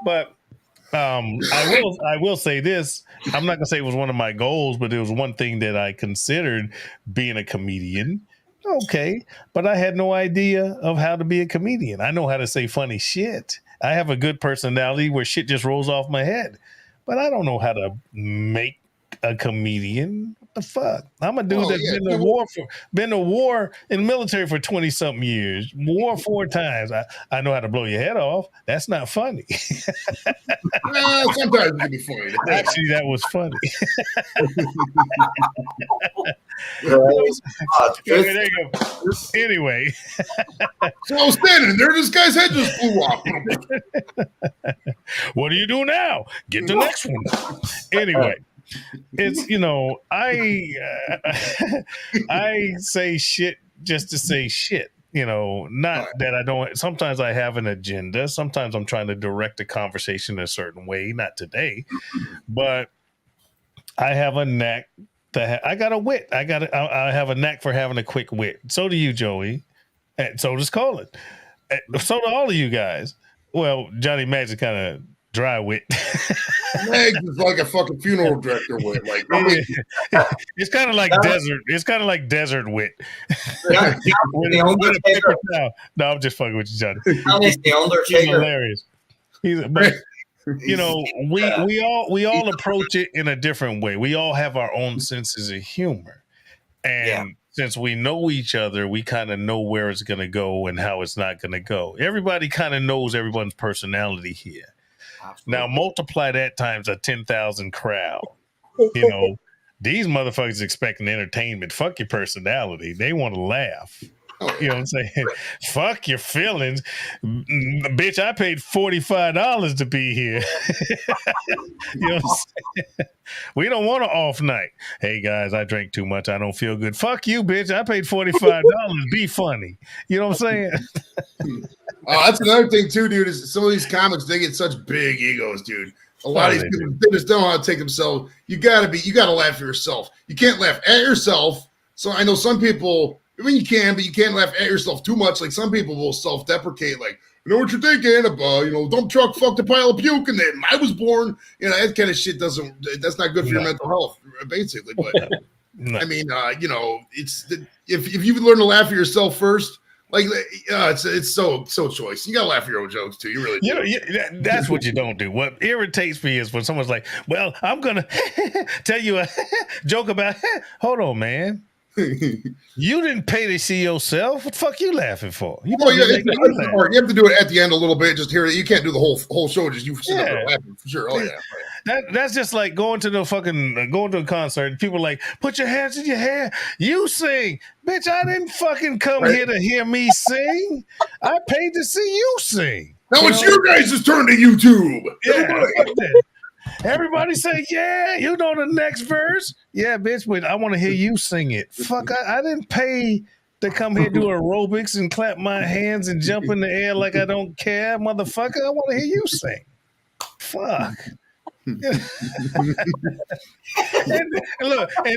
But I will say this. I'm not going to say it was one of my goals, but it was one thing that I considered being a comedian. Okay. But I had no idea of how to be a comedian. I know how to say funny shit. I have a good personality where shit just rolls off my head, but I don't know how to make a comedian. What the fuck? I'm a dude that's been to war in the military for 20 something years. War 4 times. I know how to blow your head off. That's not funny. Sometimes it can be funny. Actually, that was funny. There you go. Anyway. So I was standing there, this guy's head just flew off. What do you do now? Get the next one. Anyway, it's, I say shit just to say shit. not that I don't. Sometimes I have an agenda. Sometimes I'm trying to direct a conversation in a certain way. Not today, but I have a knack. I got a wit. I have a knack for having a quick wit. So do you, Joey. And so does Colin. So do all of you guys. Well, Johnny Mag's kind of dry wit. Mags is like a fucking funeral director wit. Like it's kind of like desert. It's kind of like desert wit. No, I'm just fucking with you, Johnny. He's the Undertaker. He's hilarious. But we all approach it in a different way. We all have our own senses of humor, and since we know each other, we kind of know where it's going to go and how it's not going to go. Everybody kind of knows everyone's personality here. Absolutely. Now multiply that times a 10,000 crowd. These motherfuckers expecting entertainment. Fuck your personality. They want to laugh. You know what I'm saying? Fuck your feelings. Bitch, I paid $45 to be here. You know what I'm saying? We don't want an off night. Hey, guys, I drank too much. I don't feel good. Fuck you, bitch. I paid $45. Be funny. You know what I'm saying? That's another thing, too, dude, is some of these comics, they get such big egos, dude. A lot of these people, they just don't know how to take themselves. You gotta laugh at yourself. You can't laugh at yourself. So I know some people... I mean, you can, but you can't laugh at yourself too much. Like some people will self-deprecate, like, you know what you're thinking about, dump truck fucked a pile of puke and then I was born. That kind of shit that's not good for your mental health, basically. But I mean, if you learn to laugh at yourself first, like it's so choice. You gotta laugh at your own jokes too. You really do. That's what you don't do. What irritates me is when someone's like, "Well, I'm gonna tell you a joke about." Hold on, man. You didn't pay to see yourself. What the fuck you laughing for? You have to do it at the end a little bit. Just hear it. You can't do the whole show. Just you sit there laughing for sure. Oh yeah. That's just like going to a concert. And people are like, put your hands in your hair. You sing, bitch. I didn't fucking come here to hear me sing. I paid to see you sing. Now it's your guys' turn to YouTube. Yeah. Everybody say, yeah, the next verse. Yeah, bitch, but I want to hear you sing it. Fuck, I didn't pay to come here, do aerobics and clap my hands and jump in the air like I don't care, motherfucker. I want to hear you sing. Fuck. And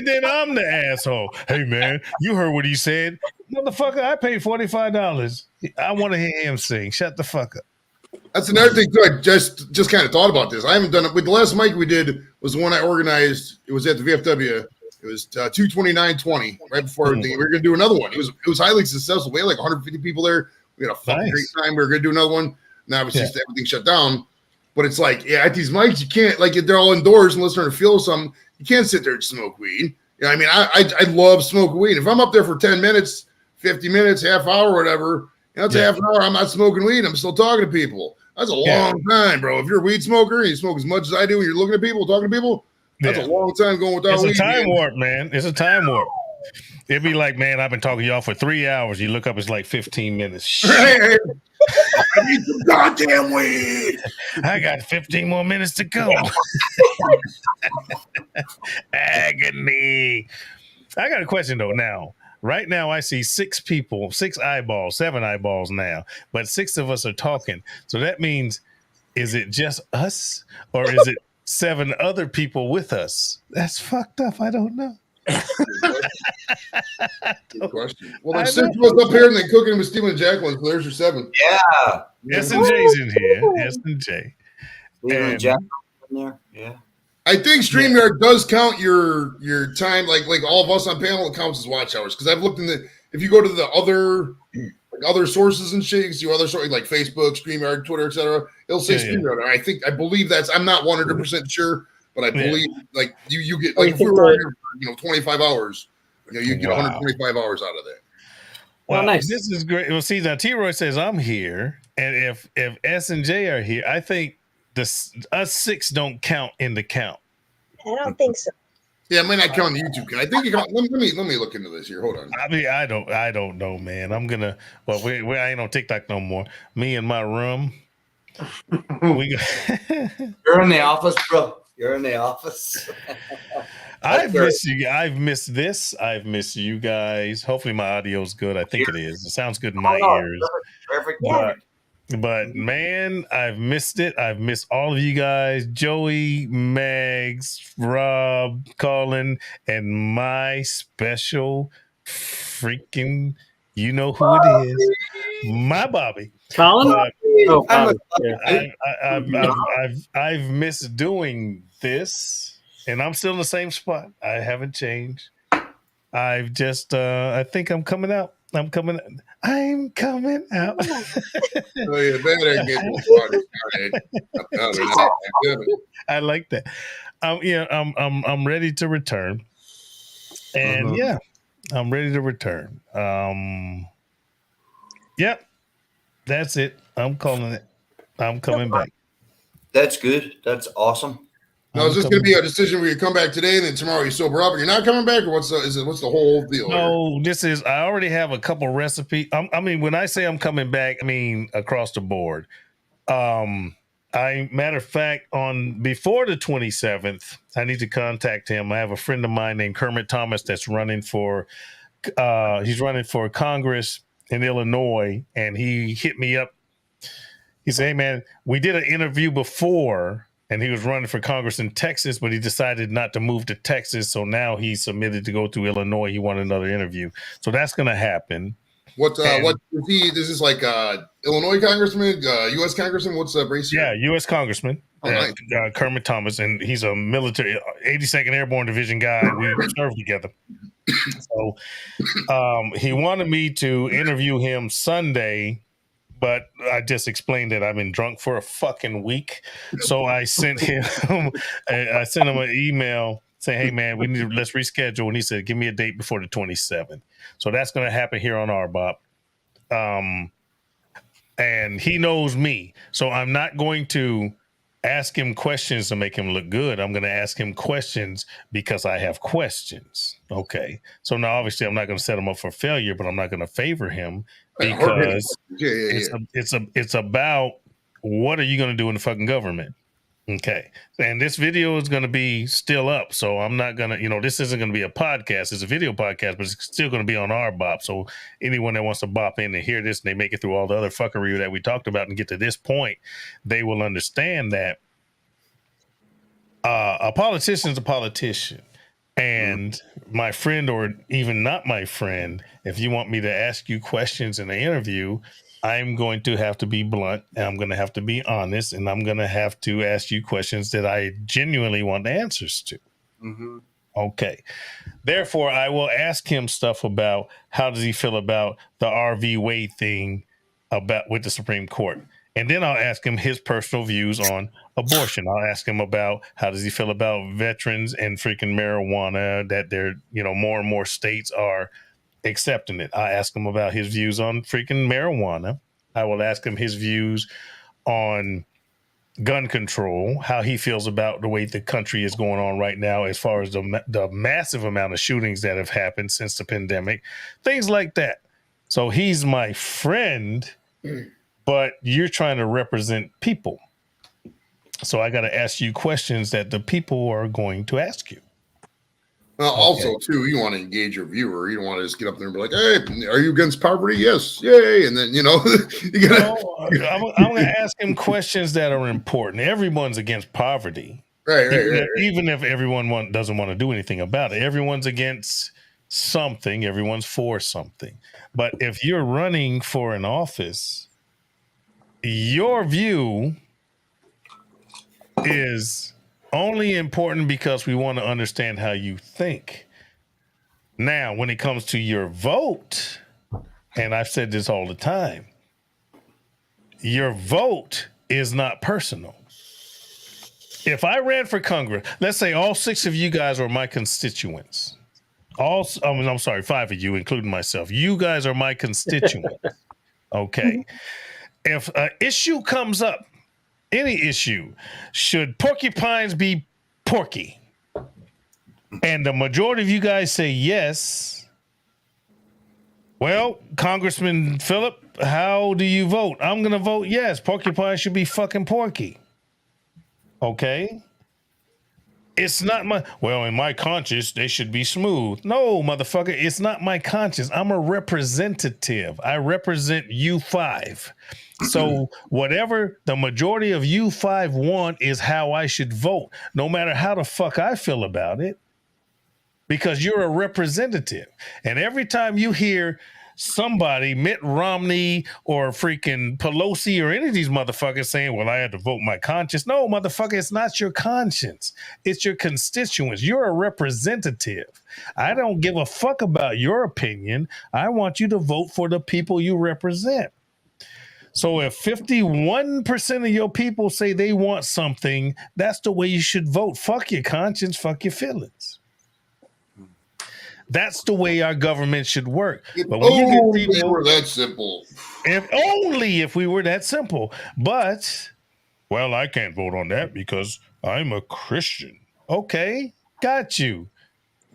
then I'm the asshole. Hey, man, you heard what he said. Motherfucker, I paid $45. I want to hear him sing. Shut the fuck up. That's another thing too. I just kind of thought about this. I haven't done it. With the last mic we did was the one I organized. It was at the VFW. It was 2/29/20, right before everything. We were gonna do another one. It was highly successful. We had like 150 people there. We had a fucking great time. We were gonna do another one. Now obviously everything shut down. But it's like, at these mics, you can't, like, they're all indoors unless they're to feel something. You can't sit there and smoke weed. I mean, I love smoking weed. If I'm up there for 10 minutes, 50 minutes, half hour, whatever, that's a half an hour. I'm not smoking weed. I'm still talking to people. That's a long time, bro. If you're a weed smoker and you smoke as much as I do and you're looking at people, talking to people, that's a long time going without weed. It's a time warp, man. It's a time warp. It'd be like, man, I've been talking to y'all for 3 hours. You look up, it's like 15 minutes. I need some goddamn weed. I got 15 more minutes to go. Agony. I got a question, though, now. Right now, I see 6 people, 6 eyeballs, 7 eyeballs now, but 6 of us are talking. So that means, is it just us or is it 7 other people with us? That's fucked up. I don't know. Good question. Well, there's 6 of us up here and then cooking with Stephen and Jacqueline. So there's your 7. Yeah. S&J's in here. S&J. Stephen and Jacqueline in there. Yeah. I think StreamYard does count your time, like all of us on panel, it counts as watch hours. Because I've looked in if you go to the other sources and shit, you can see other sources like Facebook, StreamYard, Twitter, etc. It'll say StreamYard. I believe I'm not 100% sure, but I believe like you get like if we were here, 25 hours, you get 125 hours out of that. Well, nice. This is great. Well, see, now T-Roy says I'm here, and if S and J are here, I think us 6 don't count in the count. I don't think so. Yeah, it might not count on YouTube. I think you can. Let me look into this here. Hold on. I mean, I don't know, man. I'm gonna. Well, we ain't on TikTok no more. Me in my room. You're in the office, bro. You're in the office. I've missed you. I've missed this. I've missed you guys. Hopefully my audio's good. I think it is. It sounds good in my ears. Perfect. But man, I've missed it. I've missed all of you guys. Joey, Mags, Rob, Colin, and my special freaking, you know who it is, my Bobby. Colin? I've missed doing this, and I'm still in the same spot. I haven't changed. I've just I think I'm coming out. I'm coming out. Oh, yeah, better get this party started. I like that. I'm ready to return. And yeah, I'm ready to return. Yep. That's it. I'm calling it. I'm coming back. That's good. That's awesome. Now, is this going to be a decision where you come back today and then tomorrow you sober up and you're not coming back, or what's the whole deal? No, this is. I already have a couple recipes. I mean, when I say I'm coming back, I mean across the board. Matter of fact, before the 27th, I need to contact him. I have a friend of mine named Kermit Thomas that's running for. He's running for Congress in Illinois, and he hit me up. He said, "Hey man, we did an interview before." And he was running for Congress in Texas, but he decided not to move to Texas. So now he's submitted to go to Illinois. He wanted another interview. So that's going to happen. What is he? This is like Illinois congressman, U.S. congressman. What's the race? Yeah, U.S. congressman, nice. Kermit Thomas. And he's a military 82nd Airborne Division guy. We served together. So he wanted me to interview him Sunday. But I just explained that I've been drunk for a fucking week. So I sent him an email saying, "Hey man, let's reschedule." And he said, "Give me a date before the 27th." So that's going to happen here on R-BoP. And he knows me. So I'm not going to ask him questions to make him look good. I'm going to ask him questions because I have questions. Okay. So now obviously I'm not going to set him up for failure, but I'm not going to favor him. Because it's about what are you going to do in the fucking government? Okay. And this video is going to be still up. So I'm not going to, this isn't going to be a podcast. It's a video podcast, but it's still going to be on R-BoP. So anyone that wants to bop in and hear this and they make it through all the other fuckery that we talked about and get to this point, they will understand that a politician is a politician. And my friend, or even not my friend, if you want me to ask you questions in an interview, I'm going to have to be blunt, and I'm going to have to be honest, and I'm going to have to ask you questions that I genuinely want the answers to. Mm-hmm. Okay. Therefore, I will ask him stuff about how does he feel about the RV Wade thing with the Supreme Court. And then I'll ask him his personal views on abortion. I'll ask him about how does he feel about veterans and freaking marijuana, that they're, more and more states are accepting it. I ask him about his views on freaking marijuana. I will ask him his views on gun control, how he feels about the way the country is going on right now as far as the massive amount of shootings that have happened since the pandemic, things like that. So he's my friend, but you're trying to represent people. So I got to ask you questions that the people are going to ask you. Well, also, too, you want to engage your viewer. You don't want to just get up there and be like, "Hey, are you against poverty?" Yes. Yay. And then, you gotta... I'm going to ask him questions that are important. Everyone's against poverty. Right. Even if everyone doesn't want to do anything about it. Everyone's against something. Everyone's for something. But if you're running for an office, your view is only important because we want to understand how you think. Now, when it comes to your vote, and I've said this all the time, your vote is not personal. If I ran for Congress, let's say all 6 of you guys are my constituents. I'm sorry, 5 of you, including myself. You guys are my constituents. Okay. If an issue comes up, any issue, should porcupines be porky? And the majority of you guys say yes. Well, Congressman Phillip, how do you vote? I'm going to vote yes. Porcupine should be fucking porky. Okay. It's not in my conscience, they should be smooth. No, motherfucker, it's not my conscience. I'm a representative. I represent U5. So whatever the majority of U5 want is how I should vote, no matter how the fuck I feel about it, because you're a representative. And every time you hear somebody, Mitt Romney or freaking Pelosi or any of these motherfuckers saying, well, I had to vote my conscience. No, motherfucker, it's not your conscience. It's your constituents. You're a representative. I don't give a fuck about your opinion. I want you to vote for the people you represent. So if 51% of your people say they want something, that's the way you should vote. Fuck your conscience, fuck your feelings. That's the way our government should work. But when you get people, we were that simple. If we were that simple. But, well, I can't vote on that because I'm a Christian. Okay, got you.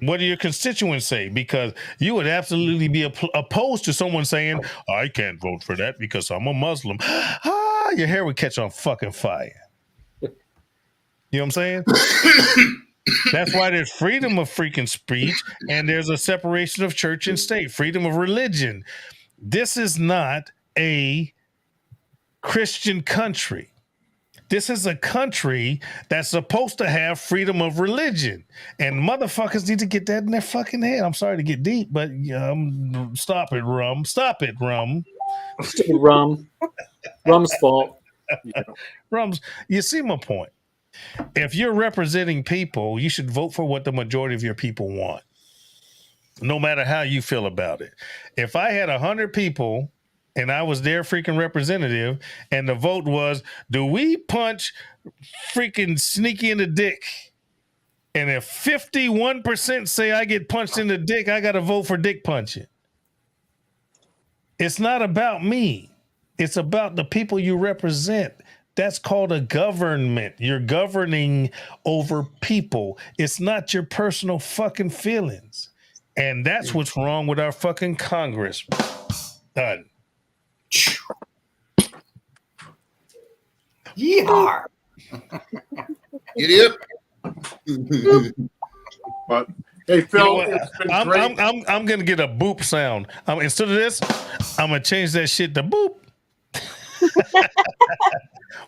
What do your constituents say? Because you would absolutely be opposed to someone saying, I can't vote for that because I'm a Muslim. Your hair would catch on fucking fire. You know what I'm saying? That's why there's freedom of freaking speech and there's a separation of church and state, freedom of religion. This is not a Christian country. This is a country that's supposed to have freedom of religion, and motherfuckers need to get that in their fucking head. I'm sorry to get deep, but stop it, Rum. Stop it, Rum. Stupid Rum. Rum's fault. Rum's. You see my point. If you're representing people, you should vote for what the majority of your people want, no matter how you feel about it. If I had 100 people and I was their freaking representative and the vote was, do we punch freaking Sneaky in the dick? And if 51% say I get punched in the dick, I got to vote for dick punching. It's not about me. It's about the people you represent. That's called a government. You're governing over people. It's not your personal fucking feelings. And that's what's wrong with our fucking Congress. Done. Yeehaw. Idiot. But hey, Phil, You know it's been great. I'm gonna get a boop sound. Instead of this, I'm gonna change that shit to boop.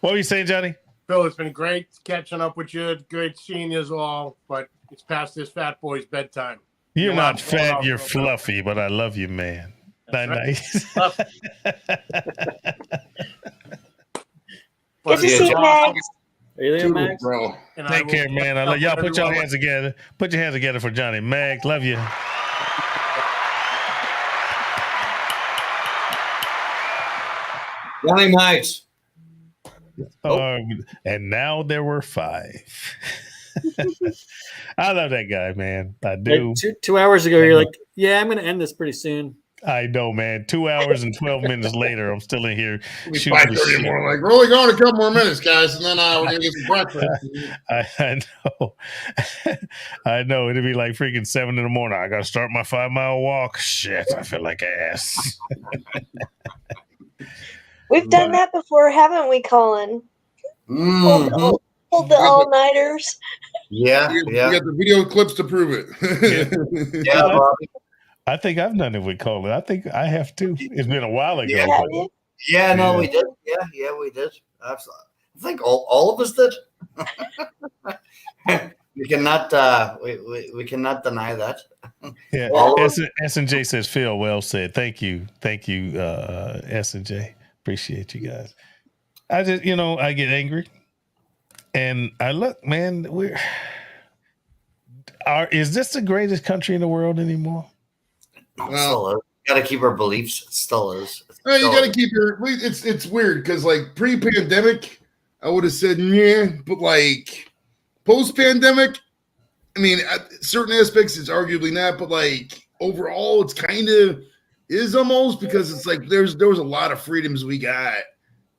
What were you saying, Johnny? Phil, it's been great catching up with you. Great seeing you all, but it's past this fat boy's bedtime. You're not fat, you're fluffy, but I love you, man. That's Nice. Good to see you, Max. Are you there, Max? Bro. Take care, man. I love y'all. Put your hands together. Put your hands together for Johnny. Max, love you. Johnny Max. And now there were 5. I love that guy, man. I do. Like 2 hours ago, you're like, yeah, I'm going to end this pretty soon. I know, man. 2 hours and 12 minutes later, I'm still in here. 5:30 more. Like, we're only going a couple more minutes, guys, and then we're gonna get some breakfast. I know. I know. It'd be like freaking 7 in the morning. I gotta start my 5-mile walk. Shit, I feel like ass. We've done that before, haven't we, Colin? Mm-hmm. Pulled the all-nighters. Yeah. We got the video clips to prove it. Yeah, Bobby. I think I've done it with Colin. I think I have too. It's been a while ago. Yeah, no, we did. Yeah, we did. Absolutely. I think all of us did. We cannot we cannot deny that. Yeah. S&J says, Phil, well said. Thank you, S&J. Appreciate you guys. I just, I get angry, and I look, man. Is this the greatest country in the world anymore? Well, got to keep our beliefs. It still is. You got to keep your. It's weird because like pre-pandemic, I would have said yeah, but like post-pandemic, I mean, certain aspects it's arguably not, but like overall, it's kind of is almost because it's like there was a lot of freedoms we got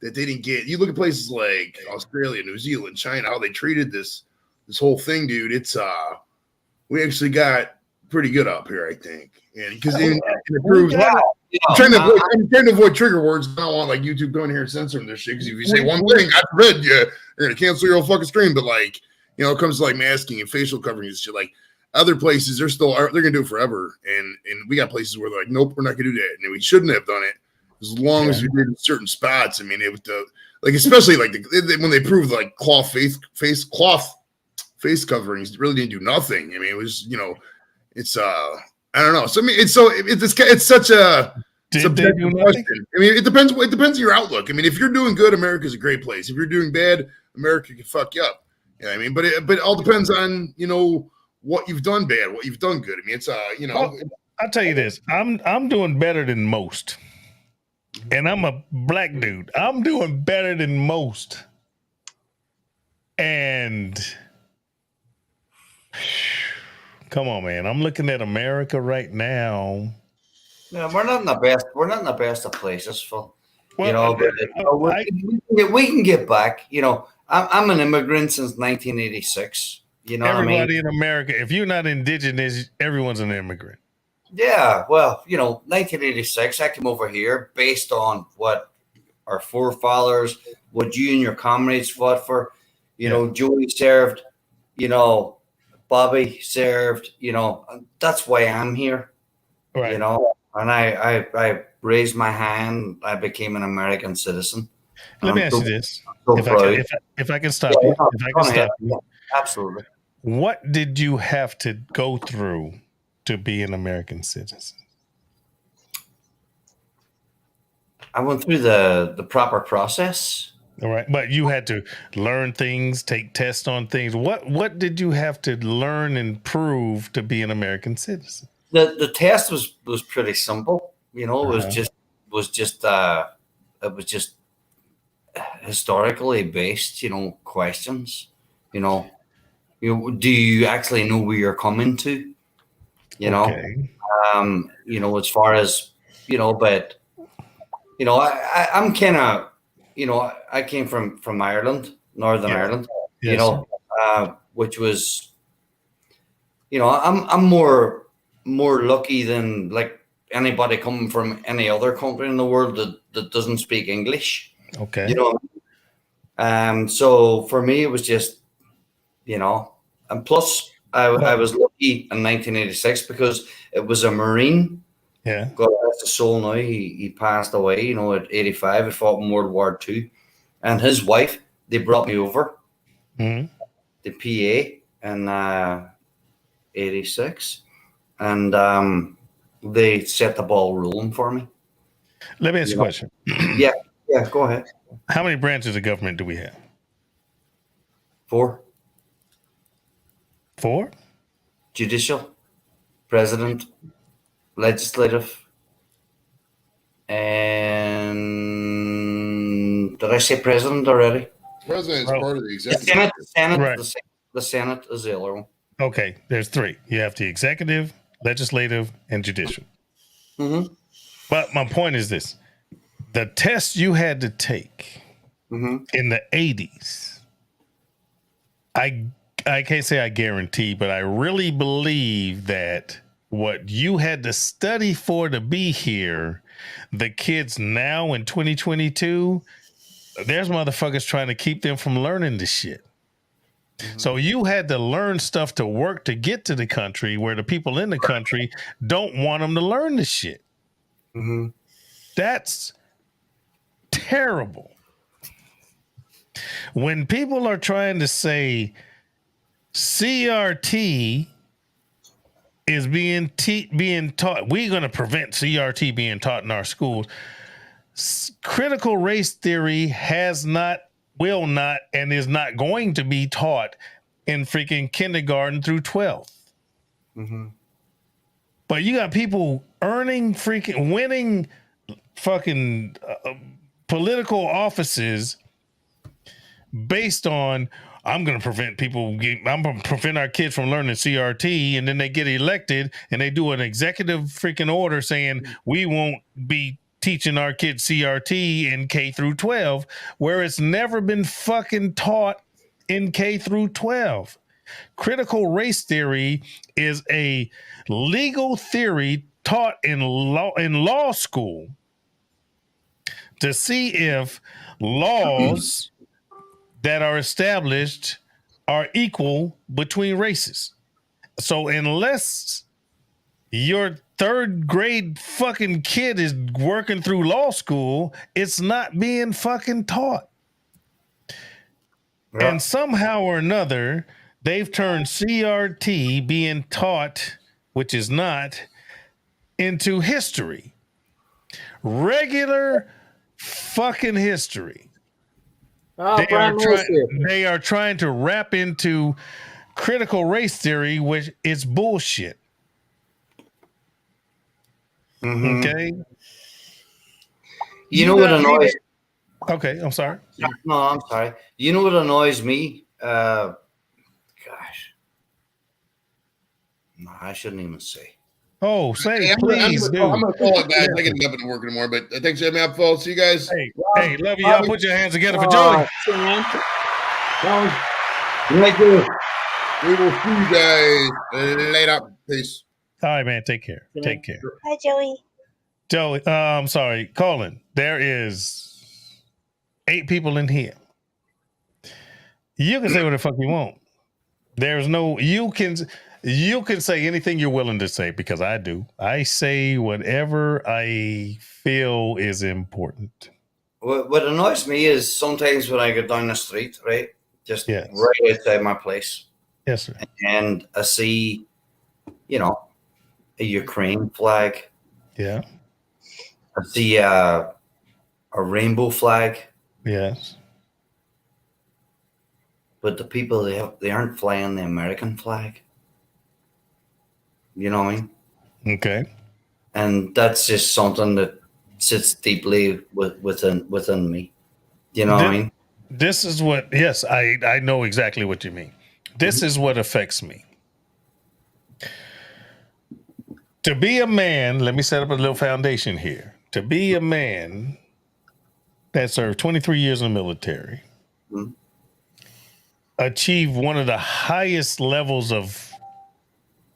that they didn't get. You look at places like Australia, New Zealand, China, how they treated this whole thing, dude. It's we actually got pretty good up here, I think. And because it proves I'm trying to avoid trigger words. I don't want like YouTube going here and censoring this shit. Because if you say one thing, God forbid, you're gonna cancel your whole fucking stream. But like, it comes to like masking and facial coverings and shit. Like other places, they're gonna do it forever, and we got places where they're like, nope, we're not gonna do that, and we shouldn't have done it as long as we did in certain spots. I mean, it was like especially like when they proved like cloth face coverings really didn't do nothing. I mean, it was it's I don't know. So I mean, it's such a subjective question. I mean, it depends on your outlook. I mean, if you're doing good, America's a great place. If you're doing bad, America can fuck you up. You know what I mean? But it all depends on what you've done bad, what you've done good. I mean, it's I'll tell you this: I'm doing better than most, and I'm a black dude. I'm doing better than most, and come on, man. I'm looking at America right now. No, we're not in the best. We're not in the best of places, Phil. Well, we can get back. I'm an immigrant since 1986. Everybody in America, if you're not indigenous, everyone's an immigrant. Yeah, well, 1986, I came over here based on what our forefathers, what you and your comrades fought for. Joey served. Bobby served. That's why I'm here. Right. And I raised my hand. I became an American citizen. Let me ask you this: if I can stop you, absolutely. What did you have to go through to be an American citizen? I went through the proper process. All right, but you had to learn things, take tests on things. What did you have to learn and prove to be an American citizen? The test was pretty simple. It was just historically based. Questions. Do you actually know where you're coming to? Okay. As far as but I'm kind of I came from Ireland, Northern Ireland. Yes, which was I'm more lucky than like anybody coming from any other country in the world that doesn't speak English. Okay. So for me it was just and plus I was lucky in 1986 because it was a Marine. Yeah. God rest his soul now. He passed away, at 85. He fought in World War II. And his wife, they brought me over the PA in 86. And they set the ball rolling for me. Let me ask you a question. Yeah, go ahead. How many branches of government do we have? 4. 4? Judicial, president, legislative, and did I say president already? President is part of the executive. Senate, right. The Senate is the other one. Okay, there's 3. You have the executive, legislative, and judicial. Mm-hmm. But my point is this: the test you had to take in the 80s, I can't say I guarantee, but I really believe that what you had to study for to be here, the kids now in 2022, there's motherfuckers trying to keep them from learning this shit. So you had to learn stuff to work to get to the country where the people in the country don't want them to learn this shit. That's terrible. When people are trying to say CRT is being taught, we're going to prevent CRT being taught in our schools. Critical race theory has not, will not, and is not going to be taught in freaking kindergarten through 12th. But you got people winning fucking political offices based on, I'm going to prevent our kids from learning CRT, and then they get elected and they do an executive freaking order saying we won't be teaching our kids CRT in K through 12, where it's never been fucking taught in K through 12. Critical race theory is a legal theory taught in law school to see if laws that are established are equal between races. So unless your third grade fucking kid is working through law school, it's not being fucking taught. Yeah. And somehow or another, they've turned CRT being taught, which is not, into history. Regular fucking history. Oh, they are trying to wrap into critical race theory, which is bullshit. Mm-hmm. Okay. You know what annoys? Okay, I'm sorry. No, I'm sorry. You know what annoys me? Gosh, no, I shouldn't even say. Oh, say please, dude. I'm gonna call it, guys. I gotta get up and work anymore. But thanks for having me up, folks. See you guys. Hey, love you. Y'all put your hands together for Joey. Thank you. We will see you guys later. Peace. All right, man. Take care. Take care. Hi, Joey. Joey, I'm sorry, Colin. There is 8 people in here. You can say what the fuck you want. There's no. You can say anything you're willing to say, because I do. I say whatever I feel is important. What annoys me is sometimes when I go down the street, right, just right outside my place. Yes, sir. And I see, a Ukraine flag. Yeah. I see a rainbow flag. Yes. But the people, they aren't flying the American flag. You know what I mean? Okay. And that's just something that sits deeply within me. You know what I mean? This is what, yes, I know exactly what you mean. This is what affects me. To be a man, let me set up a little foundation here. To be a man that served 23 years in the military, achieved one of the highest levels of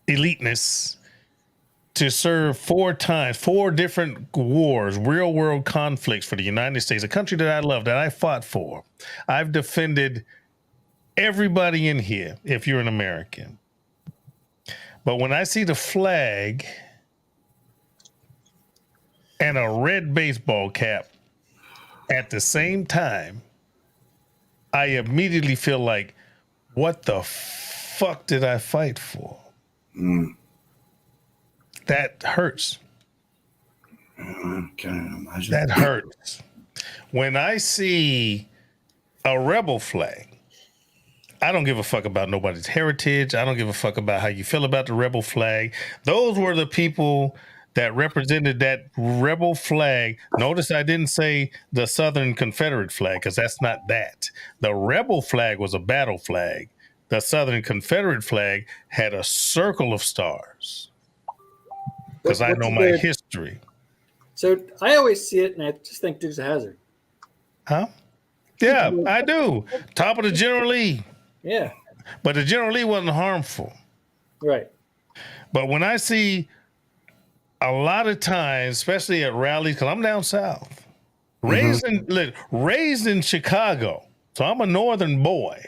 eliteness, to serve 4 different wars, real world conflicts for the United States, a country that I love, that I fought for. I've defended everybody in here, if you're an American. But when I see the flag and a red baseball cap at the same time, I immediately feel like, what the fuck did I fight for? That hurts. I can't imagine. That hurts. When I see a rebel flag, I don't give a fuck about nobody's heritage. I don't give a fuck about how you feel about the rebel flag. Those were the people that represented that rebel flag. Notice I didn't say the Southern Confederate flag, because that's not that. The rebel flag was a battle flag. The Southern Confederate flag had a circle of stars, because I know my history. So I always see it and I just think Dukes of Hazzard. Huh? Yeah, I do. Top of the General Lee. Yeah. But the General Lee wasn't harmful. Right. But when I see a lot of times, especially at rallies, because I'm down south, raised in Chicago, so I'm a northern boy.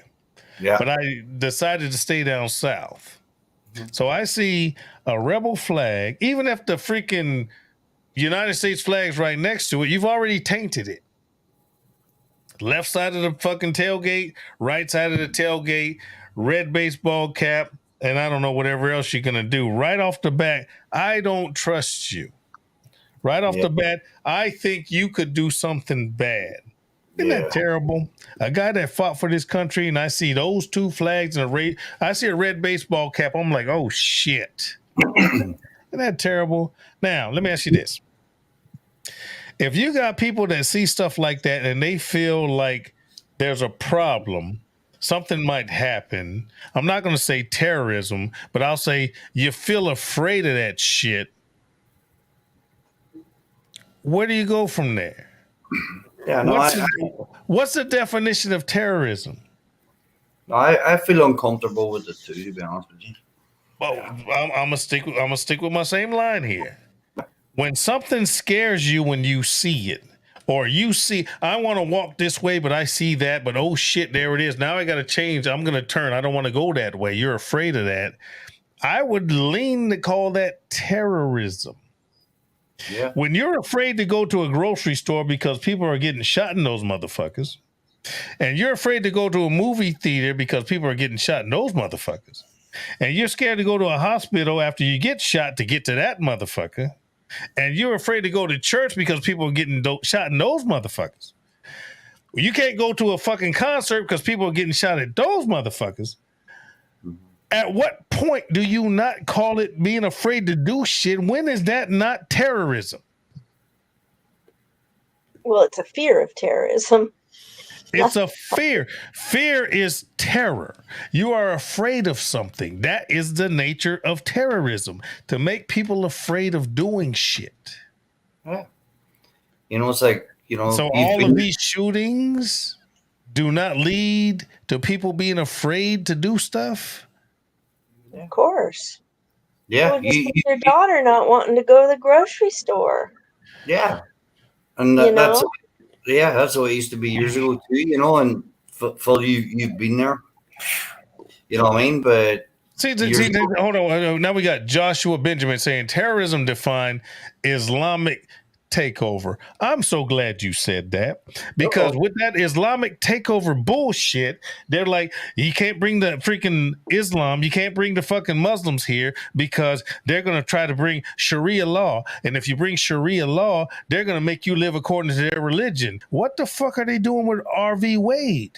Yeah. But I decided to stay down south. So I see a rebel flag, even if the freaking United States flag's right next to it, you've already tainted it. Left side of the fucking tailgate, right side of the tailgate, red baseball cap, and I don't know whatever else you're going to do. Right off the bat, I don't trust you. Right off the bat, I think you could do something bad. Isn't that terrible? A guy that fought for this country, and I see those 2 flags and I see a red baseball cap. I'm like, oh shit. Isn't that terrible? Now, let me ask you this. If you got people that see stuff like that and they feel like there's a problem, something might happen. I'm not going to say terrorism, but I'll say you feel afraid of that shit. Where do you go from there? Yeah, no, what's the definition of terrorism? I feel uncomfortable with it too, to be honest with you. Well, I'm gonna stick with my same line here. When something scares you when you see it, Or you see, I want to walk this way, but I see that, but oh shit, there it is. Now I got to change. I'm going to turn. I don't want to go that way. You're afraid of that. I would lean to call that terrorism. Yeah. When you're afraid to go to a grocery store because people are getting shot in those motherfuckers, and you're afraid to go to a movie theater because people are getting shot in those motherfuckers, and you're scared to go to a hospital after you get shot to get to that motherfucker, and you're afraid to go to church because people are getting shot in those motherfuckers. Well, you can't go to a fucking concert because people are getting shot at those motherfuckers. At what point do you not call it being afraid to do shit? When is that not terrorism? Well, it's a fear of terrorism. It's a fear. Fear is terror. You are afraid of something. That is the nature of terrorism, to make people afraid of doing shit. Yeah. You know, it's like, you know. So all of these shootings do not lead to people being afraid to do stuff? Of course. Yeah. Your daughter not wanting to go to the grocery store. Yeah. And that's the way it used to be years ago too, you know, and Phil, you've been there. You know what I mean? But hold on. Now we got Joshua Benjamin saying terrorism defined Islamic takeover. I'm so glad you said that, because with that Islamic takeover bullshit, they're like, you can't bring the freaking Islam, you can't bring the fucking Muslims here because they're going to try to bring Sharia law. And if you bring Sharia law, they're going to make you live according to their religion. What the fuck are they doing with R.V. Wade?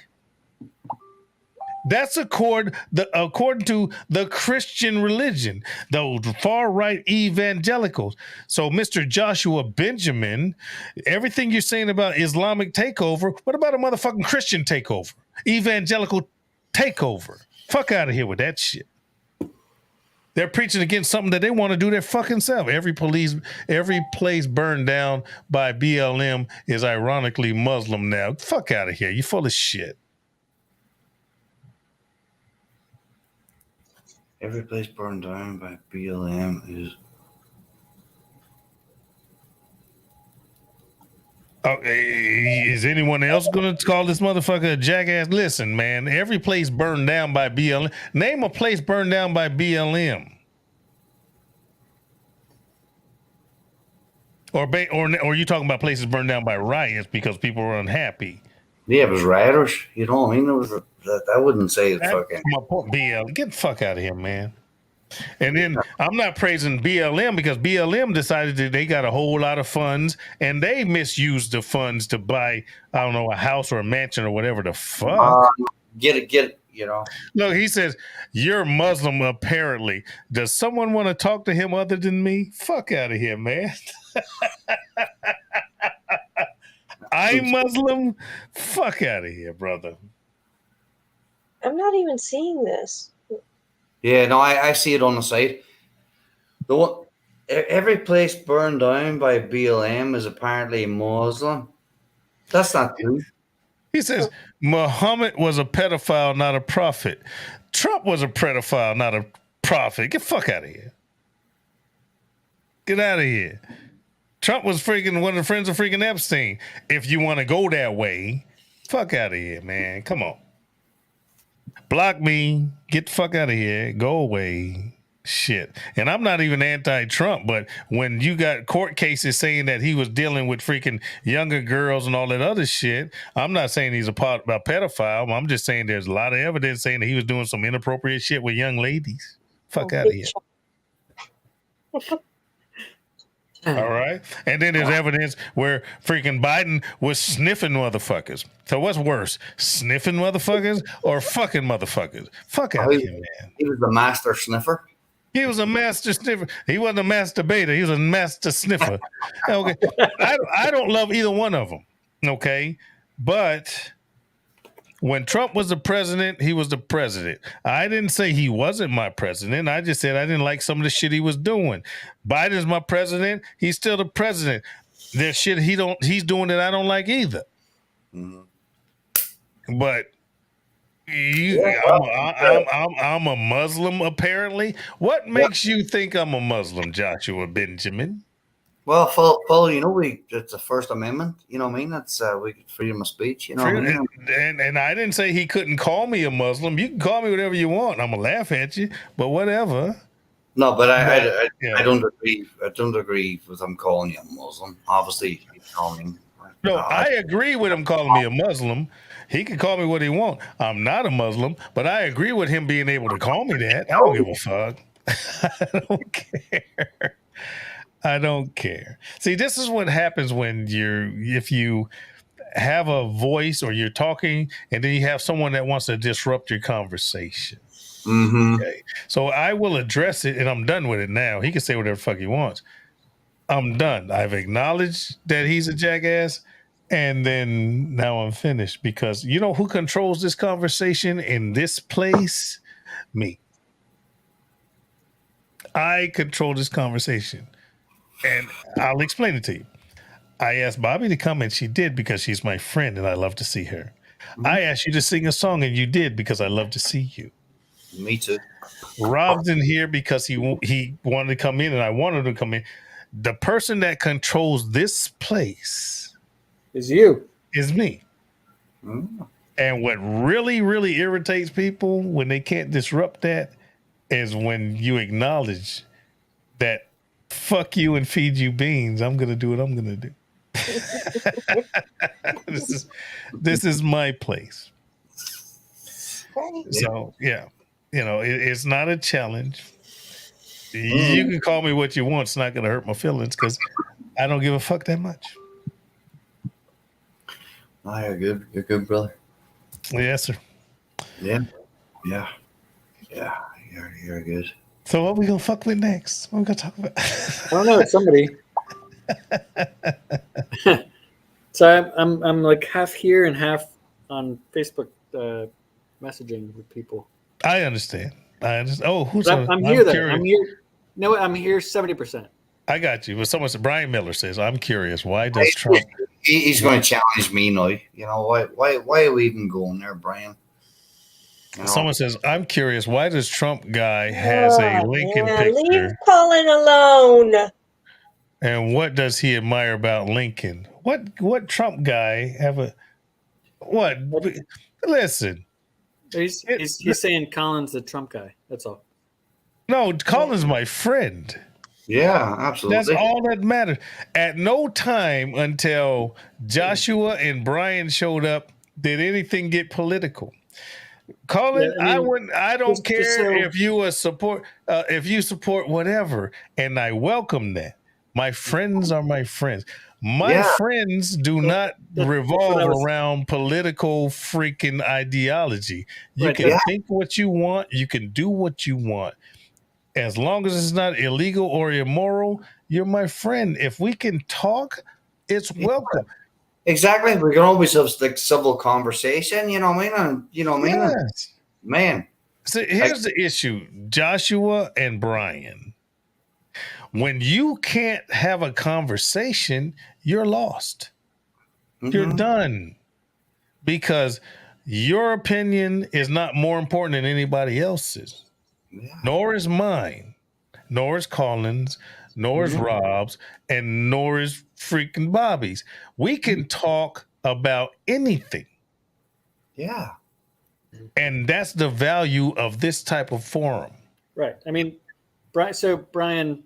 That's according to the Christian religion, those far-right evangelicals. So, Mr. Joshua Benjamin, everything you're saying about Islamic takeover, what about a motherfucking Christian takeover? Evangelical takeover. Fuck out of here with that shit. They're preaching against something that they want to do their fucking self. Every place burned down by BLM is ironically Muslim now. Fuck out of here. You full of shit. Every place burned down by BLM is. Is anyone else going to call this motherfucker a jackass? Listen, man, every place burned down by BLM. Name a place burned down by BLM. Or you talking about places burned down by riots because people were unhappy? Yeah, it was rioters. You know what I mean? It was I wouldn't say it's fucking. Get the fuck out of here, man. And then I'm not praising BLM because BLM decided that they got a whole lot of funds and they misused the funds to buy, I don't know, a house or a mansion or whatever the fuck. Get it, you know. Look, he says, you're Muslim apparently. Does someone want to talk to him other than me? Fuck out of here, man. I'm Muslim? Fuck out of here, brother. I'm not even seeing this. Yeah, no, I see it on the site. Every place burned down by BLM is apparently Muslim. That's not true. He says Muhammad was a pedophile, not a prophet. Trump was a pedophile, not a prophet. Get the fuck out of here. Get out of here. Trump was freaking one of the friends of freaking Epstein. If you want to go that way, fuck out of here, man. Come on. Block me. Get the fuck out of here. Go away. Shit. And I'm not even anti-Trump, but when you got court cases saying that he was dealing with freaking younger girls and all that other shit, I'm not saying he's a pedophile. I'm just saying there's a lot of evidence saying that he was doing some inappropriate shit with young ladies. Fuck out of here. All right. And then there's evidence where freaking Biden was sniffing motherfuckers. So what's worse, sniffing motherfuckers or fucking motherfuckers? Fuck out of here, man. He was the master sniffer. He was a master sniffer. He wasn't a masturbator. He was a master sniffer. Okay. I don't love either one of them. Okay. But when Trump was the president, he was the president. I didn't say he wasn't my president. I just said I didn't like some of the shit he was doing. Biden's my president. He's still the president. There's shit he's doing that I don't like either. Mm-hmm. But I'm a Muslim apparently. What makes you think I'm a Muslim, Joshua Benjamin? Well, Paul, it's the First Amendment. You know what I mean? That's freedom of speech. You know what I mean? And I didn't say he couldn't call me a Muslim. You can call me whatever you want. I'm gonna laugh at you, but whatever. No, but I don't agree. I don't agree with him calling you a Muslim. Obviously, he's calling. No, I agree with him calling me a Muslim. He can call me what he wants. I'm not a Muslim, but I agree with him being able to call me that. I don't give a fuck. I don't care. I don't care. See, this is what happens when if you have a voice or you're talking and then you have someone that wants to disrupt your conversation. Mm-hmm. Okay. So I will address it and I'm done with it now. He can say whatever the fuck he wants. I'm done. I've acknowledged that he's a jackass. And then now I'm finished because you know who controls this conversation in this place? Me. I control this conversation. And I'll explain it to you. I asked Bobby to come and she did because she's my friend and I love to see her. Mm-hmm. I asked you to sing a song and you did because I love to see you. Me too. Rob's in here because he wanted to come in and I wanted to come in. The person that controls this place is you. Is me. Mm-hmm. And what really, really irritates people when they can't disrupt that is when you acknowledge that fuck you and feed you beans. I'm going to do what I'm going to do. This is my place. So, yeah. It's not a challenge. You can call me what you want. It's not going to hurt my feelings because I don't give a fuck that much. Oh, you're good. You're good, brother. Yes, sir. Yeah. You're good. So what we gonna fuck with next? What we gonna talk about? I don't know. It's somebody. So I'm like half here and half on Facebook messaging with people. I understand. Oh, who's I'm here then. I'm here. No, I'm here 70%. I got you. But someone said Brian Miller says, I'm curious. Why does Trump? He's going to challenge me now. You know why are we even going there, Brian? Someone says, I'm curious. Why does Trump guy has a Lincoln picture? Leave Colin alone. And what does he admire about Lincoln? What Trump guy have a what? Listen. He's saying Colin's the Trump guy. That's all. No, Colin's my friend. Yeah, absolutely. That's all that matters. At no time until Joshua and Brian showed up did anything get political. Colin, I don't care if you support whatever, and I welcome that. My friends are my friends. My friends do not revolve around political freaking ideology. You can think what you want. You can do what you want. As long as it's not illegal or immoral, you're my friend. If we can talk, it's welcome. Exactly. We can always have like civil conversation, you know what I mean? And you know what I mean? Yes. Man. So here's the issue, Joshua and Brian. When you can't have a conversation, you're lost. Mm-hmm. You're done. Because your opinion is not more important than anybody else's. Yeah. Nor is mine, nor is Colin's, nor is Rob's, and nor is freaking Bobby's. We can talk about anything. Yeah. And that's the value of this type of forum. Right. I mean, Brian,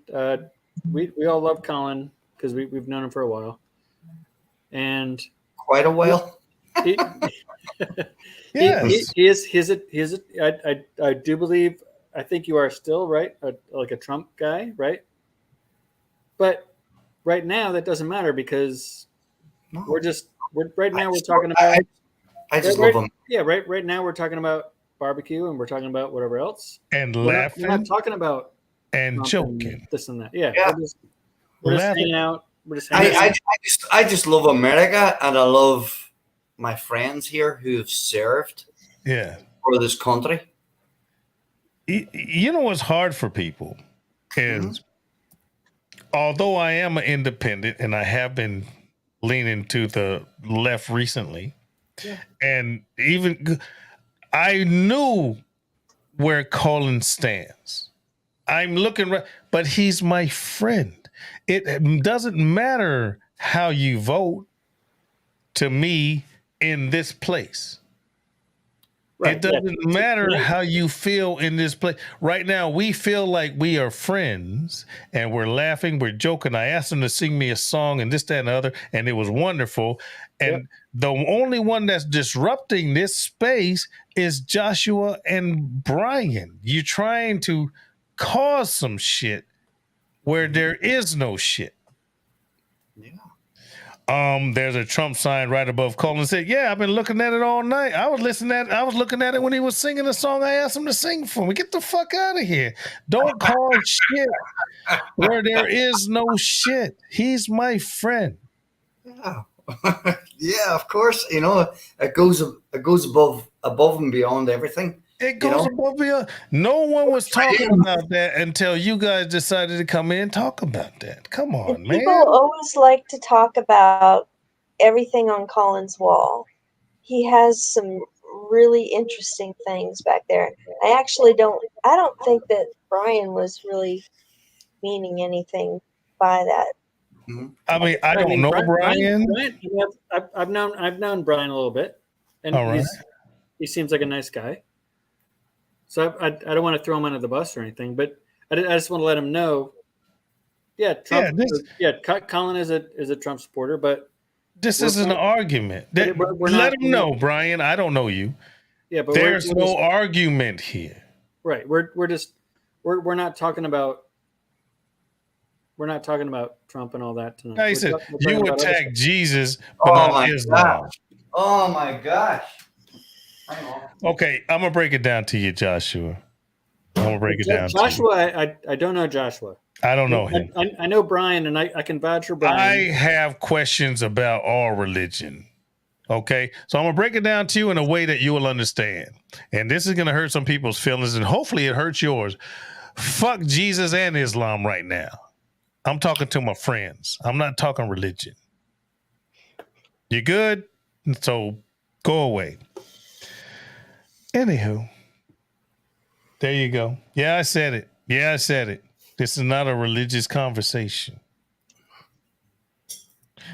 we all love Colin because we've known him for a while. And quite a while. Yes. I do believe, I think you are still right, like a Trump guy, right? But right now that doesn't matter because we're talking about. I just love them. Yeah, right now we're talking about barbecue and we're talking about whatever else and laughing. We're not talking about and joking, and this and that. Yeah. We're just hanging out. We're just hanging out. I just love America and I love my friends here who have served. For this country. You know what's hard for people is, although I am an independent and I have been leaning to the left recently, and even I knew where Colin stands. I'm looking, but he's my friend. It doesn't matter how you vote to me in this place. Right. It doesn't matter how you feel in this place. Right now, we feel like we are friends and we're laughing, we're joking. I asked them to sing me a song and this, that, and the other, and it was wonderful. And the only one that's disrupting this space is Joshua and Brian. You're trying to cause some shit where there is no shit. Yeah. There's a Trump sign right above Colin said, yeah, I've been looking at it all night. I was looking at it when he was singing the song I asked him to sing for me. Get the fuck out of here. Don't call shit where there is no shit. He's my friend. Yeah. Yeah, of course. You know, it goes above and beyond everything. It goes above beyond. No one was talking about that until you guys decided to come in and talk about that. Come on, man. People always like to talk about everything on Colin's wall. He has some really interesting things back there. I don't think that Brian was really meaning anything by that. I mean, I don't know Brian. I've known Brian a little bit, and he seems like a nice guy. So I don't want to throw him under the bus or anything, but I just want to let him know. Yeah, Trump. Colin is a Trump supporter, but this isn't an argument. Let him know, Brian. I don't know you. Yeah, but there's no argument here. Right. We're not talking about. We're not talking about Trump and all that tonight. I said you attack Jesus, but not Islam. Oh my gosh. Okay, I'm gonna break it down to you, Joshua. I'm gonna break it down. Joshua, I don't know Joshua. I don't know him. I know Brian, and I can vouch for Brian. I have questions about all religion. Okay, so I'm gonna break it down to you in a way that you will understand. And this is gonna hurt some people's feelings, and hopefully it hurts yours. Fuck Jesus and Islam right now. I'm talking to my friends. I'm not talking religion. You good? So go away. Anywho, there you go. Yeah, I said it. This is not a religious conversation.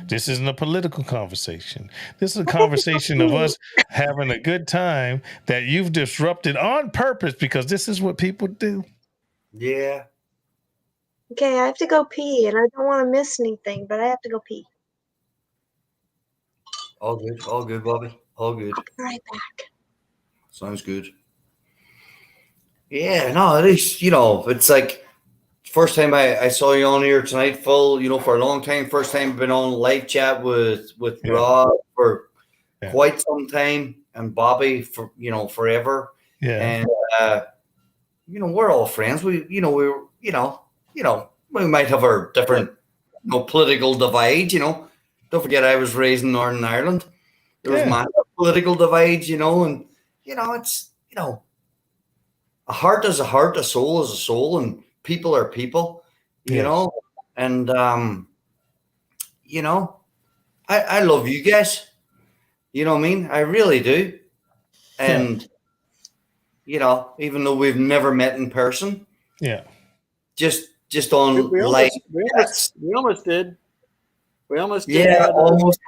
This isn't a political conversation. This is a conversation of us having a good time that you've disrupted on purpose because this is what people do. Yeah. Okay, I have to go pee, and I don't want to miss anything, but I have to go pee. All good, Bobby. All good. I'll be right back. Sounds good. Yeah, no, it is, it's like first time I saw you on here tonight, Phil, for a long time. First time I've been on live chat with Rob for quite some time, and Bobby for forever. Yeah. And we're all friends. We might have our different political divide, Don't forget I was raised in Northern Ireland. There was massive political divides, and it's, a heart is a heart, a soul is a soul, and people are people, you know, and, I love you guys, you know what I mean? I really do. And, even though we've never met in person, just on live. We almost did. Almost.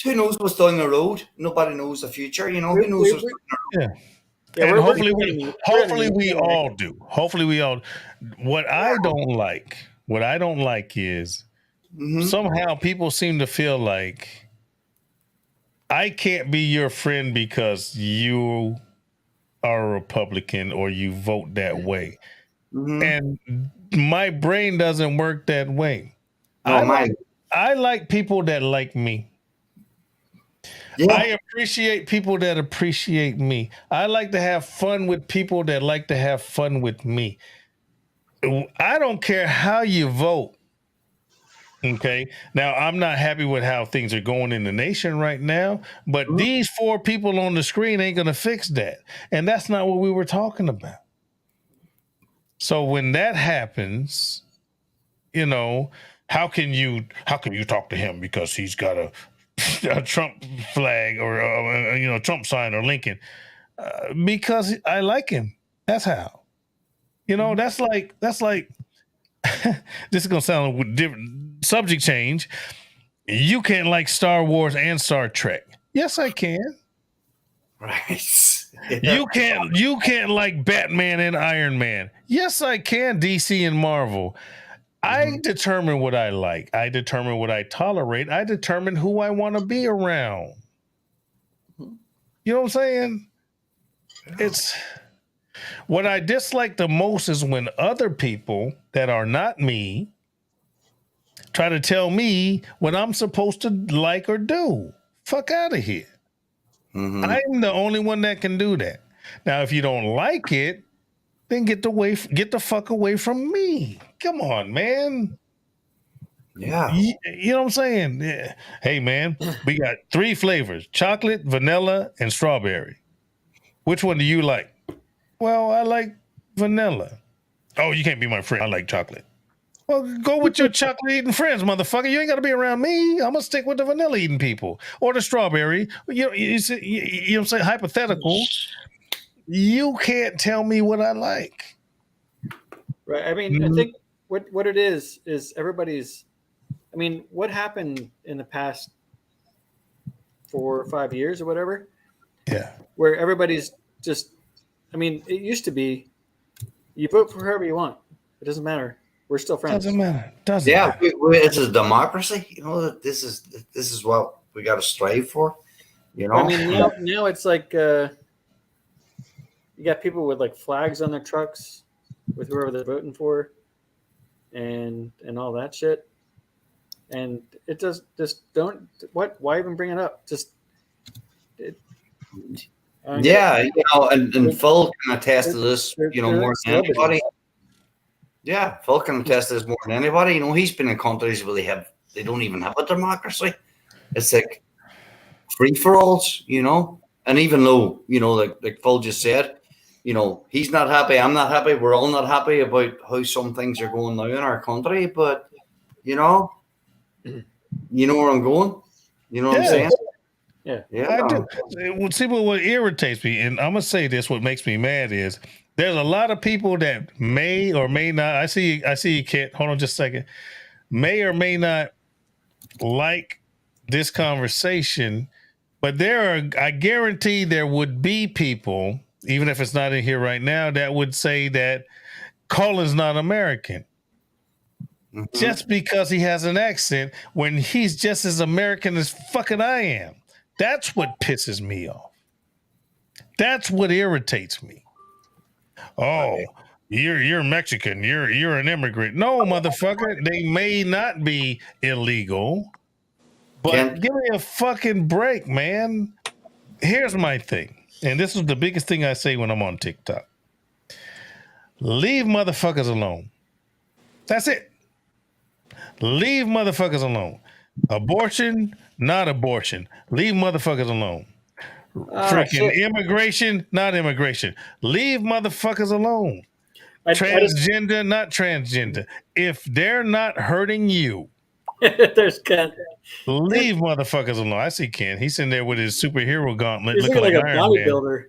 Who knows what's down the road? Nobody knows the future. Who knows what's down the road? And hopefully we all do. Hopefully we all. What I don't like is somehow people seem to feel like I can't be your friend because you are a Republican or you vote that way. And my brain doesn't work that way. I like people that like me. Yeah. I appreciate people that appreciate me. I like to have fun with people that like to have fun with me. I don't care how you vote. Okay. Now, I'm not happy with how things are going in the nation right now, but these 4 people on the screen ain't going to fix that. And that's not what we were talking about. So when that happens, how can you talk to him because he's got a Trump flag or Trump sign or Lincoln? Because I like him. That's how. That's like this is gonna sound a different subject change. You can't like Star Wars and Star Trek. Yes, I can. Right. You can't like Batman and Iron Man. Yes, I can. DC and Marvel. I determine what I like. I determine what I tolerate. I determine who I want to be around. You know what I'm saying? It's what I dislike the most is when other people that are not me try to tell me what I'm supposed to like or do. Fuck out of here. I'm the only one that can do that. Now, if you don't like it, then get the fuck away from me. Come on, man. Yeah. You know what I'm saying? Yeah. Hey, man, we got 3 flavors: chocolate, vanilla, and strawberry. Which one do you like? Well, I like vanilla. Oh, you can't be my friend. I like chocolate. Well, go with your chocolate eating friends, motherfucker. You ain't got to be around me. I'm gonna stick with the vanilla eating people or the strawberry. You know what I'm saying? Hypothetical. You can't tell me what I like. Right. I mean, I think what it is everybody's. I mean, what happened in the past 4 or 5 years or whatever? Yeah. Where everybody's just. I mean, it used to be, you vote for whoever you want. It doesn't matter. We're still friends. Doesn't matter. Yeah, it's a democracy. You know, this is what we got to strive for. You know, I mean, now it's like you got people with like flags on their trucks with whoever they're voting for, and all that shit. And it just don't. Why even bring it up? Just. Yeah, you know, and Phil can attest to this, you know, more than anybody. Yeah, Phil can attest to this more than anybody. You know, he's been in countries where they don't even have a democracy. It's like free for alls, you know. And even though, you know, like Phil just said, you know, he's not happy, I'm not happy, we're all not happy about how some things are going now in our country. But you know where I'm going. You know what I'm saying? Yeah, I do. Well, see, what irritates me, and I'm gonna say this: what makes me mad is there's a lot of people that may or may not. I see you, Kit. Hold on, just a second. May or may not like this conversation, but I guarantee there would be people, even if it's not in here right now, that would say that Colin's not American. Just because he has an accent when he's just as American as fucking I am. That's what pisses me off. That's what irritates me. Oh, you're Mexican. You're an immigrant. No, motherfucker. They may not be illegal, but give me a fucking break, man. Here's my thing, and this is the biggest thing I say when I'm on TikTok. Leave motherfuckers alone. That's it. Leave motherfuckers alone. Abortion, not abortion. Leave motherfuckers alone. Freaking immigration, not immigration. Leave motherfuckers alone. Transgender, not transgender. If they're not hurting you, there's Ken. Leave motherfuckers alone. I see Ken. He's in there with his superhero gauntlet, he's looking like a Iron bodybuilder.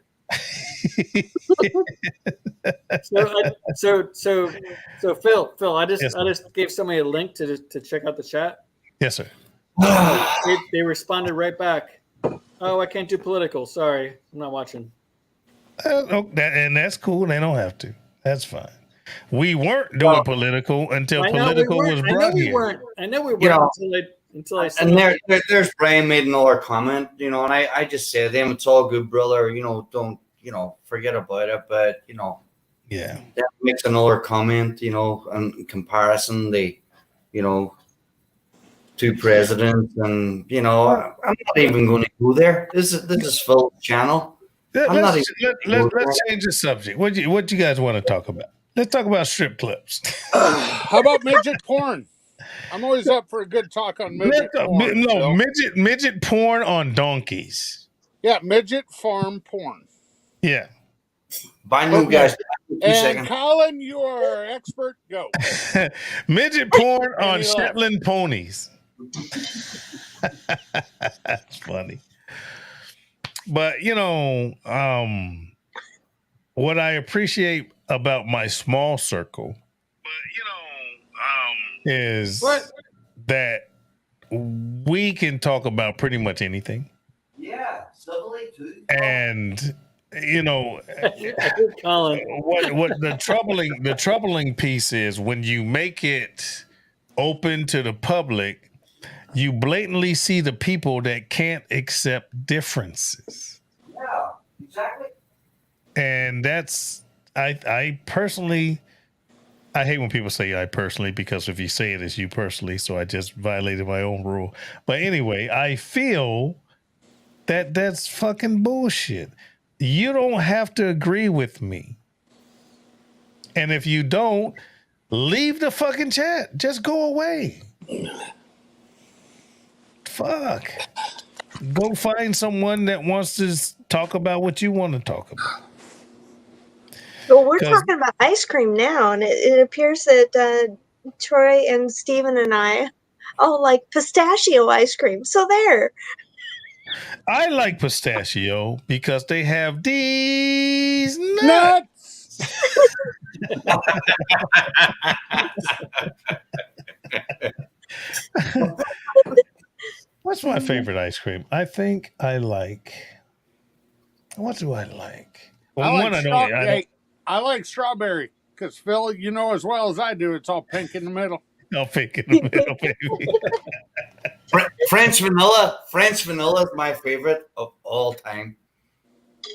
So Phil, I just gave somebody a link to check out the chat. Yes, sir. They responded right back. Oh, I can't do political. Sorry, I'm not watching. And that's cool. They don't have to. That's fine. We weren't doing political until political was brought here. I know we weren't until I said. And there's Brian made another comment, you know, and I just said to him, it's all good, brother. You know, don't, you know, forget about it. But, you know, yeah, that makes another comment, you know, in comparison, you know, two presidents, and you know, I'm not even going to go there. This is Phil's channel. Let's change the subject. What you guys want to talk about? Let's talk about strip clubs. How about midget porn? I'm always up for a good talk on midget porn. No, midget porn on donkeys. Yeah, midget farm porn. Yeah. Bye, new guys. And Colin, you are our expert. Go. Midget porn on Shetland ponies. That's funny. But you know, what I appreciate about my small circle, is that we can talk about pretty much anything. Yeah, civilly too. And you know Colin. what the troubling piece is when you make it open to the public, you blatantly see the people that can't accept differences. Yeah, exactly. And that's I personally, I hate when people say I personally, because if you say it as you personally, so I just violated my own rule. But anyway, I feel that that's fucking bullshit. You don't have to agree with me. And if you don't, leave the fucking chat. Just go away. Fuck. Go find someone that wants to talk about what you want to talk about. Well, we're talking about ice cream now, and it appears that Troy and Steven and I all like pistachio ice cream. So there. I like pistachio because they have these nuts. What's my favorite ice cream? I think I like. What do I like? Well, I like strawberry because Phil, you know as well as I do, it's all pink in the middle. All pink in the middle, baby. French vanilla. French vanilla is my favorite of all time.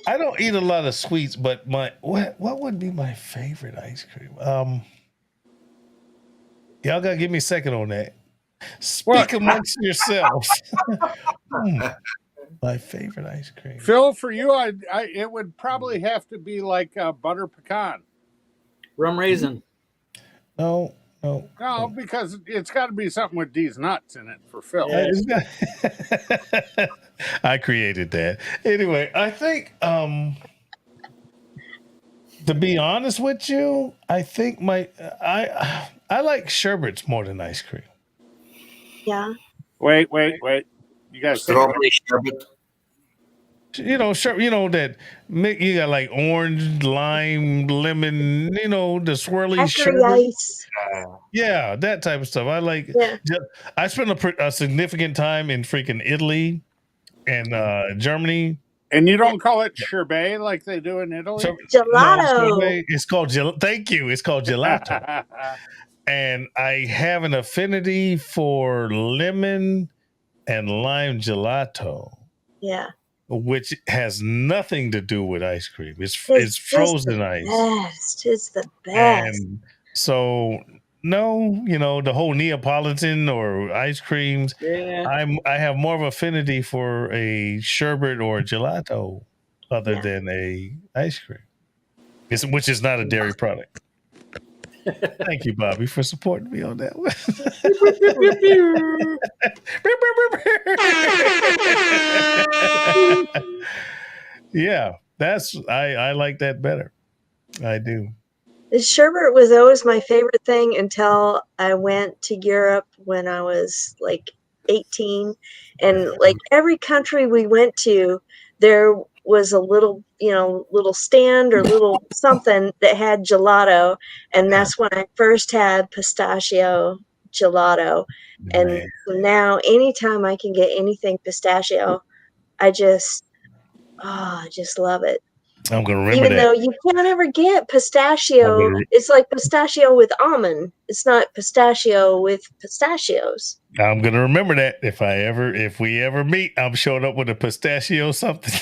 I don't eat a lot of sweets, but what would be my favorite ice cream? Y'all gotta give me a second on that. Speak amongst yourselves. My favorite ice cream. Phil, for you, it would probably have to be like butter pecan. Rum raisin. No, because it's got to be something with these nuts in it for Phil. I created that. Anyway, I think to be honest with you, I think I like sherbets more than ice cream. Yeah. Wait. You guys strawberry sherbet. You know, that you got like orange, lime, lemon. You know, the swirly sherbet. Ice. Yeah, that type of stuff. I like. Yeah. I spent a significant time in freaking Italy and Germany. And you don't call it sherbet like they do in Italy? Gelato. No, it's called gelato. Thank you. It's called gelato. And I have an affinity for lemon and lime gelato. Yeah. Which has nothing to do with ice cream. It's frozen ice. It's the best. And so no, the whole Neapolitan or ice creams. Yeah. I have more of affinity for a sherbet or a gelato other than a ice cream. Which is not a dairy product. Thank you, Bobby, for supporting me on that one. Yeah, I like that better. I do. The sherbet was always my favorite thing until I went to Europe when I was like 18, and like every country we went to, there was a little stand or little something that had gelato, and that's when I first had pistachio gelato. And now anytime I can get anything pistachio, I just love it. I'm gonna remember Even though you can't ever get pistachio, it's like pistachio with almond. It's not pistachio with pistachios. I'm gonna remember that if we ever meet, I'm showing up with a pistachio something.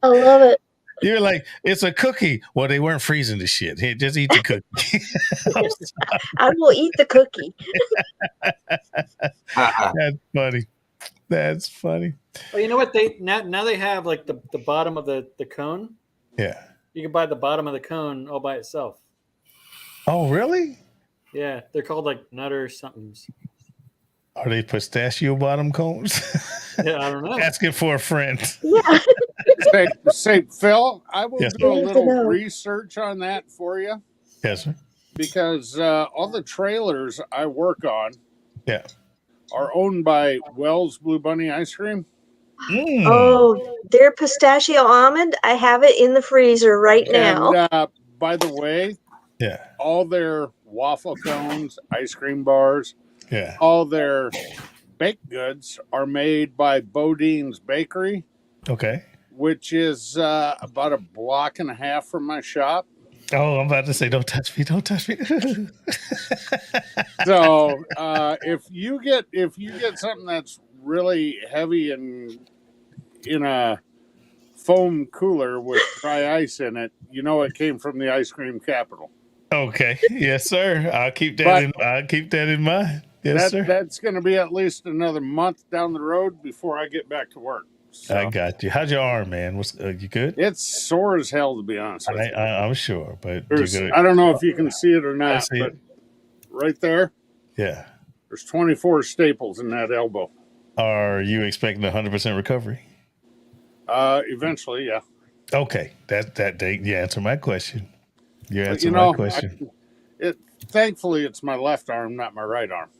I love it. You're like, it's a cookie. Well, they weren't freezing the shit. Hey, just eat the cookie. I will eat the cookie. That's funny. Well, you know what? Now they have like the bottom of the cone. Yeah. You can buy the bottom of the cone all by itself. Oh, really? Yeah, they're called like Nutter somethings. Are they pistachio bottom cones? Yeah, I don't know. Asking for a friend. Yeah. Say, Phil, I will do a little research on that for you. Yes, sir. Because all the trailers I work on, are owned by Wells Blue Bunny Ice Cream. Mm. Oh, their pistachio almond. I have it in the freezer right now. And by the way, all their waffle cones, ice cream bars. Yeah. All their baked goods are made by Bodine's Bakery. Okay. Which is about a block and a half from my shop. Oh, I'm about to say, don't touch me, don't touch me. So if you get something that's really heavy and in a foam cooler with dry ice in it, you know it came from the ice cream capital. Okay, yes, sir. I'll keep that in mind. Yes, sir. That's going to be at least another month down the road before I get back to work. So, I got you. How's your arm, man? You good? It's sore as hell, to be honest with you. I'm sure, but I don't know if you can see it or not, but right there, yeah, there's 24 staples in that elbow. Are you expecting 100% recovery? Eventually, yeah. Okay, you answer my question. You answer my question. Thankfully, it's my left arm, not my right arm.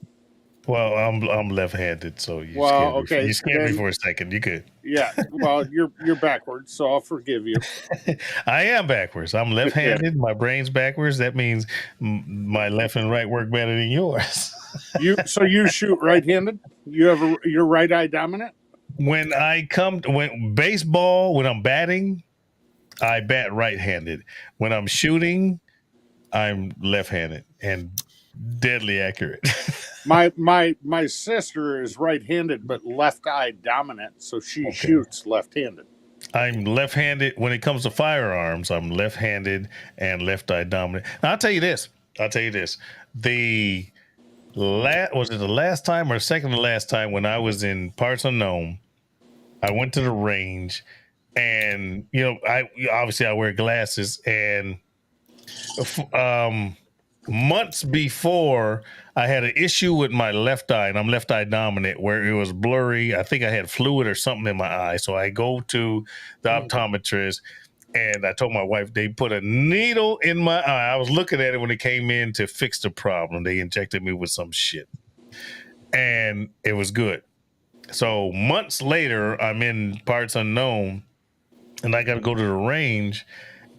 Well, I'm left-handed, so you scared me for a second. You could. Yeah. Well, you're backwards, so I'll forgive you. I am backwards. I'm left-handed. My brain's backwards. That means my left and right work better than yours. So you shoot right-handed? You're right eye dominant? When I'm batting, I bat right-handed. When I'm shooting, I'm left-handed and deadly accurate. My sister is right-handed but left eye dominant, so she shoots left-handed. I'm left-handed when it comes to firearms. I'm left-handed and left eye dominant. Now, I'll tell you this. The last time or second to last time when I was in Parts Unknown, I went to the range, and I wear glasses, and months before, I had an issue with my left eye, and I'm left eye dominant, where it was blurry. I think I had fluid or something in my eye. So I go to the optometrist, and I told my wife they put a needle in my eye. I was looking at it when it came in to fix the problem. They injected me with some shit, and it was good. So months later, I'm in Parts Unknown, and I got to go to the range.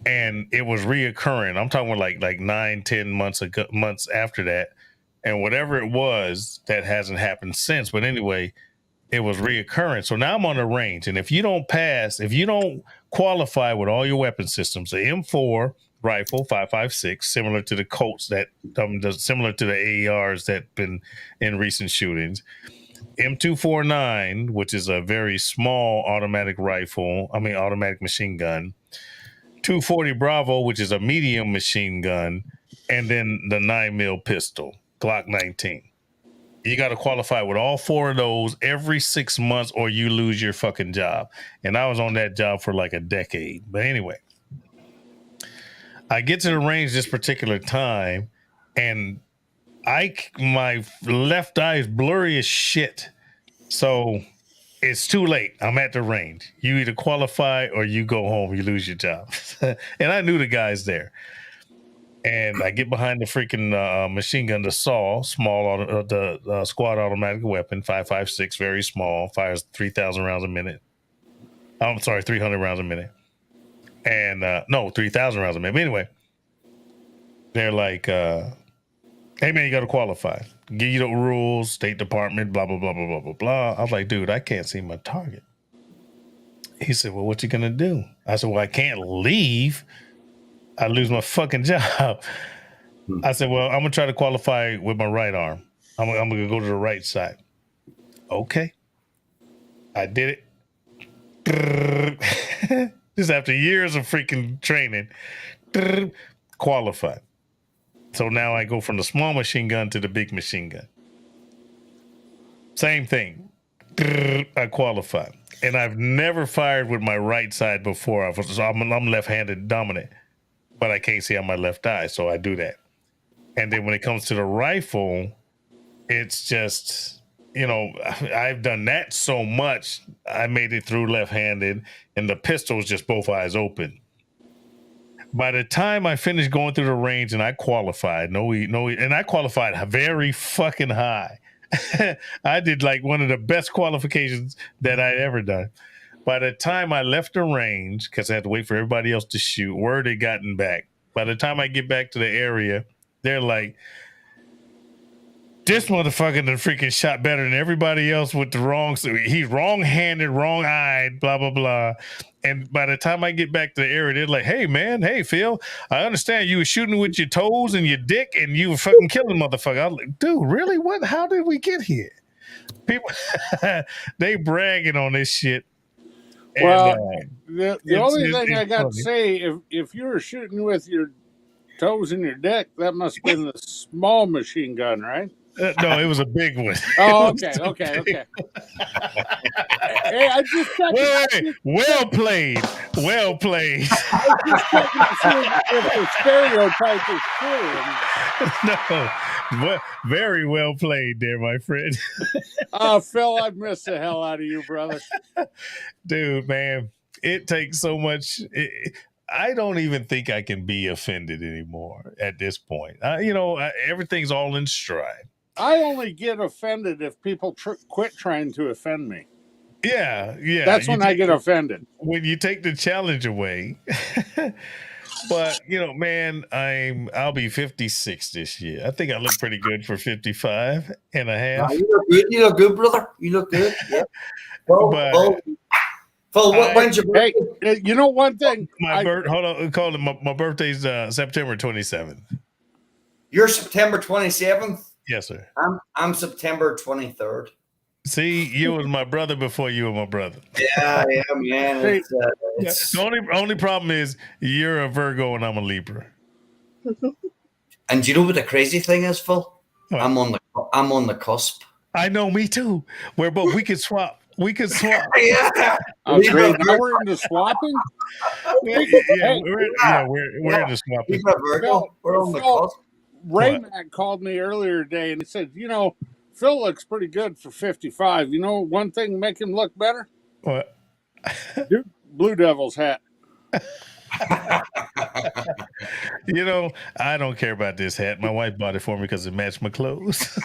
And it was reoccurring. I'm talking like 9-10 months after that. And whatever it was, that hasn't happened since. But anyway, it was reoccurring. So now I'm on the range. And if you don't qualify with all your weapon systems, the M4 rifle, 5.56, similar to the Colts similar to the ARs that been in recent shootings, M249, which is a very small automatic machine gun, 240 Bravo, which is a medium machine gun, and then the 9mm pistol, Glock 19. You got to qualify with all four of those every 6 months or you lose your fucking job. And I was on that job for like a decade. But anyway, I get to the range this particular time, and my left eye is blurry as shit. So it's too late. I'm at the range. You either qualify or you go home. You lose your job. And I knew the guys there. And I get behind the freaking machine gun, the SAW, the squad automatic weapon, 5.56, very small, fires 3,000 rounds a minute. I'm sorry, 300 rounds a minute. And 3,000 rounds a minute. But anyway, they're like, hey man, you got to qualify. Give you the rules, State Department, blah, blah, blah, blah, blah, blah, blah. I was like, dude, I can't see my target. He said, well, what you going to do? I said, well, I can't leave. I lose my fucking job. I said, well, I'm going to try to qualify with my right arm. I'm going to go to the right side. Okay. I did it. Just after years of freaking training, qualified. So now I go from the small machine gun to the big machine gun. Same thing. I qualify. And I've never fired with my right side before. I'm left-handed dominant, but I can't see on my left eye, so I do that. And then when it comes to the rifle, it's just, I've done that so much. I made it through left-handed, and the pistol is just both eyes open. By the time I finished going through the range and I qualified, and I qualified very fucking high. I did like one of the best qualifications that I'd ever done. By the time I left the range, because I had to wait for everybody else to shoot, word had gotten back. By the time I get back to the area, They're like, this motherfucker done freaking shot better than everybody else with the wrong. So he's wrong-handed, wrong-eyed, blah blah blah. And by the time I get back to the area, they're like, "Hey man, hey Phil, I understand you were shooting with your toes and your dick, and you were fucking killing motherfucker." I was like, "Dude, really? What? How did we get here?" People, they bragging on this shit. Well, the only thing I got funny. to say, if you were shooting with your toes and your dick, that must have been the small machine gun, right? No, it was a big one. Oh, okay. Hey, I just checking. Well played. Well played. I just checking to see if the stereotype is true. No, very well played there, my friend. Oh, Phil, I've missed the hell out of you, brother. Dude, man, it takes so much. I don't even think I can be offended anymore at this point. Everything's all in stride. I only get offended if people quit trying to offend me. Yeah. That's when I get offended. When you take the challenge away. But man, I'll be 56 this year. I think I look pretty good for 55 and a half. You look good. You look good, brother. You look good. Yeah. Phil, when's your birthday? Hey, you know one thing. Hold on. My birthday's September 27th. You're September 27th? Yes, sir. I'm September 23rd. See, you was my brother before you were my brother. Yeah, man. The only problem is you're a Virgo and I'm a Libra. And do you know what the crazy thing is, Phil? What? I'm on the cusp. I know, me too. We could swap. We could swap. Yeah. Great. Now we're into swapping. We're into swapping. We're on the cusp. Ray Mac called me earlier today and he said, Phil looks pretty good for 55. You know, one thing make him look better? What? Dude, Blue Devils hat. I don't care about this hat. My wife bought it for me because it matched my clothes.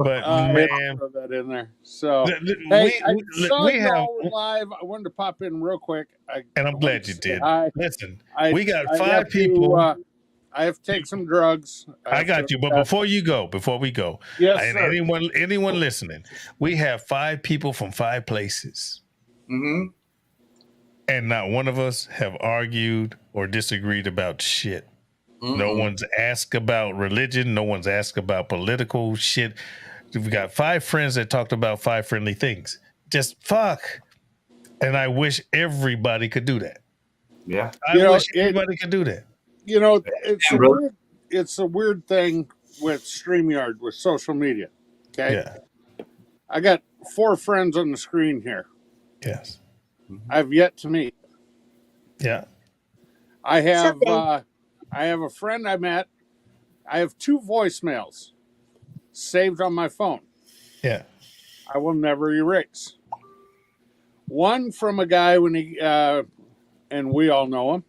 But man, throw that in there. So we have live. I wanted to pop in real quick, and I'm glad you did. Listen, we got 5 people. I have to take some drugs. I got you, but before we go, yes, and sir. anyone listening, we have 5 people from 5 places, and not one of us have argued or disagreed about shit. No one's asked about religion. No one's asked about political shit. We've got 5 friends that talked about 5 friendly things. Just fuck. And I wish everybody could do that. Yeah. I wish everybody could do that. It's a weird thing with StreamYard, with social media. Okay. Yeah. I got 4 friends on the screen here. Yes. I've yet to meet. Yeah. I have a friend I met. I have 2 voicemails saved on my phone. Yeah. I will never erase. One from a guy when he, and we all know him,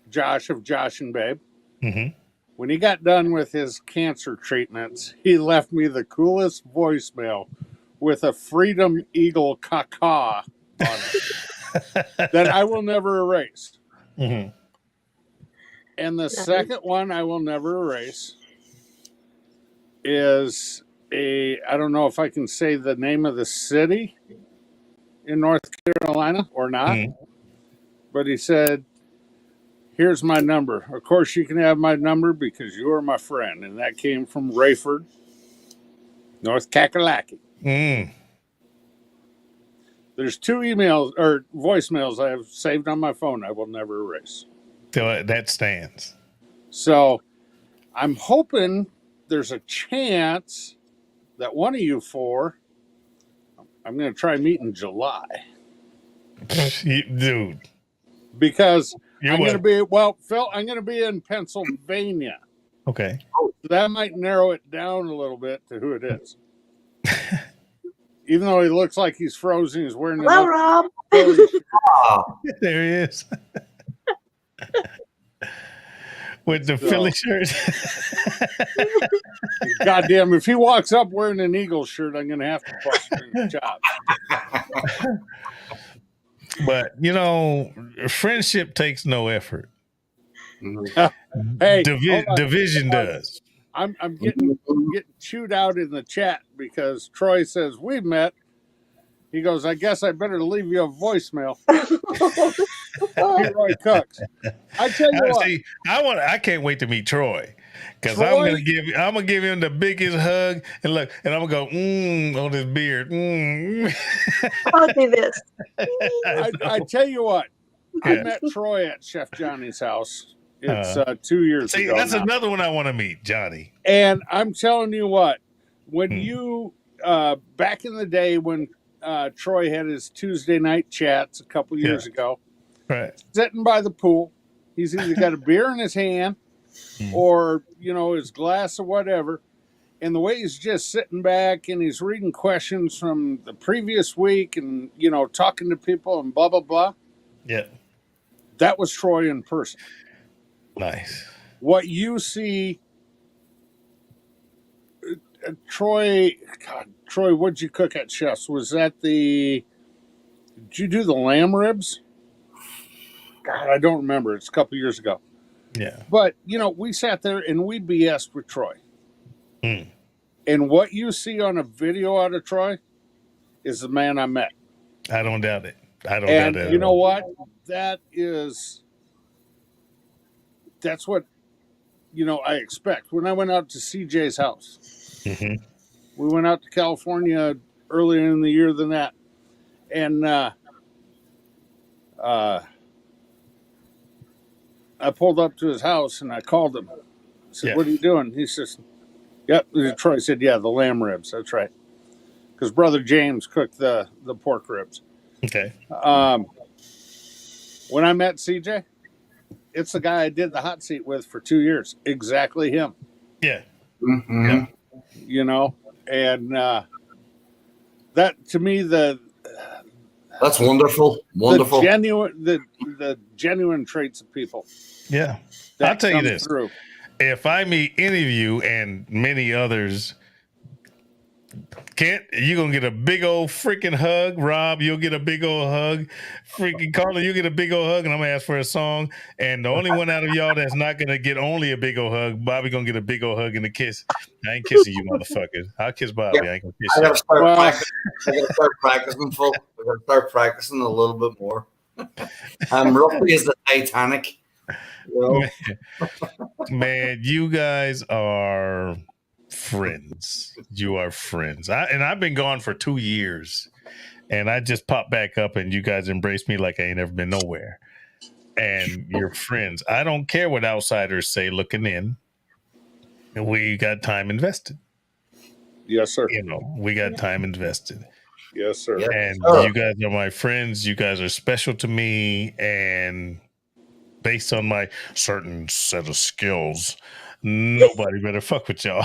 Josh of Josh and Babe. Mm-hmm. When he got done with his cancer treatments, he left me the coolest voicemail with a Freedom Eagle caca on it that I will never erase. Mm-hmm. And the second one I will never erase is I don't know if I can say the name of the city in North Carolina or not, but he said, "Here's my number. Of course, you can have my number because you are my friend." And that came from Rayford, North Kakalaki. There's 2 emails or voicemails I have saved on my phone I will never erase. So that stands. So I'm hoping there's a chance that one of you 4, I'm going to try meet in July. Dude. Because I'm going to be, Phil, I'm going to be in Pennsylvania. Okay. That might narrow it down a little bit to who it is. Even though he looks like he's frozen, he's wearing Hello, Rob. There he is. With the Philly shirt. Goddamn, if he walks up wearing an Eagles shirt, I'm going to have to bust him in the job. But, friendship takes no effort. Hey, Division does. I'm getting chewed out in the chat because Troy says we've met. He goes, I guess I better leave you a voicemail. Roy Cooks. I tell you what. See, I can't wait to meet Troy. Because I'm gonna give him the biggest hug and look, and I'm gonna go on his beard. I'll do this. I tell you what, I met Troy at Chef Johnny's house. It's 2 years ago. That's another one I want to meet, Johnny. And I'm telling you what, when you back in the day when Troy had his Tuesday night chats a couple years ago, right, sitting by the pool, he's either got a beer in his hand or his glass or whatever, and the way he's just sitting back and he's reading questions from the previous week and talking to people and blah blah blah. Yeah, that was Troy in person. Nice. What you see, Troy, what'd you cook at Chef's? Was that did you do the lamb ribs? God, I don't remember. It's a couple years ago. Yeah. But, we sat there and we BS'd with Troy. And what you see on a video out of Troy is the man I met. I don't doubt it. I don't doubt it. And you know what? That's what, I expect. When I went out to CJ's house, we went out to California earlier in the year than that. And I pulled up to his house and I called him. I said, what are you doing? He says, yep. Troy said, yeah, the lamb ribs. That's right. Because Brother James cooked the pork ribs. Okay. When I met CJ, it's the guy I did the hot seat with for 2 years. Exactly him. Yeah. Yeah. And that to me, that's wonderful. Wonderful. The genuine traits of people. Yeah. I'll tell you this. If I meet any of you and many others, Kent, you're going to get a big old freaking hug. Rob, you'll get a big old hug. Freaking Carla, you'll get a big old hug, and I'm going to ask for a song. And the only one out of y'all that's not going to get only a big old hug, Bobby going to get a big old hug and a kiss. I ain't kissing you, motherfuckers. I'll kiss Bobby. I ain't going to kiss you. I got to start practicing, folks. I got to start practicing a little bit more. I'm roughly as the Titanic. Man, you guys are friends. You are friends. I've been gone for 2 years, and I just popped back up, and you guys embraced me like I ain't ever been nowhere. And you're friends. I don't care what outsiders say looking in. We got time invested. Yes, sir. We got time invested. Yes, sir. And you guys are my friends. You guys are special to me, and based on my certain set of skills, nobody better fuck with y'all.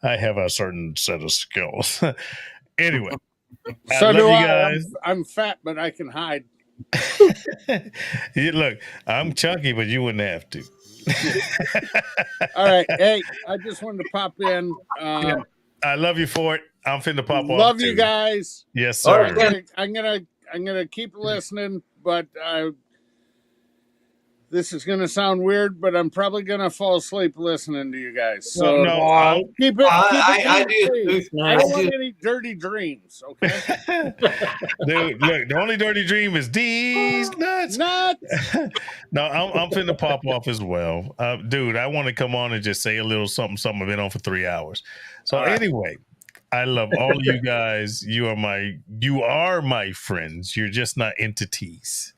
I have a certain set of skills. Anyway, so do I. Guys. I'm fat, but I can hide. Look, I'm chunky, but you wouldn't have to. All right. Hey, I just wanted to pop in. I love you for it. I'm finna pop off. Love you guys. Yes, sir. Right, I'm gonna keep listening, but this is gonna sound weird, but I'm probably gonna fall asleep listening to you guys. So keep it. I do. I don't want any dirty dreams. Okay. Dude, look, the only dirty dream is these nuts. No, I'm finna pop off as well, dude. I want to come on and just say a little something. I've been on for 3 hours. So anyway, I love all of you guys. You are my friends. You're just not entities.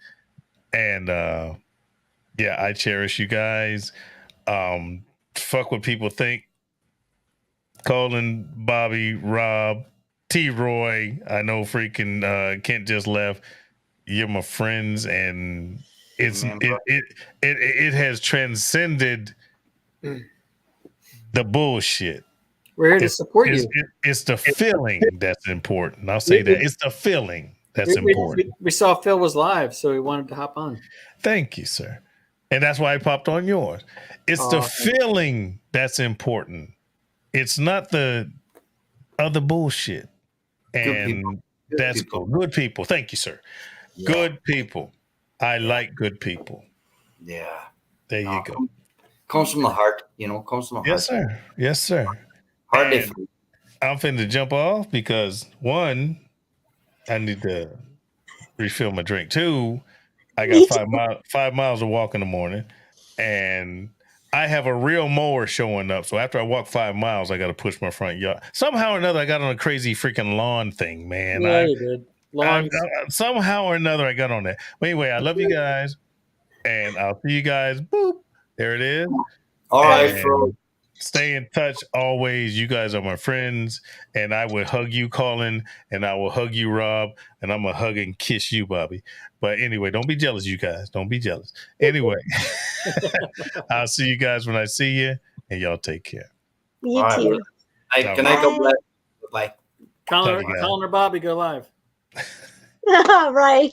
And I cherish you guys. Fuck what people think. Colin, Bobby, Rob, T-Roy. I know freaking Kent just left. You're my friends, and it has transcended the bullshit. We're here to support you. It's the feeling that's important. I'll say that. It's the feeling that's important. We saw Phil was live, so we wanted to hop on. Thank you, sir. And that's why I popped on yours. It's the feeling that's important. It's not the other bullshit. And that's cool. Good people. Thank you, sir. Yeah. Good people. I like good people. Yeah. There you go. Comes from the heart, comes from the Yes, heart. sir. Yes, sir. Hard And I'm finna jump off because one, I need to refill my drink. Two, I got 5 miles of walk in the morning, and I have a real mower showing up. So after I walk 5 miles, I got to push my front yard. Somehow or another, I got on a crazy freaking lawn thing, man. Yeah, you did. Somehow or another, I got on that. But anyway, I love you guys, and I'll see you guys. Boop. There it is. All right, Fro. Stay in touch always. You guys are my friends, and I would hug you, Colin, and I will hug you, Rob, and I'm gonna hug and kiss you, Bobby. But anyway, don't be jealous, you guys. Don't be jealous. Anyway, I'll see you guys when I see you, and y'all take care. You too. Can I go back? Bye. Colin or Bobby go live. Right.